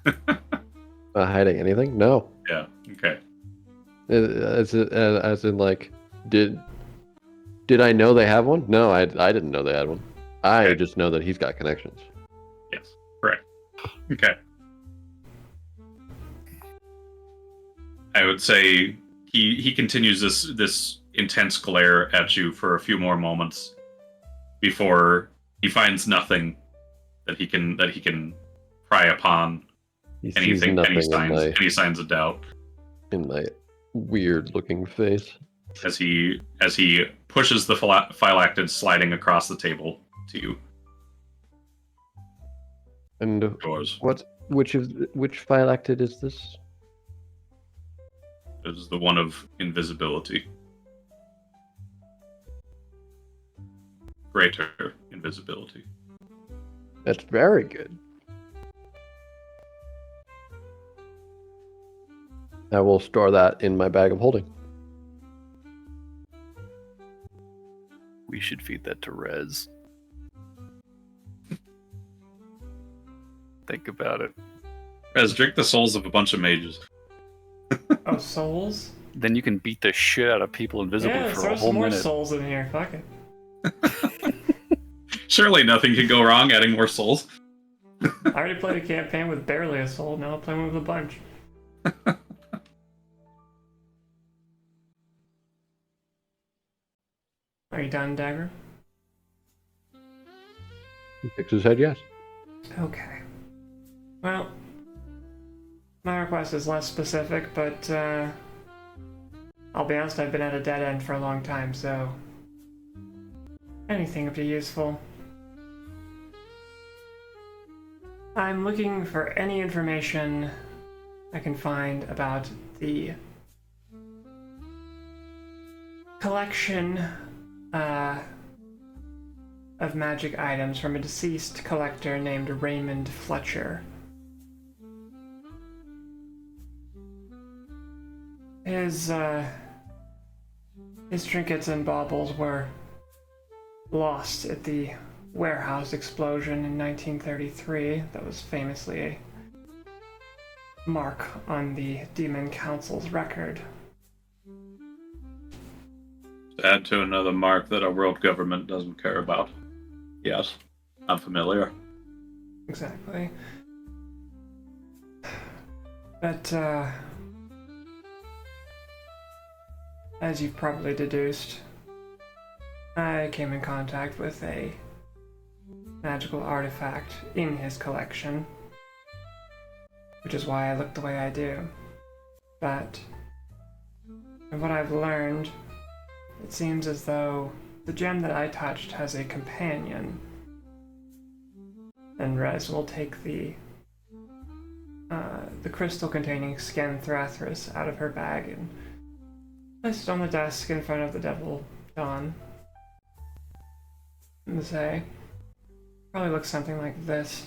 Hiding anything? No. Yeah. Okay. As in, like, did I know they have one? No, I didn't know they had one. I Okay. just know that he's got connections. Yes. Correct. Okay. I would say he continues this intense glare at you for a few more moments before he finds nothing that he can pry upon. He sees Anything, nothing any signs of doubt. in my weird-looking face. As he pushes the phylactid sliding across the table to you. And Yours. which phylactid is this? It is the one of invisibility. Greater invisibility. That's very good. I will store that in my bag of holding. We should feed that to Rez. Think about it. Rez, drink the souls of a bunch of mages. Oh, souls? Then you can beat the shit out of people invisibly Yeah, for throw a whole some more minute. souls in here. Fuck it. Surely nothing can go wrong adding more souls. I already played a campaign with barely a soul. Now I'll play one with a bunch. Are you done, Dagger? He shakes his head, yes. Okay. Well, my request is less specific, but I'll be honest, I've been at a dead end for a long time, so anything would be useful. I'm looking for any information I can find about the collection of magic items from a deceased collector named Raymond Fletcher. His trinkets and baubles were lost at the warehouse explosion in 1933. That was famously a mark on the Demon Council's record. Add to another mark that our world government doesn't care about. Yes, I'm familiar. Exactly. But, as you've probably deduced, I came in contact with a magical artifact in his collection, which is why I look the way I do. But, from what I've learned, it seems as though the gem that I touched has a companion, and Rez will take the crystal-containing Scanthrathris out of her bag and place it on the desk in front of the Devil Dawn. And say, probably looks something like this,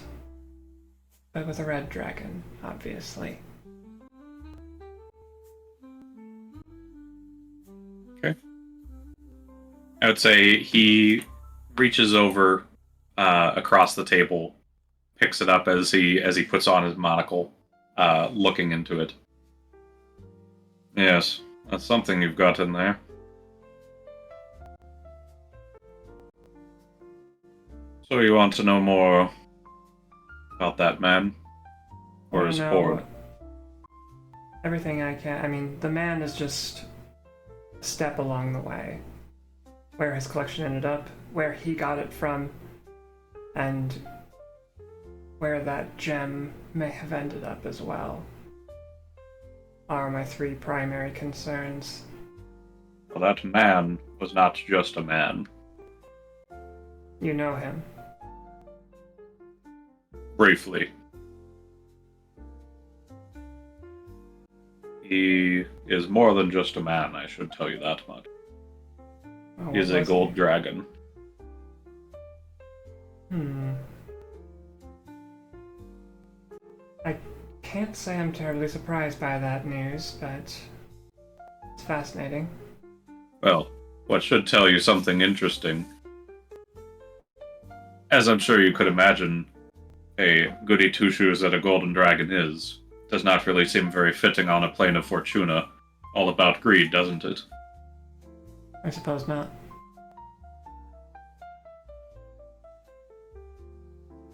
but with a red dragon, obviously. Okay. I would say he reaches over across the table, picks it up as he puts on his monocle, looking into it. Yes, that's something you've got in there. So you want to know more about that man? Or his hoard? Everything I can. I mean, the man is just a step along the way. Where his collection ended up, where he got it from, and where that gem may have ended up as well, are my three primary concerns. Well, that man was not just a man. You know him. Briefly. He is more than just a man, I should tell you that much. Oh, He is a gold dragon. I can't say I'm terribly surprised by that news, but it's fascinating. Well, what should tell you something interesting. As I'm sure you could imagine, a goody two-shoes that a golden dragon is, does not really seem very fitting on a plane of Fortuna. All about greed, doesn't it? I suppose not.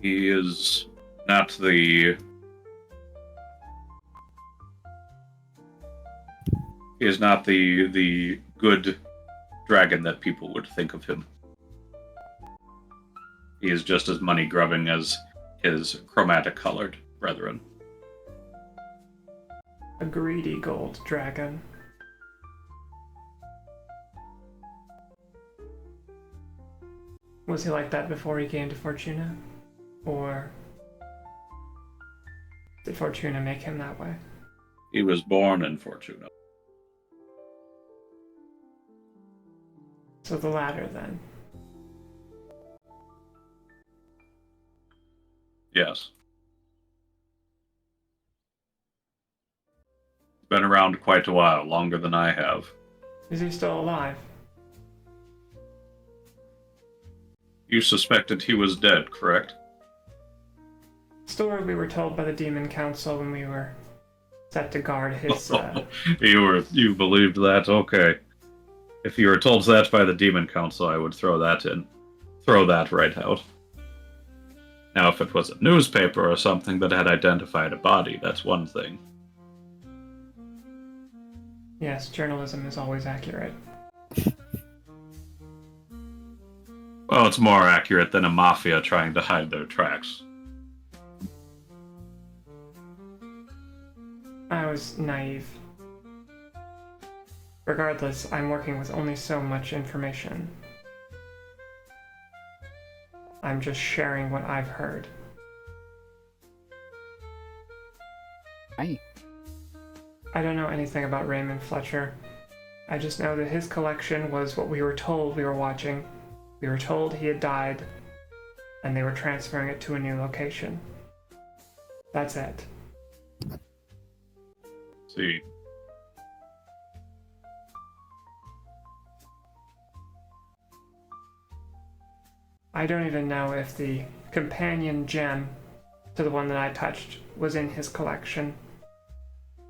He is not the... He is not the good dragon that people would think of him. He is just as money-grubbing as his chromatic-colored brethren. A greedy gold dragon. Was he like that before he came to Fortuna? Or did Fortuna make him that way? He was born in Fortuna. So the latter, then. Yes. Been around quite a while, longer than I have. Is he still alive? You suspected he was dead, correct? Story we were told by the Demon Council when we were set to guard his. You believed that? Okay. If you were told that by the Demon Council, I would throw that in. Throw that right out. Now, if it was a newspaper or something that had identified a body, that's one thing. Yes, journalism is always accurate. Well, it's more accurate than a mafia trying to hide their tracks. I was naive. Regardless, I'm working with only so much information. I'm just sharing what I've heard. Hi. I don't know anything about Raymond Fletcher. I just know that his collection was what we were told we were watching. We were told he had died, and they were transferring it to a new location. That's it. See. I don't even know if the companion gem to the one that I touched was in his collection.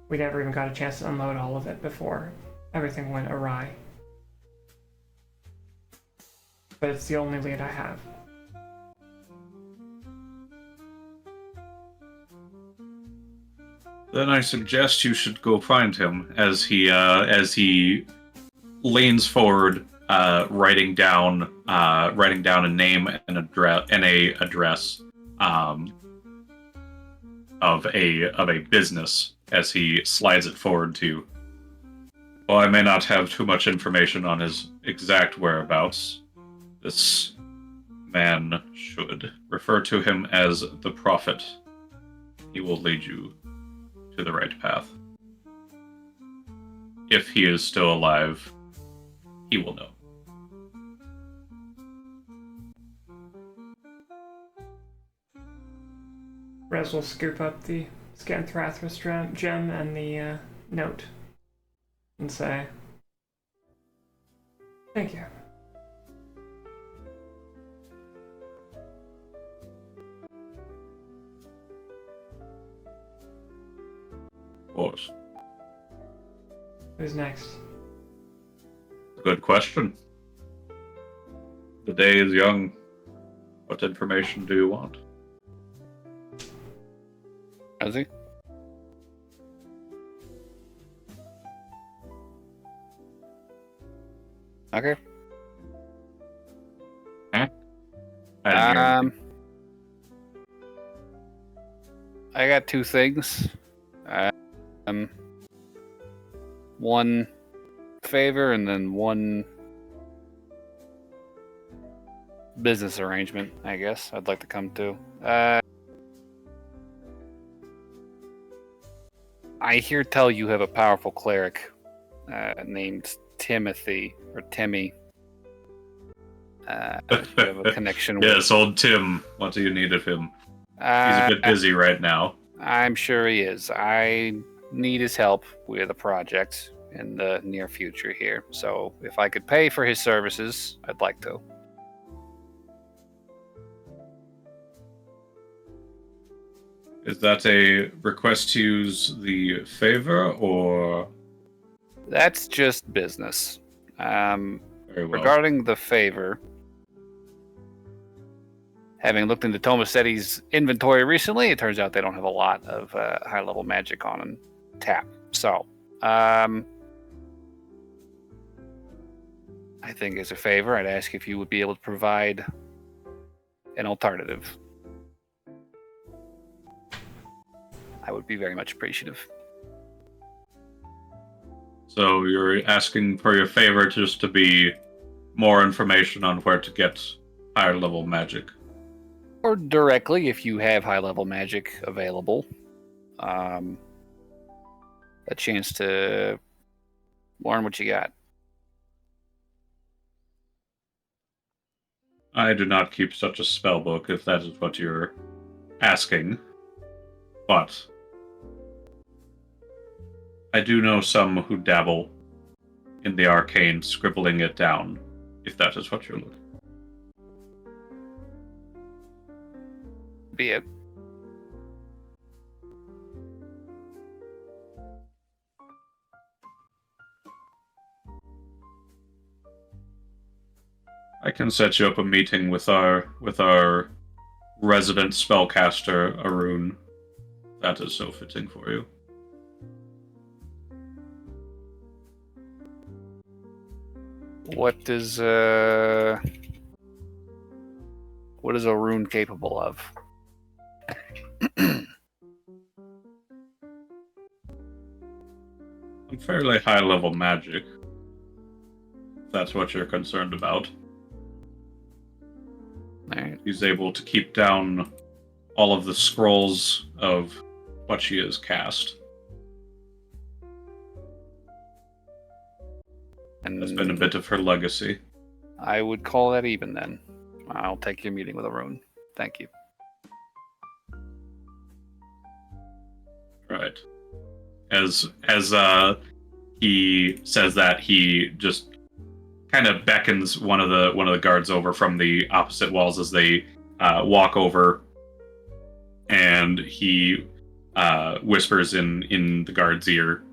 We never even got a chance to unload all of it before everything went awry. But it's the only lead I have. Then I suggest you should go find him as he leans forward, writing down a name and a address of a business as he slides it forward to you. While I may not have too much information on his exact whereabouts, this man should refer to him as the Prophet. He will lead you to the right path. If he is still alive, he will know. Rez will scoop up the Scanthrathras gem and the note and say, "Thank you." Of course. Who's next? Good question. The day is young. What information do you want? Rosie? Okay. I didn't hear anything. I got two things. One favor and then one business arrangement, I guess, I'd like to come to. I hear tell you have a powerful cleric named Timothy, or Timmy. You have a connection with... Yes, old Tim. What do you need of him? He's a bit busy right now. I'm sure he is. I need his help with a project in the near future here. So if I could pay for his services, I'd like to. Is that a request to use the favor, or...? That's just business. Very well. Regarding the favor, having looked into Tomasetti's inventory recently, it turns out they don't have a lot of high-level magic on tap. So, I think as a favor, I'd ask if you would be able to provide an alternative. I would be very much appreciative. So you're asking for your favor just to be more information on where to get higher level magic. Or directly, if you have high-level magic available. A chance to learn what you got. I do not keep such a spell book, if that is what you're asking. But I do know some who dabble in the arcane, scribbling it down, if that is what you're looking. Be it. I can set you up a meeting with our resident spellcaster, Arun. That is so fitting for you. What is Arun capable of? I'm fairly high level magic. If that's what you're concerned about. Alright. He's able to keep down all of the scrolls of what she has cast. And That's been a bit of her legacy. I would call that even then. I'll take your meeting with Arun. Thank you. Right. As he says that, he just kind of beckons one of the guards over from the opposite walls as they walk over, and he whispers in the guard's ear.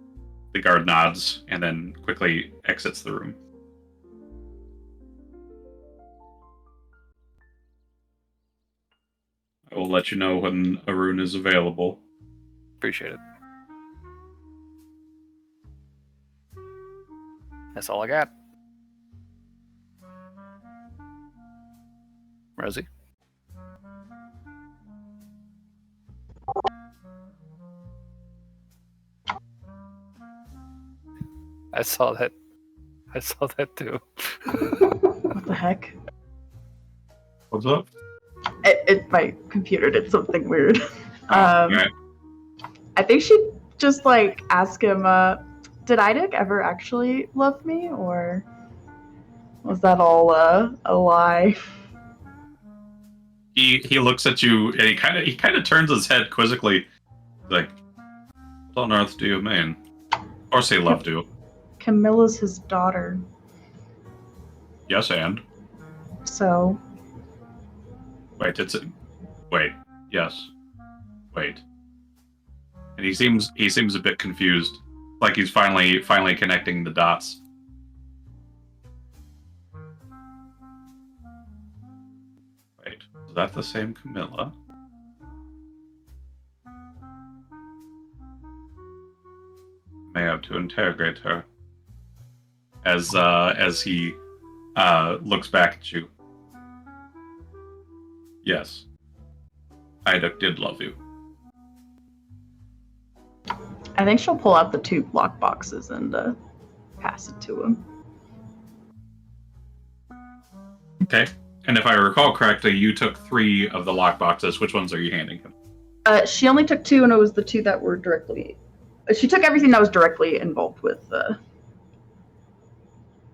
The guard nods and then quickly exits the room. I will let you know when Arun is available. Appreciate it. That's all I got. Rosie? I saw that. I saw that too. What the heck? What's up? My computer did something weird. Okay. I think she just like ask him, did Idek ever actually love me, or was that all a lie? He looks at you and he kind of turns his head quizzically, like, "What on earth do you mean?" Of course, he loved you. Camilla's his daughter, Yes, and so wait, wait, yes, wait. And he seems a bit confused, like he's finally connecting the dots. Wait, is that the same Camilla? May have to interrogate her. As he looks back at you. Yes, Idek did love you. I think she'll pull out the 2 lock boxes and pass it to him. Okay. And if I recall correctly, you took 3 of the lock boxes. Which ones are you handing him? She only took 2, and it was the 2 that were directly. She took everything that was directly involved with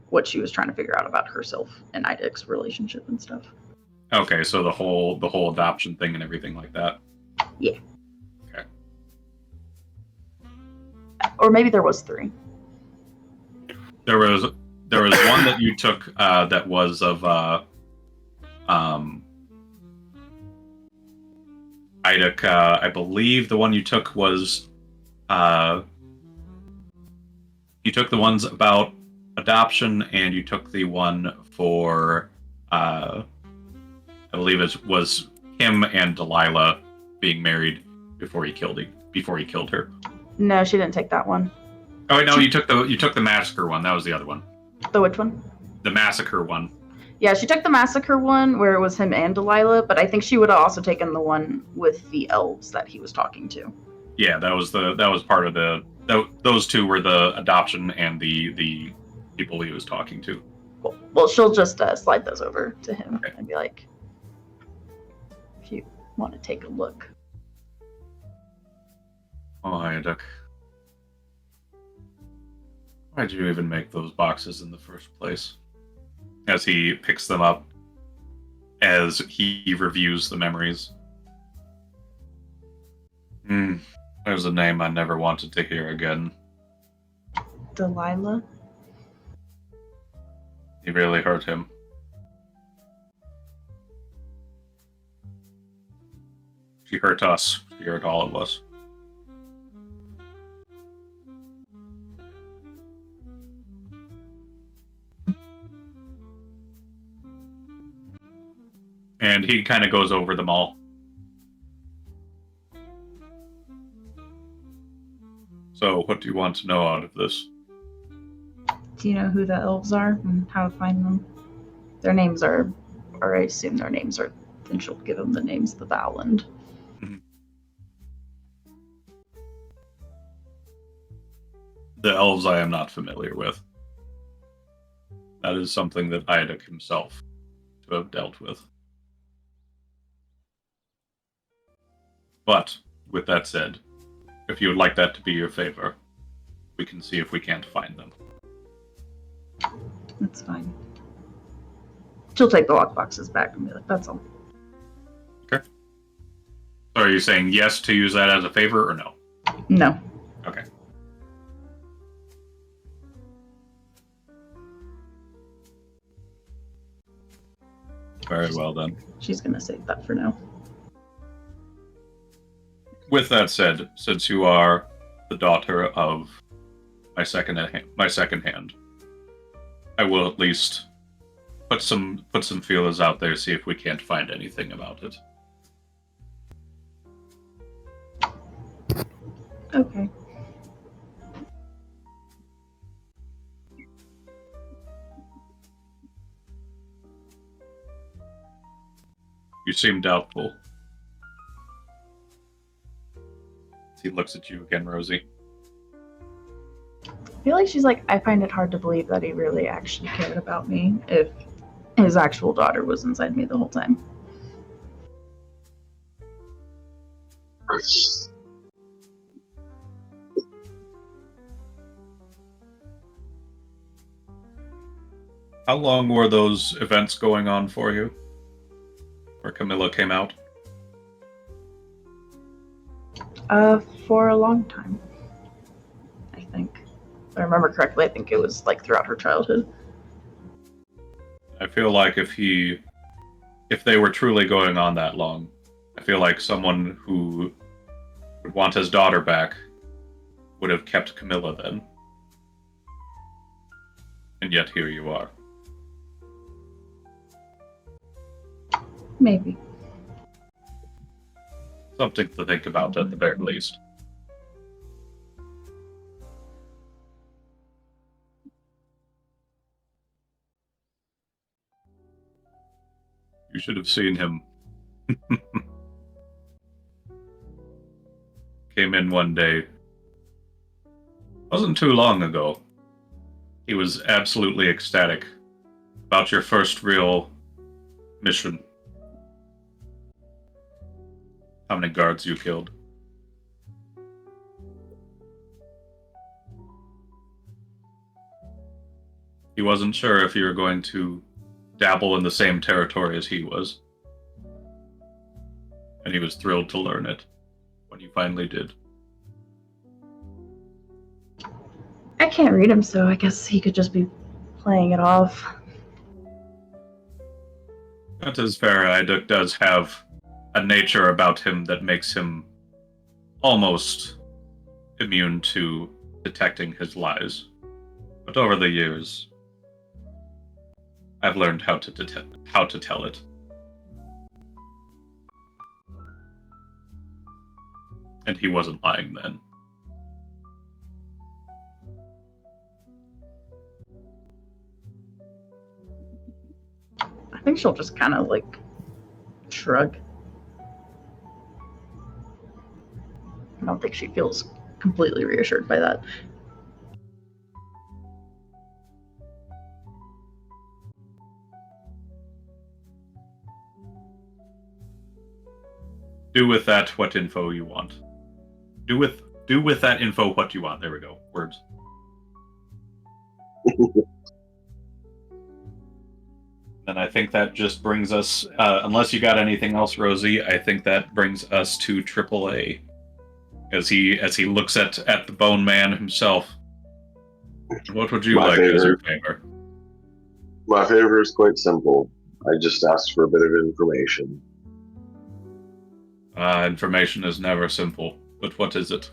what she was trying to figure out about herself and Idek's relationship and stuff. Okay, so the whole adoption thing and everything like that. Yeah. Okay. Or maybe there was 3. There was one that you took that was of Idek. I believe the one you took was you took the ones about adoption, and you took the one for I believe it was him and Delilah being married before he killed her. No, she didn't take that one. Oh wait, no, you took the massacre one. That was the other one. The which one? The massacre one. Yeah, she took the massacre one where it was him and Delilah, but I think she would have also taken the one with the elves that he was talking to. Yeah, that was part of those 2 were the adoption and the people he was talking to. Cool. Well, she'll just slide those over to him and be like, if you want to take a look. Oh, Idek. Why'd you even make those boxes in the first place? As he picks them up, as he reviews the memories. There's a name I never wanted to hear again. Delilah? He really hurt him. She hurt us. She hurt all of us. And he kind of goes over them all. So, what do you want to know out of this? Do you know who the elves are and how to find them? Their names are, or I assume their names are, then she'll give them the names of the Vowland. The elves I am not familiar with. That is something that Idek himself to have dealt with. But, with that said, if you would like that to be your favor, we can see if we can't find them. That's fine. She'll take the lockboxes back and be like, that's all. So are you saying yes to use that as a favor or no? No. Okay. Very well then. She's gonna save that for now. With that said, since you are the daughter of my second hand, I will at least put some feelers out there, see if we can't find anything about it. Okay. You seem doubtful. He looks at you again, Rosie. I feel like she's like, I find it hard to believe that he really actually cared about me if his actual daughter was inside me the whole time. How long were those events going on for you? Where Camilla came out? For a long time. I think. If I remember correctly, I think it was like throughout her childhood. I feel like if they were truly going on that long, I feel like someone who would want his daughter back would have kept Camilla then. And yet here you are. Maybe. Something to think about at the very least. You should have seen him. Came in one day. Wasn't too long ago. He was absolutely ecstatic about your first real mission. How many guards you killed. He wasn't sure if you were going to dabble in the same territory as he was. And he was thrilled to learn it when you finally did. I can't read him, so I guess he could just be playing it off. That is fair. Iduk does have a nature about him that makes him almost immune to detecting his lies. But over the years, I've learned how to tell it. And he wasn't lying then. I think she'll just kind of like shrug. I don't think she feels completely reassured by that. Do with that what info you want. Do with that info what you want. There we go. Words. And I think that just brings us, unless you got anything else, Rosie, I think that brings us to AAA. As he looks at the Bone Man himself. What would you like as your favor? My favor is quite simple. I just asked for a bit of information. Information is never simple, but what is it?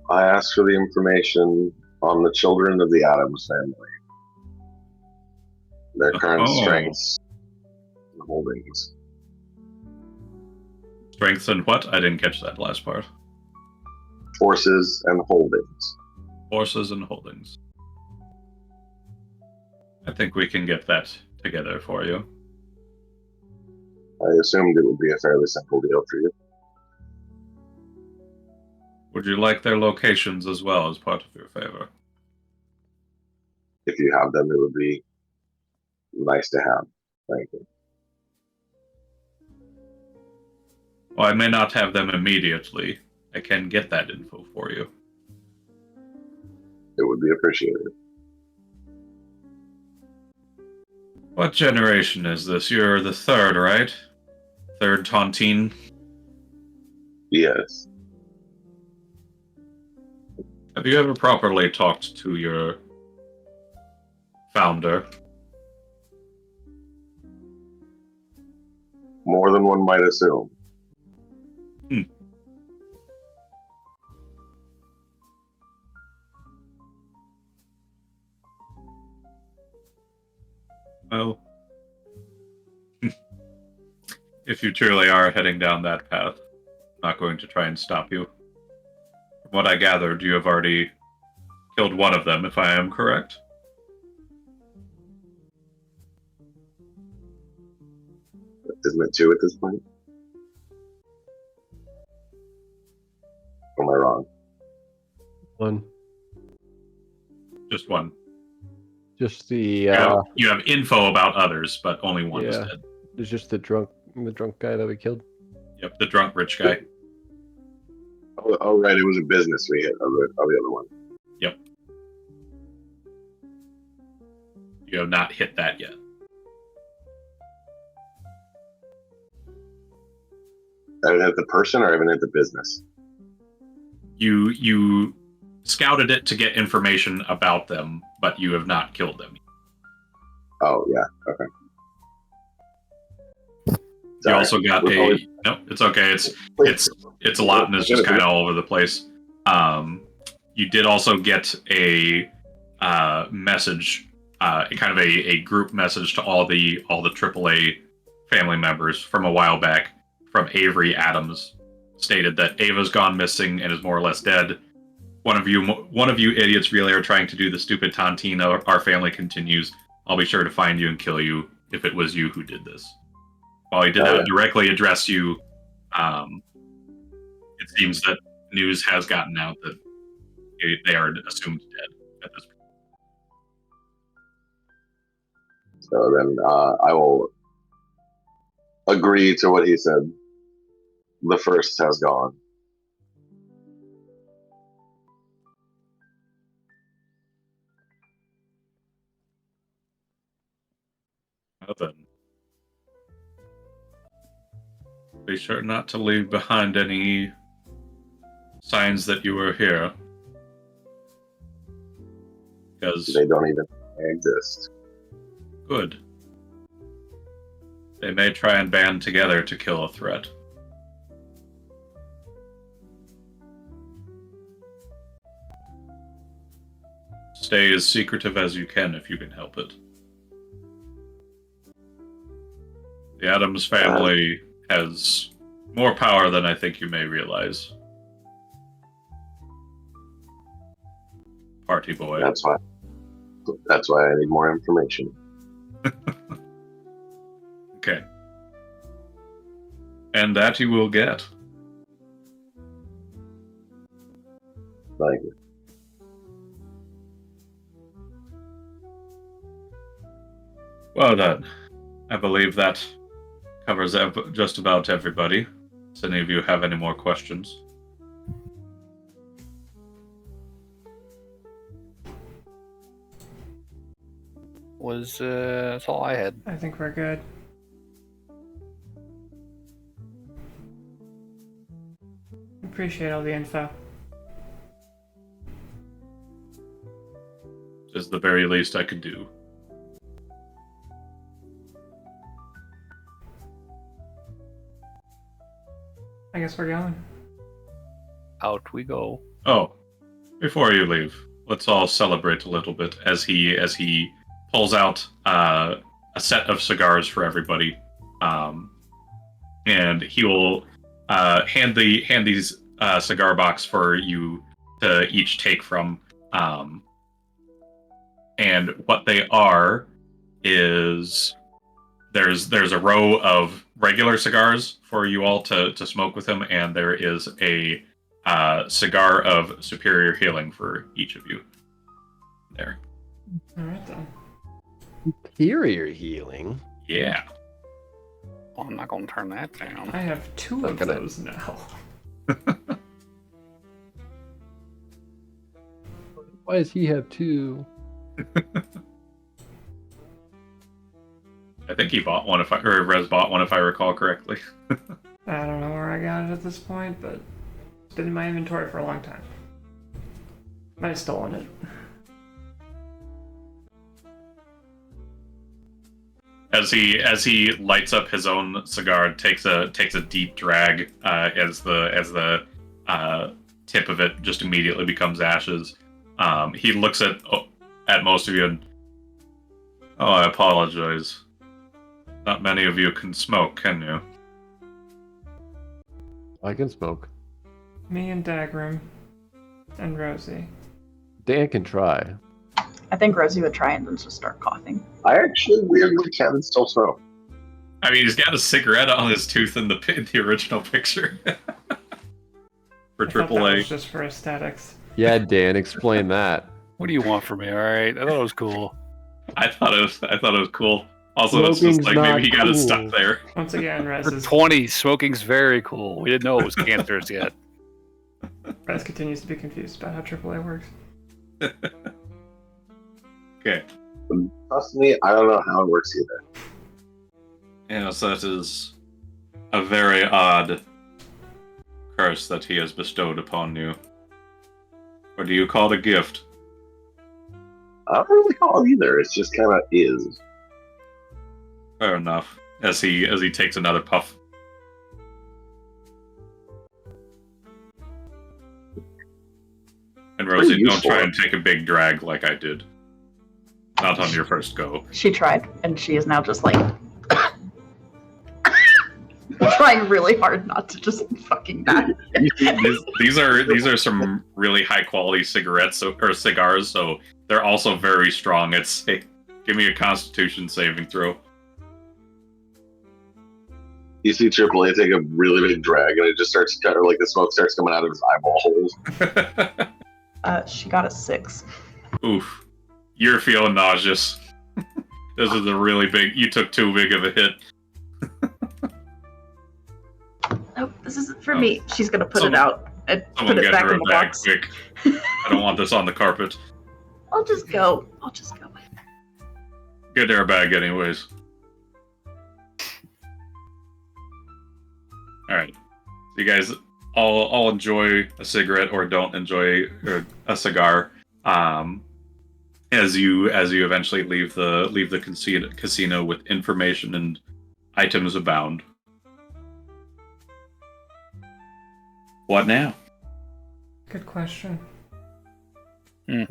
I asked for the information on the children of the Addams family. Their current strengths and holdings. Strengths and what? I didn't catch that last part. Forces and holdings. Forces and holdings. I think we can get that together for you. I assumed it would be a fairly simple deal for you. Would you like their locations as well as part of your favor? If you have them, it would be nice to have. Thank you. Well, I may not have them immediately. I can get that info for you. It would be appreciated. What generation is this? You're the third, right? Third Tontine? Yes. Have you ever properly talked to your founder? More than one might assume. Well, if you truly are heading down that path, I'm not going to try and stop you. From what I gathered, you have already killed one of them, if I am correct. Isn't it 2 at this point? Or am I wrong? One. Just one. Just the You have info about others, but only one is Yeah. dead. there's just the drunk guy that we killed. Yep, the drunk rich guy. Oh, right. It was a business we hit of the other one. Yep. You have not hit that yet. I haven't hit the person or I haven't hit the business? You scouted it to get information about them, but you have not killed them. Oh, yeah. Okay. You Sorry. also got We're a always- no. It's okay. It's a lot, and it's just kind of all over the place. You did also get a message, kind of a group message to all the AAA family members from a while back from Avery Adams, stated that Ava's gone missing and is more or less dead. One of you idiots really are trying to do the stupid tontine. Our family continues. I'll be sure to find you and kill you if it was you who did this. While he did not directly address you, it seems that news has gotten out that they are assumed dead at this point. So then I will agree to what he said. The first has gone. Well then, be sure not to leave behind any signs that you were here. Because They don't even exist. good. They may try and band together to kill a threat. Stay as secretive as you can if you can help it. The Addams family has more power than I think you may realize. Party boy. That's why I need more information. Okay. And that you will get. Thank you. Well then, I believe that covers just about everybody. Does any of you have any more questions? That's all I had. I think we're good. Appreciate all the info. Is the very least I could do. I guess we're going. Out we go. Oh, before you leave, let's all celebrate a little bit as he pulls out a set of cigars for everybody, and he will hand these cigar box for you to each take from. And what they are is there's a row of regular cigars for you all to smoke with him, and there is a cigar of superior healing for each of you. There. All right then. Superior healing. Yeah. Well, I'm not going to turn that down. I have 2 of Okay. those now. Why does he have two? I think he bought one, or Rez bought one, if I recall correctly. I don't know where I got it at this point, but it's been in my inventory for a long time. Might have stolen it. As he lights up his own cigar, takes a deep drag as the tip of it just immediately becomes ashes. He looks at most of you and, oh, I apologize. Not many of you can smoke, can you? I can smoke. Me and Dagrim and Rosie. Dan can try. I think Rosie would try and then just start coughing. I actually weirdly can still smoke. I mean, he's got a cigarette on his tooth in the original picture. For I thought that AAA. was just for aesthetics. Yeah, Dan, explain that. What do you want from me? All right, I thought it was cool. I thought it was cool. Also, it's just Smoking's like maybe he not got it cool. stuck there. Once again, Rez For is 20, smoking's very cool. We didn't know it was cancerous yet. Rez continues to be confused about how AAA works. Okay. Trust me, I don't know how it works either. Yes, that is a very odd curse that he has bestowed upon you. Or do you call it a gift? I don't really call it either. It's just kind of is. Fair enough. As he takes another puff. And Rosie, Pretty don't useful. try and take a big drag like I did. Not on your first go. She tried, and she is now just like trying really hard not to just fucking die. These are some really high quality cigarettes or cigars, so they're also very strong. Give me a Constitution saving throw. You see AAA take a really big drag, and it just starts kind of like the smoke starts coming out of his eyeball holes. She got a 6. Oof. You're feeling nauseous. This is a really big. You took too big of a hit. Nope, this isn't for me. She's gonna put Someone- it out and Someone put it get back her in a the bag box. quick. I don't want this on the carpet. I'll just go. Get her a bag anyways. Alright. So you guys all enjoy a cigarette or don't enjoy a cigar. As you eventually leave the casino with information and items abound. What now? Good question. Hmm.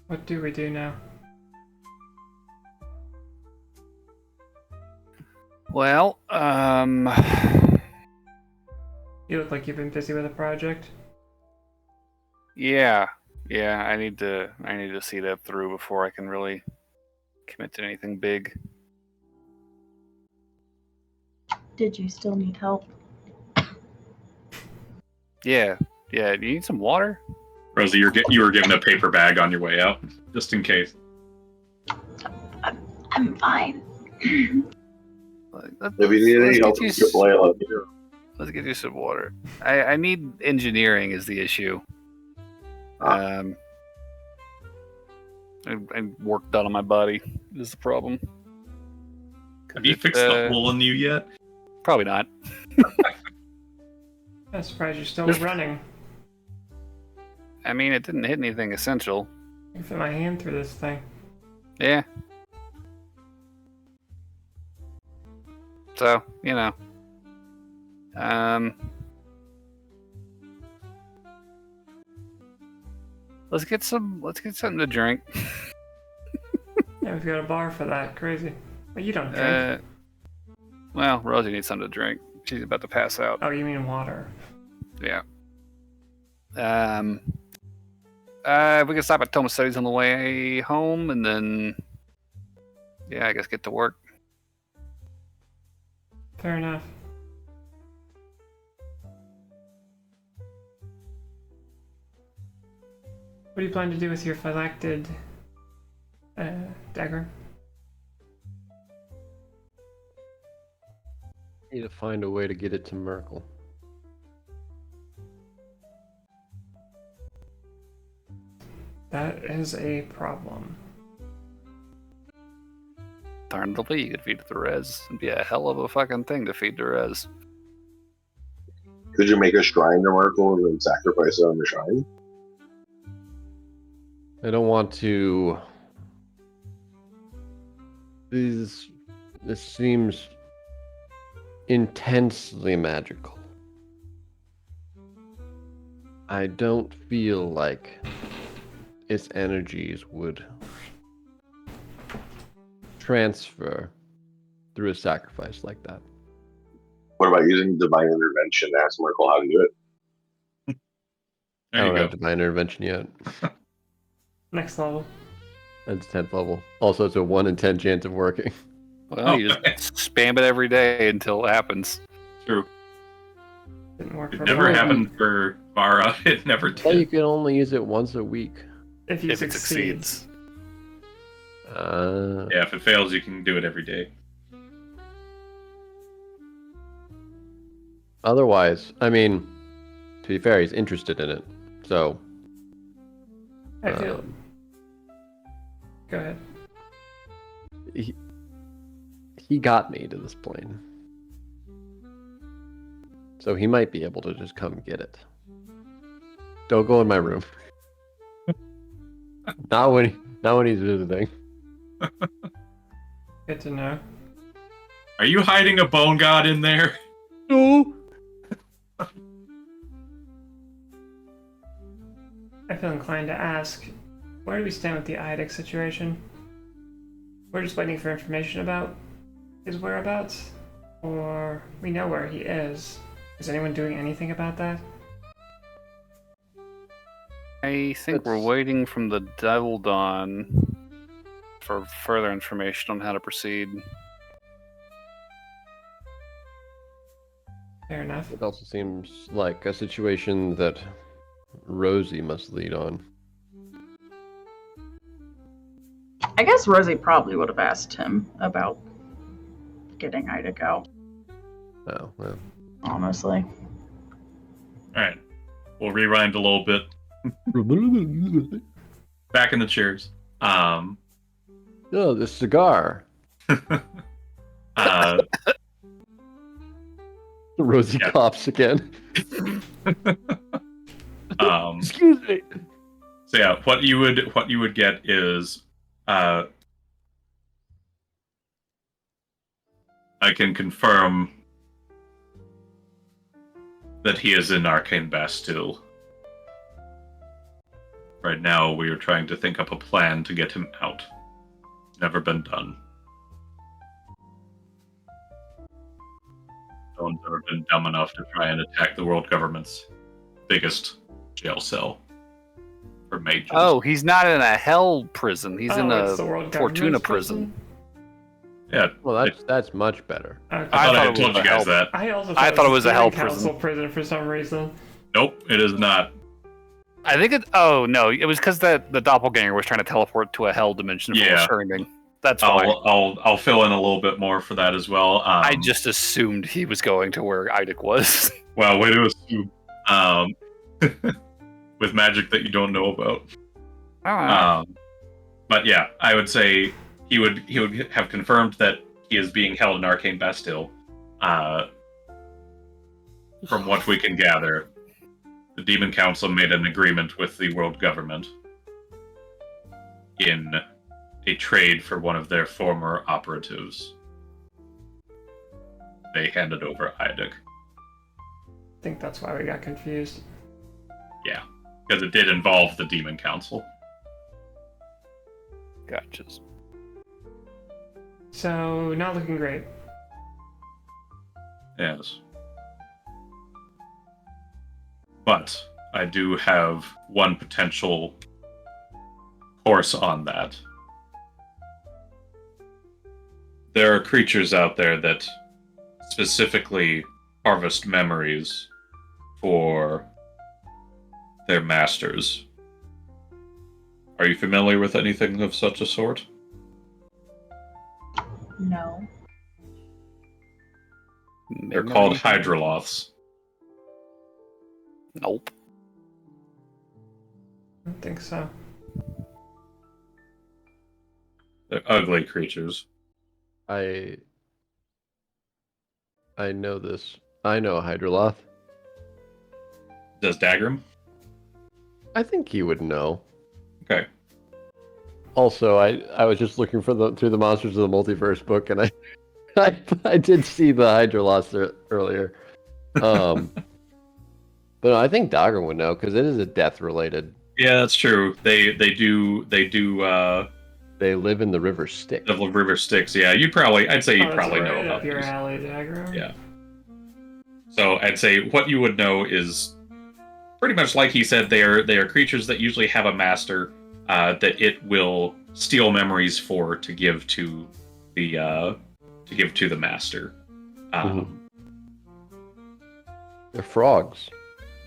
What do we do now? Well, You look like you've been busy with a project. yeah, I need to see that through before I can really commit to anything big. Did you still need help? Yeah. Do you need some water? Rosie, you were given a paper bag on your way out, just in case. I'm fine. Let's If you need any help from get AAA, let me know. let's get you some water. I need engineering is the issue. I work done on my body is the problem. Have you fixed the hole in you yet? Probably not. I'm surprised you're still There's- running. I mean, it didn't hit anything essential. I can fit my hand through this thing. Yeah. So, let's get something to drink. Yeah, we've got a bar for that. Crazy. Well, you don't drink. Well, Rosie needs something to drink. She's about to pass out. Oh, you mean water? Yeah. We can stop at Thomas Studies on the way home, and then, yeah, I guess get to work. Fair enough. What do you plan to do with your phylactid dagger? Need to find a way to get it to Merkel. That is a problem. Darn the you could feed the res. It'd be a hell of a fucking thing to feed the res. Could you make a shrine to Merkel and then sacrifice it on the shrine? I don't want to. This seems intensely magical. I don't feel like its energies would transfer through a sacrifice like that. What about using divine intervention to ask Merkel how to do it? I There you don't go. have divine intervention yet. Next level. That's 10th level. Also, it's a 1 in 10 chance of working. Well, you just spam it every day until it happens. True. Didn't work It for never me. happened for Vara. It never Well, you did. can only use it once a week. If you If it succeed. succeeds. Yeah, if it fails, you can do it every day. Otherwise, I mean, to be fair, he's interested in it. So, I feel. um, Go ahead. he got me to this plane. So he might be able to just come get it. Don't go in my room. not when he's visiting. Good to know. Are you hiding a bone god in there? No. I feel inclined to ask, where do we stand with the IDIC situation? We're just waiting for information about his whereabouts? Or we know where he is. Is anyone doing anything about that? I think we're That's- waiting from the Devil Dawn for further information on how to proceed. Fair enough. It also seems like a situation that Rosie must lead on. I guess Rosie probably would have asked him about getting Ida out, Oh, well. honestly. Alright. We'll rewind a little bit. Back in the chairs. Oh, the cigar. Uh, Rosie Yeah. coughs again. Excuse me. So yeah, what you would get is I can confirm that he is in Arcane Bastille. Right now, we are trying to think up a plan to get him out. Never been done. No one's ever been dumb enough to try and attack the world government's biggest jail cell for mages. Oh, he's not in a hell prison. He's in it's a the World Fortuna Government's prison. yeah. Well, that's much better. Okay. I thought I thought had it was told you a guys hell- that. I also I thought it was a hell Student Council prison for some reason. Nope, it is not. I think it. Oh no, it was because the doppelganger was trying to teleport to a hell dimension for Yeah. returning. That's why. I'll fill in a little bit more for that as well. I just assumed he was going to where Idic was. Well, way to assume. With magic that you don't know about. But yeah, I would say he would have confirmed that he is being held in Arcane Bastille. From what we can gather, the Demon Council made an agreement with the world government in a trade for one of their former operatives. They handed over Idic. I think that's why we got confused. Yeah, because it did involve the Demon Council. Gotcha. So, not looking great. Yes. But I do have one potential course on that. There are creatures out there that specifically harvest memories for their masters. Are you familiar with anything of such a sort? No. They're called hydroloths. Nope. I don't think so. They're ugly creatures. I know this. I know a Hydroloth. Does Dagrim? I think he would know. Okay. Also, I was just looking for through the Monsters of the Multiverse book, and I did see the Hydroloth earlier. But no, I think Dagrim would know because it is a death related. Yeah, that's true. They do They live in the river Styx. the river Styx. Yeah, I'd say you'd that's probably right know about up your these. alley, Dagrim. Yeah. So I'd say what you would know is pretty much like he said. They are creatures that usually have a master that it will steal memories for to give to the master. They're frogs.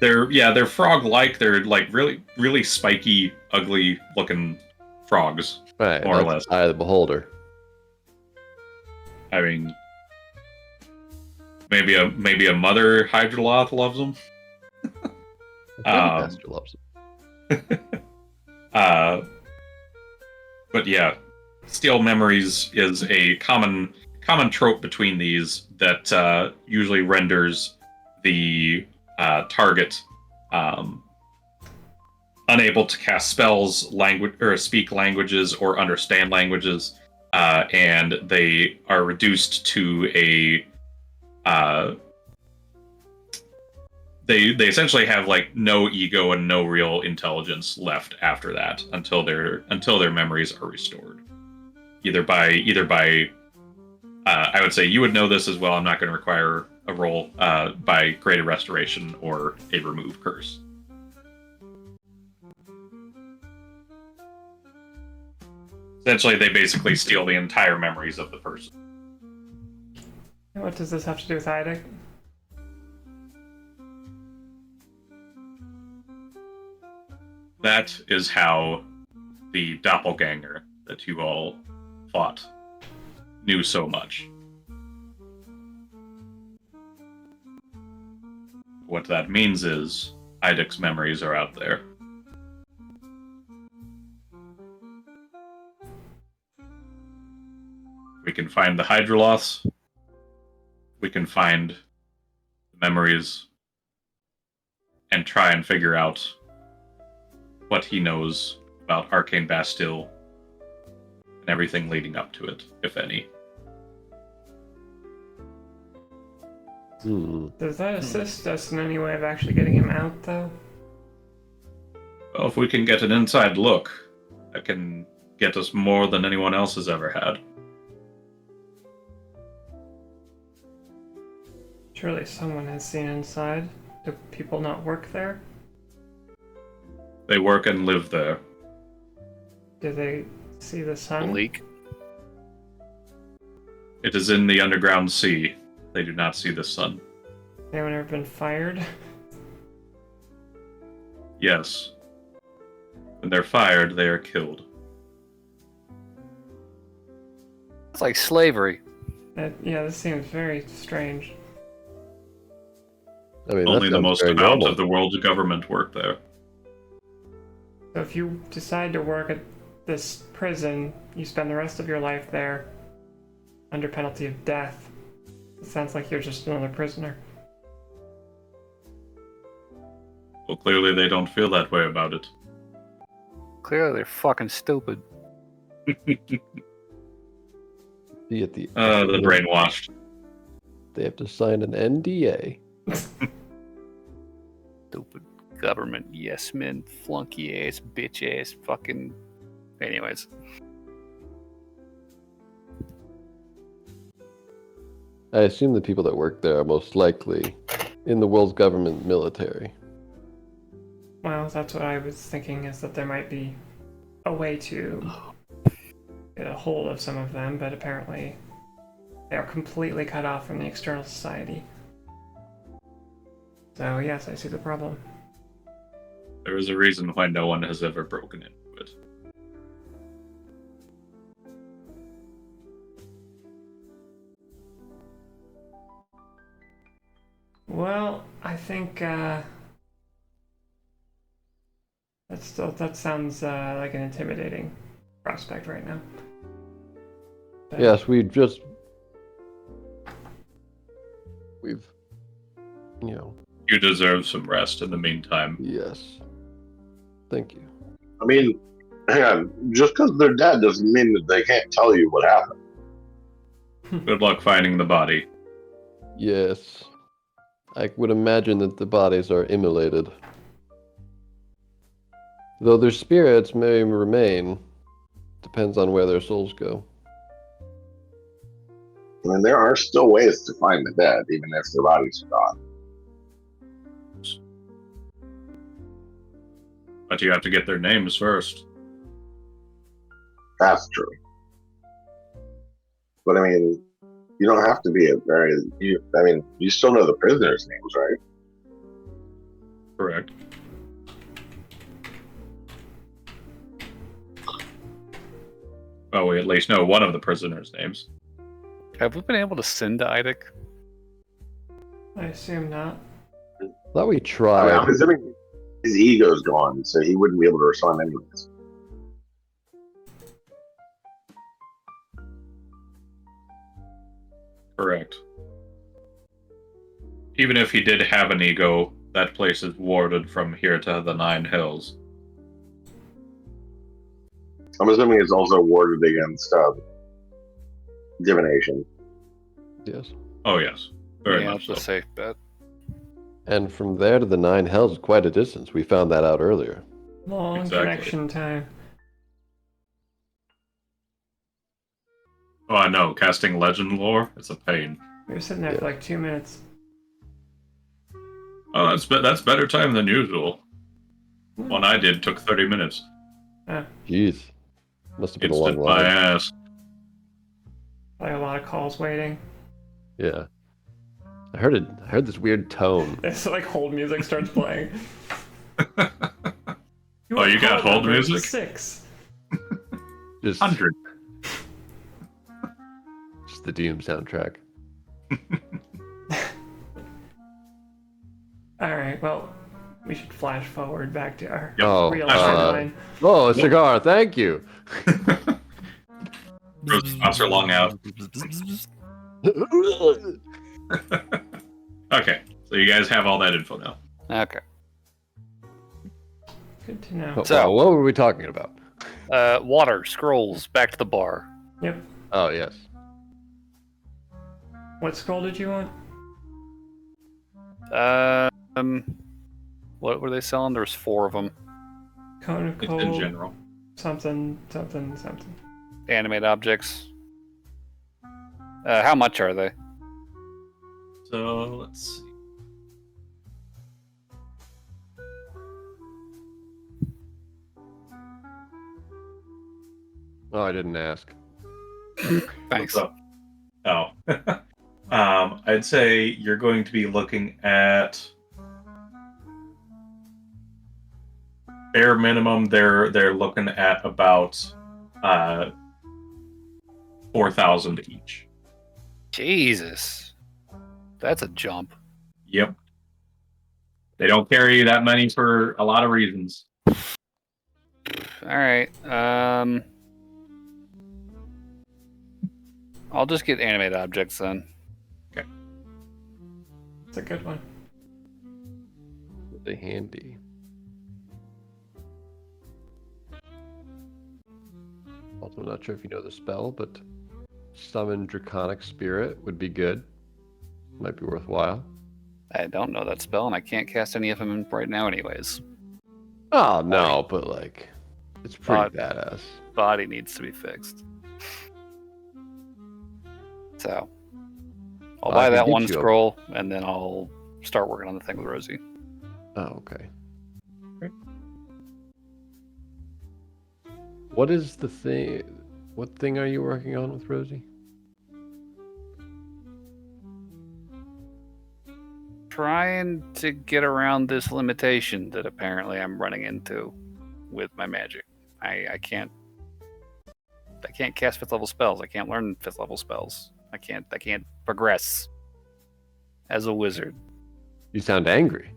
They're frog-like. They're like really spiky, ugly looking frogs, Right, more or that's less. Eye of the Beholder. I mean, maybe a mother Hydroloth loves them. The master loves them. But yeah, steal memories is a common trope between these that usually renders the target unable to cast spells, language or speak languages or understand languages, and they are reduced to a they essentially have like no ego and no real intelligence left after that until their memories are restored. Either by I would say you would know this as well. I'm not going to require a roll by Greater Restoration or a Remove Curse. Essentially, they basically steal the entire memories of the person. And what does this have to do with Heidic? That is how the doppelganger that you all fought knew so much. What that means is Eidic's memories are out there. We can find the Hydroloths. We can find the memories and try and figure out what he knows about Arcane Bastille and everything leading up to it, if any. Does that assist us in any way of actually getting him out, though? Well, if we can get an inside look, that can get us more than anyone else has ever had. Surely someone has seen inside. Do people not work there? They work and live there. Do they see the sun? Leak. It is in the underground sea. They do not see the sun. Anyone ever been fired? Yes. When they're fired, they are killed. It's like slavery. Yeah, this seems very strange. I mean, Only that the sounds most very devout normal. of the world's government work there. So if you decide to work at this prison, you spend the rest of your life there under penalty of death. It sounds like you're just another prisoner. Well, clearly they don't feel that way about it. Clearly, they're fucking stupid. See, at the The brainwashed. They have to sign an NDA. Stupid government yes men, flunky ass, bitch ass, fucking. Anyways, I assume the people that work there are most likely in the world's government military. Well, that's what I was thinking, is that there might be a way to get a hold of some of them, but apparently they are completely cut off from the external society. So yes, I see the problem. There is a reason why no one has ever broken into it. Well, I think that sounds like an intimidating prospect right now. Yes, we've, You deserve some rest in the meantime. yes. Thank you. I mean, hang on. Just because they're dead doesn't mean that they can't tell you what happened. Good luck finding the body. Yes. I would imagine that the bodies are immolated. Though their spirits may remain. Depends on where their souls go. I mean, there are still ways to find the dead, even if their bodies are gone. But you have to get their names first. That's true. But I mean, you don't have to be you still know the prisoners' names, right? Correct. Well, we at least know one of the prisoners' names. Have we been able to send to Idic? I assume not. Thought we I tried. mean, I'm assuming his ego's gone, so he wouldn't be able to respond anyways. Correct. Even if he did have an ego, that place is warded from here to the Nine Hills. I'm assuming it's also warded against divination. Yes. Oh, yes. Very yeah, much that's so. a safe bet. And from there to the Nine Hells is quite a distance. We found that out earlier. Long Exactly. connection time. Oh, I know. Casting legend lore, it's a pain. We were sitting there for like 2 minutes. Oh, that's better time than usual. One I did took 30 minutes. Jeez. Must have been a Instant long my line. ass. Like a lot of calls waiting. Yeah. I heard this weird tone. This like hold music starts playing. Oh, you got hold music? 6. Just 100. Just the Doom soundtrack. Alright, well, we should flash forward back to our Oh, real flash timeline. Oh, a cigar, thank you. Sponsor long out. Okay, so you guys have all that info now. Okay. Good to know. Oh, So- wow, what were we talking about? Water, scrolls, back to the bar. Yep. Oh, yes. What scroll did you want? What were they selling? There was 4 of them. Cone of It's in Cold, general. something. Animate objects. How much are they? So let's see. Oh, I didn't ask. Thanks. What's up? Oh. I'd say you're going to be looking at bare minimum. They're looking at about 4,000 each. Jesus. That's a jump. Yep. They don't carry that many for a lot of reasons. Alright. I'll just get animate objects then. It's a good one. Were they handy? Also, not sure if you know the spell, but summon Draconic Spirit would be good. Might be worthwhile. I don't know that spell, and I can't cast any of them right now anyways. Oh, no, but like, it's pretty Thought- badass. Body needs to be fixed. So, I'll I buy can that get one you a- scroll, and then I'll start working on the thing with Rosie. Oh, okay. What is the thing? What thing are you working on with Rosie? Trying to get around this limitation that apparently I'm running into with my magic. I can't cast 5th level spells. I can't learn 5th level spells. I can't progress as a wizard. You sound angry.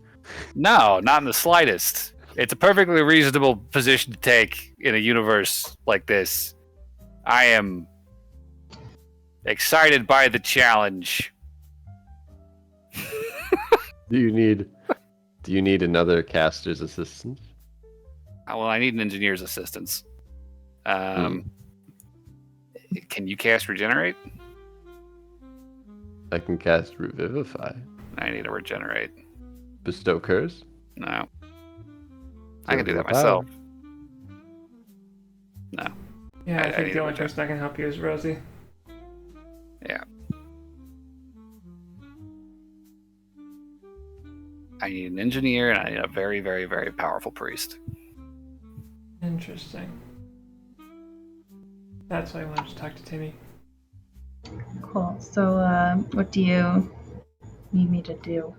No, not in the slightest. It's a perfectly reasonable position to take in a universe like this. I am Excited by the challenge. Do you need another caster's assistance? Well, I need an engineer's assistance. Can you cast regenerate? I can cast Revivify. I need to regenerate. Bestow Curse? No. I can do that Power. myself. No. Yeah, I I think need the to only reject. person that can help you is Rosie. Yeah. I need an engineer and I need a very, very, very powerful priest. Interesting. That's why I wanted to talk to Timmy. Cool. So, what do you need me to do?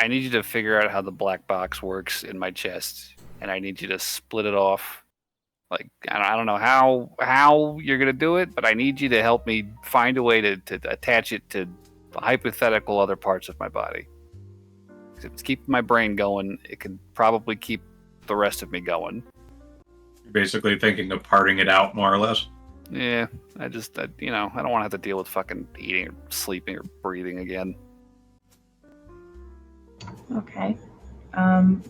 I need you to figure out how the black box works in my chest, and I need you to split it off. Like, I don't know how you're gonna do it, but I need you to help me find a way to attach it to hypothetical other parts of my body. If it's keeping my brain going, it can probably keep the rest of me going. You're basically thinking of parting it out, more or less. Yeah, I don't want to have to deal with fucking eating or sleeping or breathing again. Okay. TM,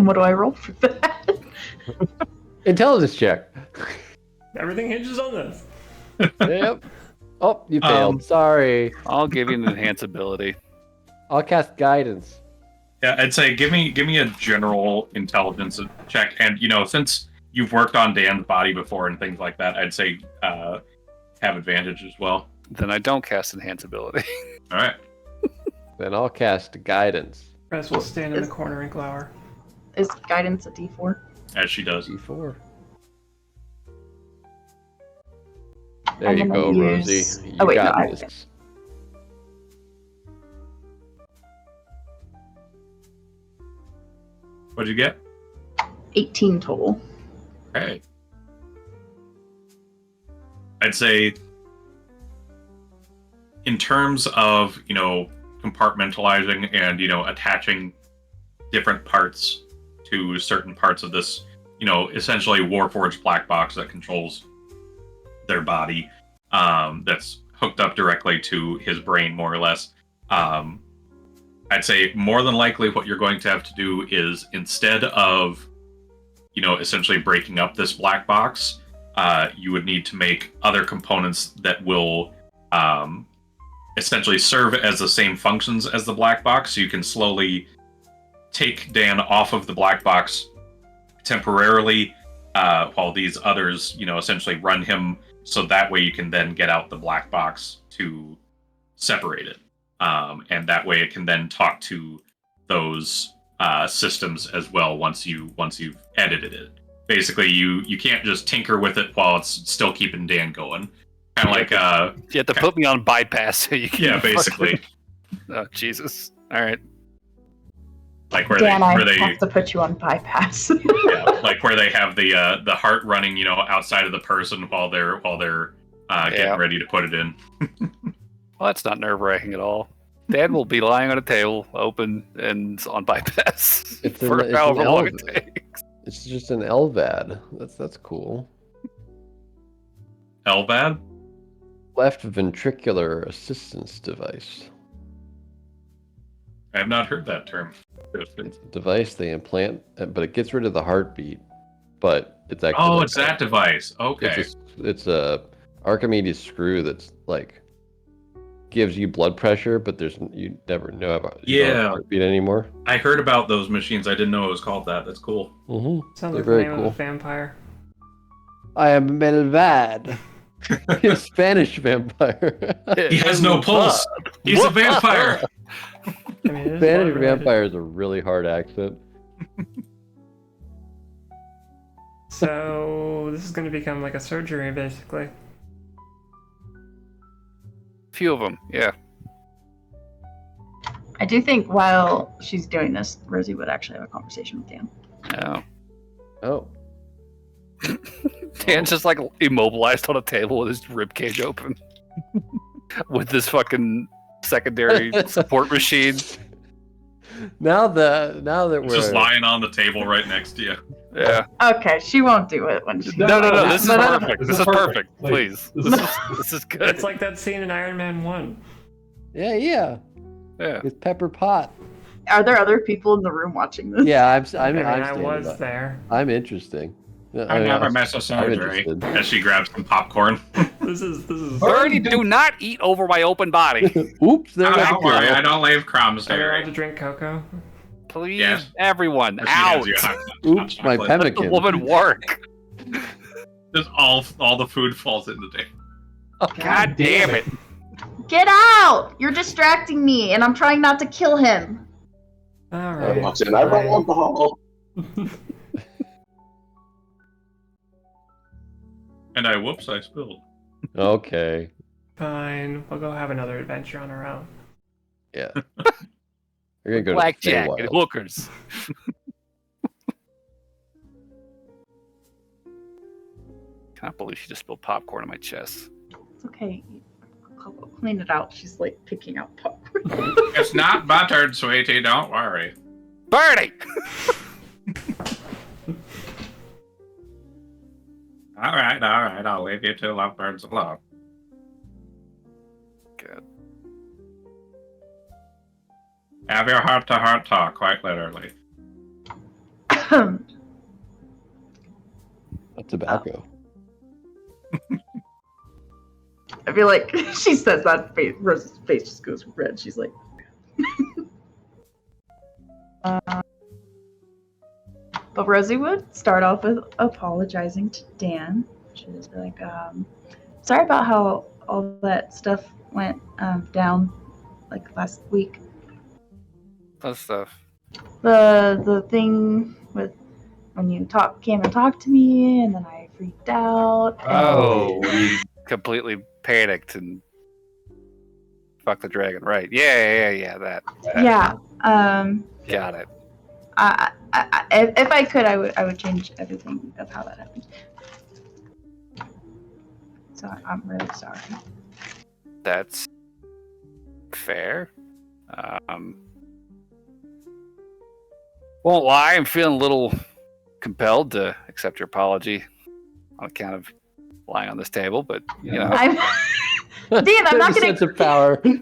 what do I roll for that? Intelligence check. Everything hinges on this. Yep. Oh, you failed. Sorry. I'll give you an enhance ability. I'll cast Guidance. Yeah, I'd say give me a general intelligence check, and since you've worked on Dan's body before and things like that, I'd say have advantage as well. Then I don't cast enhance ability. All right. Then I'll cast Guidance. Rez will stand in the corner and glower. Is guidance a D4? As she does. D4. There I'm you gonna go, use- Rosie. You Oh, wait, got no, I- this. What'd you get? 18 total. Okay. I'd say in terms of, compartmentalizing and, attaching different parts to certain parts of this, essentially Warforged black box that controls their body, that's hooked up directly to his brain, more or less. I'd say more than likely what you're going to have to do is, instead of, essentially breaking up this black box, you would need to make other components that will essentially serve as the same functions as the black box, so you can slowly take Dan off of the black box temporarily, while these others, essentially run him, so that way you can then get out the black box to separate it. And that way it can then talk to those systems as well once you've edited it. Basically, you can't just tinker with it while it's still keeping Dan going. Kind of like You have to put me on bypass so you can. yeah, basically, Oh Jesus! All right. like where Dan, they I have to put you on bypass. yeah, like where they have the heart running, outside of the person while they're getting ready to put it in. Well, that's not nerve-wracking at all. Dad will be lying on a table, open and on bypass It's for an however long it elven. takes. It's just an LVAD. That's cool. LVAD? Left ventricular assistance device. I have not heard that term. It's a device they implant, but it gets rid of the heartbeat. But it's actually Oh, like it's that device. Okay. It's a Archimedes screw that's like gives you blood pressure, but you never know about heartbeat anymore. I heard about those machines. I didn't know it was called that. That's cool. Mm-hmm. Sounds They're like the very name of cool. a vampire. I am Melvad, a Spanish vampire. He has no pulse. He's a vampire. I mean, it is Spanish blood-related. vampire is a really hard accent. So this is going to become like a surgery, basically. Few of them, yeah. I do think while she's doing this, Rosie would actually have a conversation with Dan. Oh. Oh, Dan's just like immobilized on a table with his ribcage open, with this fucking secondary support machine. now that It's we're just lying on the table right next to you. Yeah. Okay, she won't do it when she. No. This is But I- perfect. This is perfect. Please. This is good. It's like that scene in Iron Man 1. Yeah. Yeah. With Pepper Pot. Are there other people in the room watching this? Yeah, I'm I mean, I standing was by. there. I'm interesting. I never miss a surgery. interested. As she grabs some popcorn. This is. Birdie, do not eat over my open body. Oops, there No, goes don't the worry, kill. I don't leave crumbs Are you allowed here. to drink cocoa? Please, Yes. everyone, Or she hands out. you a hot Oops, my chocolate. Let the pemmican. woman work. Just all the food falls in the day. God damn it. Get out! You're distracting me, and I'm trying not to kill him. Alright. Watching, I brought alcohol. And I spilled. Okay. Fine. We'll go have another adventure on our own. Yeah. We're gonna go Blackjack to and Feywild. hookers. Can't believe she just spilled popcorn on my chest. It's okay. I'll clean it out. She's like picking out popcorn. It's not buttered, sweetie. Don't worry. Birdie! All right. I'll leave you two lovebirds alone. Good. Have your heart-to-heart talk, quite literally. That's tobacco. I feel like she says that, Rose's face just goes red. She's like, but Rosie would start off with apologizing to Dan. She'd just be like, sorry about how all that stuff went down like last week. That stuff. The thing with when you came and talked to me, and then I freaked out. and- Oh, we completely panicked and fucked the dragon. Right. Yeah, that. yeah. Got it. If I could, I would change everything of how that happened. So I'm really sorry. That's fair. Won't lie, I'm feeling a little compelled to accept your apology on account of lying on this table, but you know. I'm Dan, I'm not There's a gonna sense of power. Dan,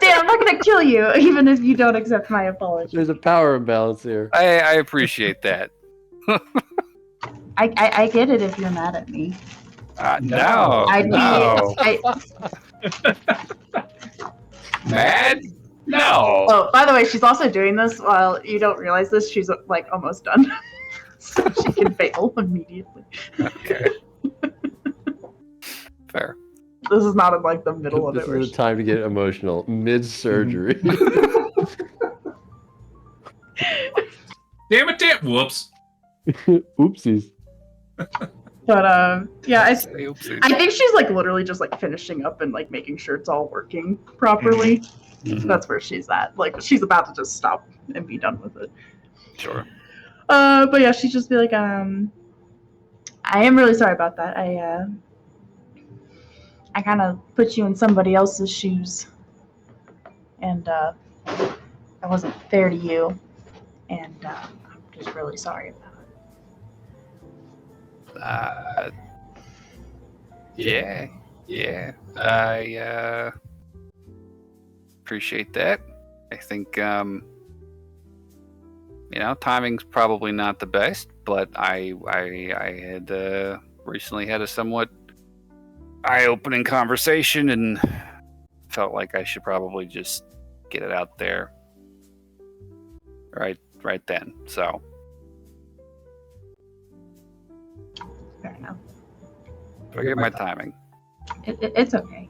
I'm not gonna kill you, even if you don't accept my apology. There's a power imbalance here. I appreciate that. I get it if you're mad at me. No. I'd no. be. Mad? No. Oh, by the way, she's also doing this while you don't realize this. She's like almost done, so she can fail immediately. Okay. Fair. This is not in like the middle of This it. Where is the time to get emotional. Mid-surgery. Damn it! Whoops. Oopsies. But yeah, I Oopsies. think she's like literally just like finishing up and like making sure it's all working properly. That's where she's at. Like she's about to just stop and be done with it. Sure. But yeah, she'd just be like, I am really sorry about that. I kind of put you in somebody else's shoes, and I wasn't fair to you, and I'm just really sorry about it. Yeah. I appreciate that. I think timing's probably not the best, but I had recently had a somewhat eye-opening conversation and felt like I should probably just get it out there right then. So Fair enough. forget my timing. It's okay.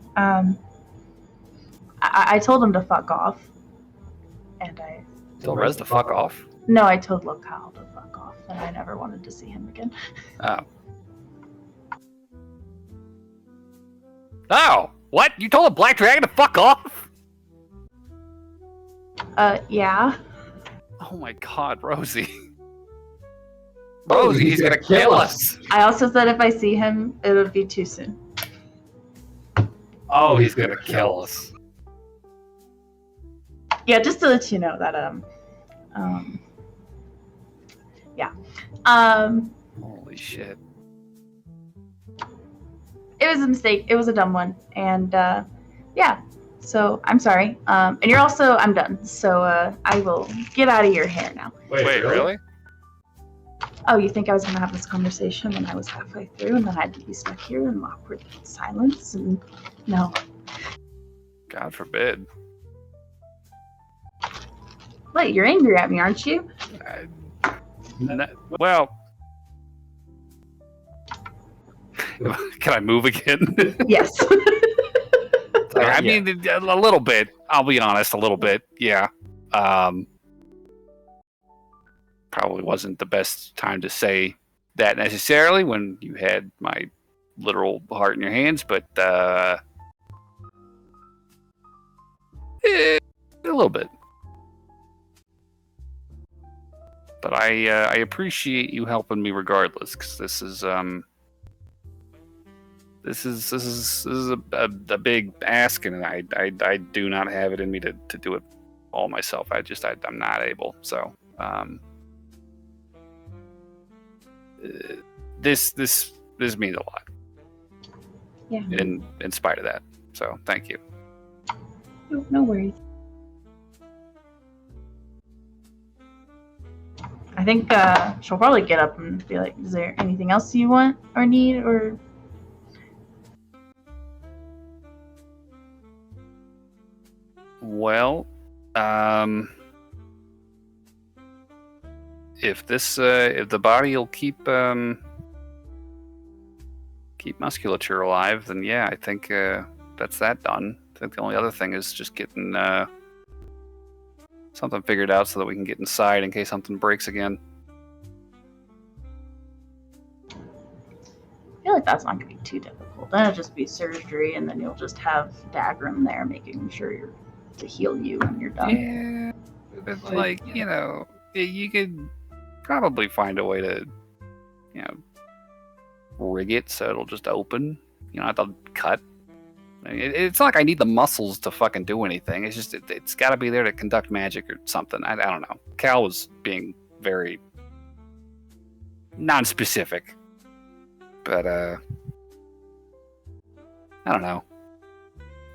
I told him to fuck off, and I Tell Rez to fuck off. I told Locale to fuck off, and I never wanted to see him again. Oh, what? You told a black dragon to fuck off? Yeah. Oh my God, Rosie. Rosie, he's gonna kill us. I also said if I see him, it would be too soon. Oh, he's gonna kill us. Yeah, just to let you know that yeah. Holy shit. It was a mistake. It was a dumb one. And yeah, so I'm sorry. And you're also, I'm done. So I will get out of your hair now. Wait, really? Oh, you think I was going to have this conversation when I was halfway through and then I'd be stuck here in awkward silence? And no. God forbid. Wait, you're angry at me, aren't you? Well, can I move again? Yes. I mean, a little bit. I'll be honest, a little bit. Yeah. Probably wasn't the best time to say that necessarily when you had my literal heart in your hands, but a little bit. But I appreciate you helping me regardless, because this is a big ask, and I do not have it in me to do it all myself. I'm not able. So this means a lot. Yeah. In spite of that. So thank you. No worries. I think she'll probably get up and be like, is there anything else you want or need or... Well, if the body will keep musculature alive, then yeah, I think that's that done. I think the only other thing is just getting something figured out so that we can get inside in case something breaks again. I feel like that's not going to be too difficult. Then it'll just be surgery, and then you'll just have Dagrim there making sure to heal you when you're done. Yeah, but like, you know, you could probably find a way to, you know, rig it so it'll just open. You don't have to cut. I mean, it's not like I need the muscles to fucking do anything. It's just it's got to be there to conduct magic or something. I don't know. Cal was being very non-specific, but I don't know,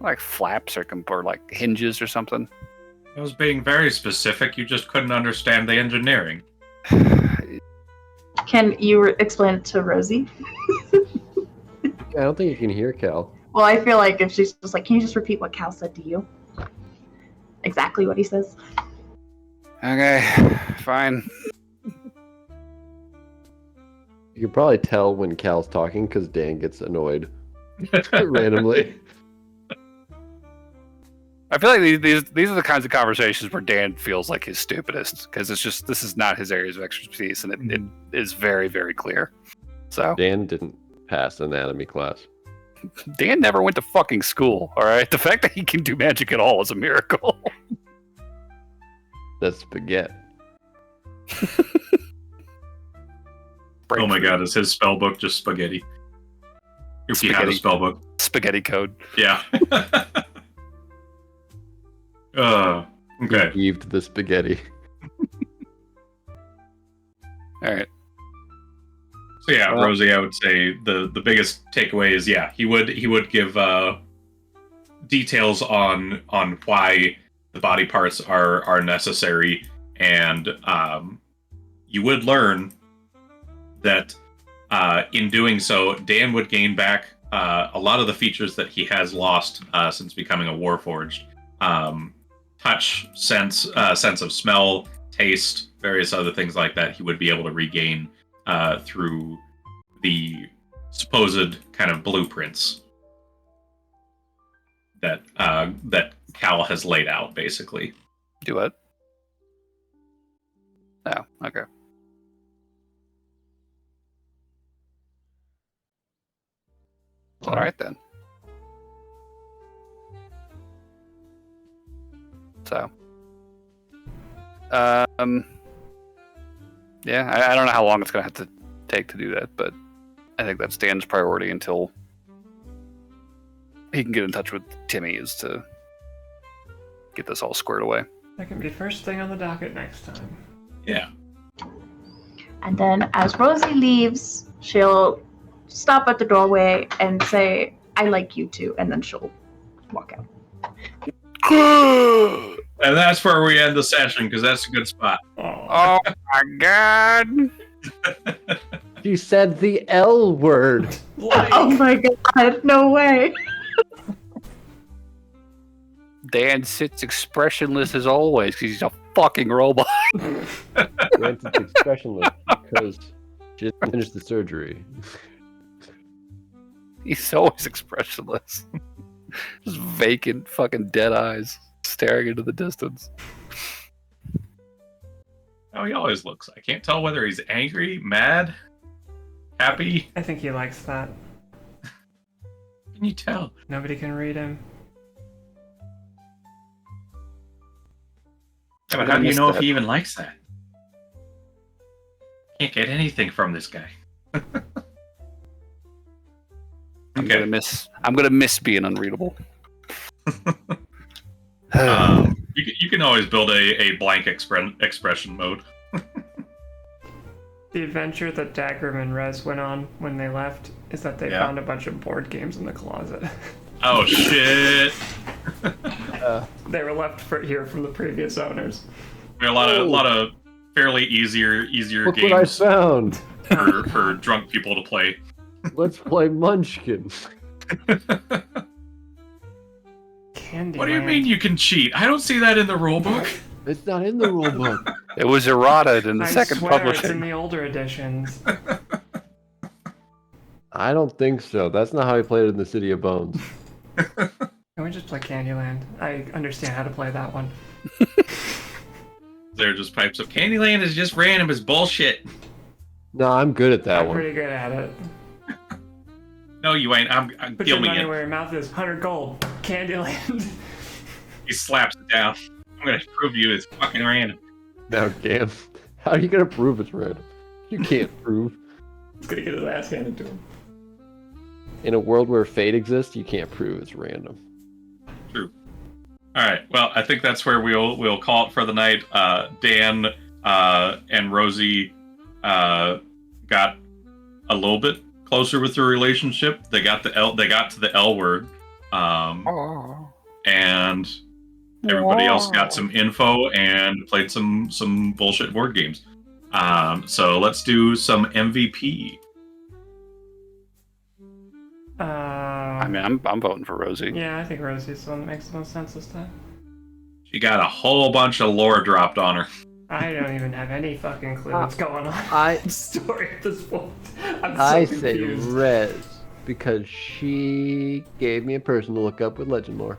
like flaps or like hinges or something. I was being very specific. You just couldn't understand the engineering. Can you explain it to Rosie? I don't think you can hear Cal. Well, I feel like if she's just like, can you just repeat what Cal said to you? Exactly what he says. Okay, fine. You can probably tell when Cal's talking because Dan gets annoyed randomly. I feel like these are the kinds of conversations where Dan feels like his stupidest, because it's just, this is not his areas of expertise, and it is very, very clear. So Dan didn't pass anatomy class. Dan never went to fucking school, all right? The fact that he can do magic at all is a miracle. That's spaghetti. Oh my god, is his spell book just spaghetti? If he had a spell book. Spaghetti code. Yeah. Okay. He heaved the spaghetti. All right. So yeah, Rosie, I would say the biggest takeaway is he would give details on why the body parts are necessary, and you would learn that in doing so, Dan would gain back a lot of the features that he has lost since becoming a Warforged. Touch, sense of smell, taste, various other things like that he would be able to regain through the supposed kind of blueprints that Cal has laid out, basically. Do what? Oh, okay. All right then. So, yeah, I don't know how long it's gonna have to take to do that, but I think that's Dan's priority until he can get in touch with Timmy, is to get this all squared away. That can be first thing on the docket next time. Yeah. And then as Rosie leaves, she'll stop at the doorway and say, I like you too. And then she'll walk out. And that's where we end the session, because that's a good spot. Oh my god! You said the L word. Oh my god, no way. Dan sits expressionless as always because he's a fucking robot. Granted, expressionless because she just finished the surgery. He's always expressionless. Just vacant, fucking dead eyes staring into the distance. Oh, he always looks. I can't tell whether he's angry, mad, happy. I think he likes that. Can you tell? Nobody can read him. Yeah, but how do you know if he even likes that? Can't get anything from this guy. I'm gonna miss being unreadable. You can always build a blank expression mode. The adventure that Dagrim and Rez went on when they left is that they found a bunch of board games in the closet. Oh shit! They were left here from the previous owners. I mean, a lot of fairly easier Look games what I found. for drunk people to play. Let's play Munchkin. Candy. What do you mean you can cheat? I don't see that in the rulebook. It's not in the rulebook. It was errata in the I second swear it's in publishing. the older editions. I don't think so. That's not how he played it in the City of Bones. Can we just play Candyland? I understand how to play that one. They're just pipes up. Candyland is just random as bullshit. No, I'm good at that I'm one. pretty good at it. No, you ain't. I'm Put your filming money it. where your mouth is. 100 gold. Candyland. He slaps it down. I'm gonna prove you it's fucking random. Now, Cam, how are you gonna prove it's random? You can't prove. He's gonna get his ass handed to him. In a world where fate exists, you can't prove it's random. True. All right. Well, I think that's where we'll call it for the night. Dan and Rosie got a little bit closer with their relationship. They got to the L word, and everybody else got some info and played some bullshit board games. So let's do some MVP. I mean, I'm voting for Rosie. Yeah, I think Rosie's the one that makes the most sense this time. She got a whole bunch of lore dropped on her. I don't even have any fucking clue what's going on. I in the story at this point. I'm I so say confused. Rez because she gave me a person to look up with legend lore.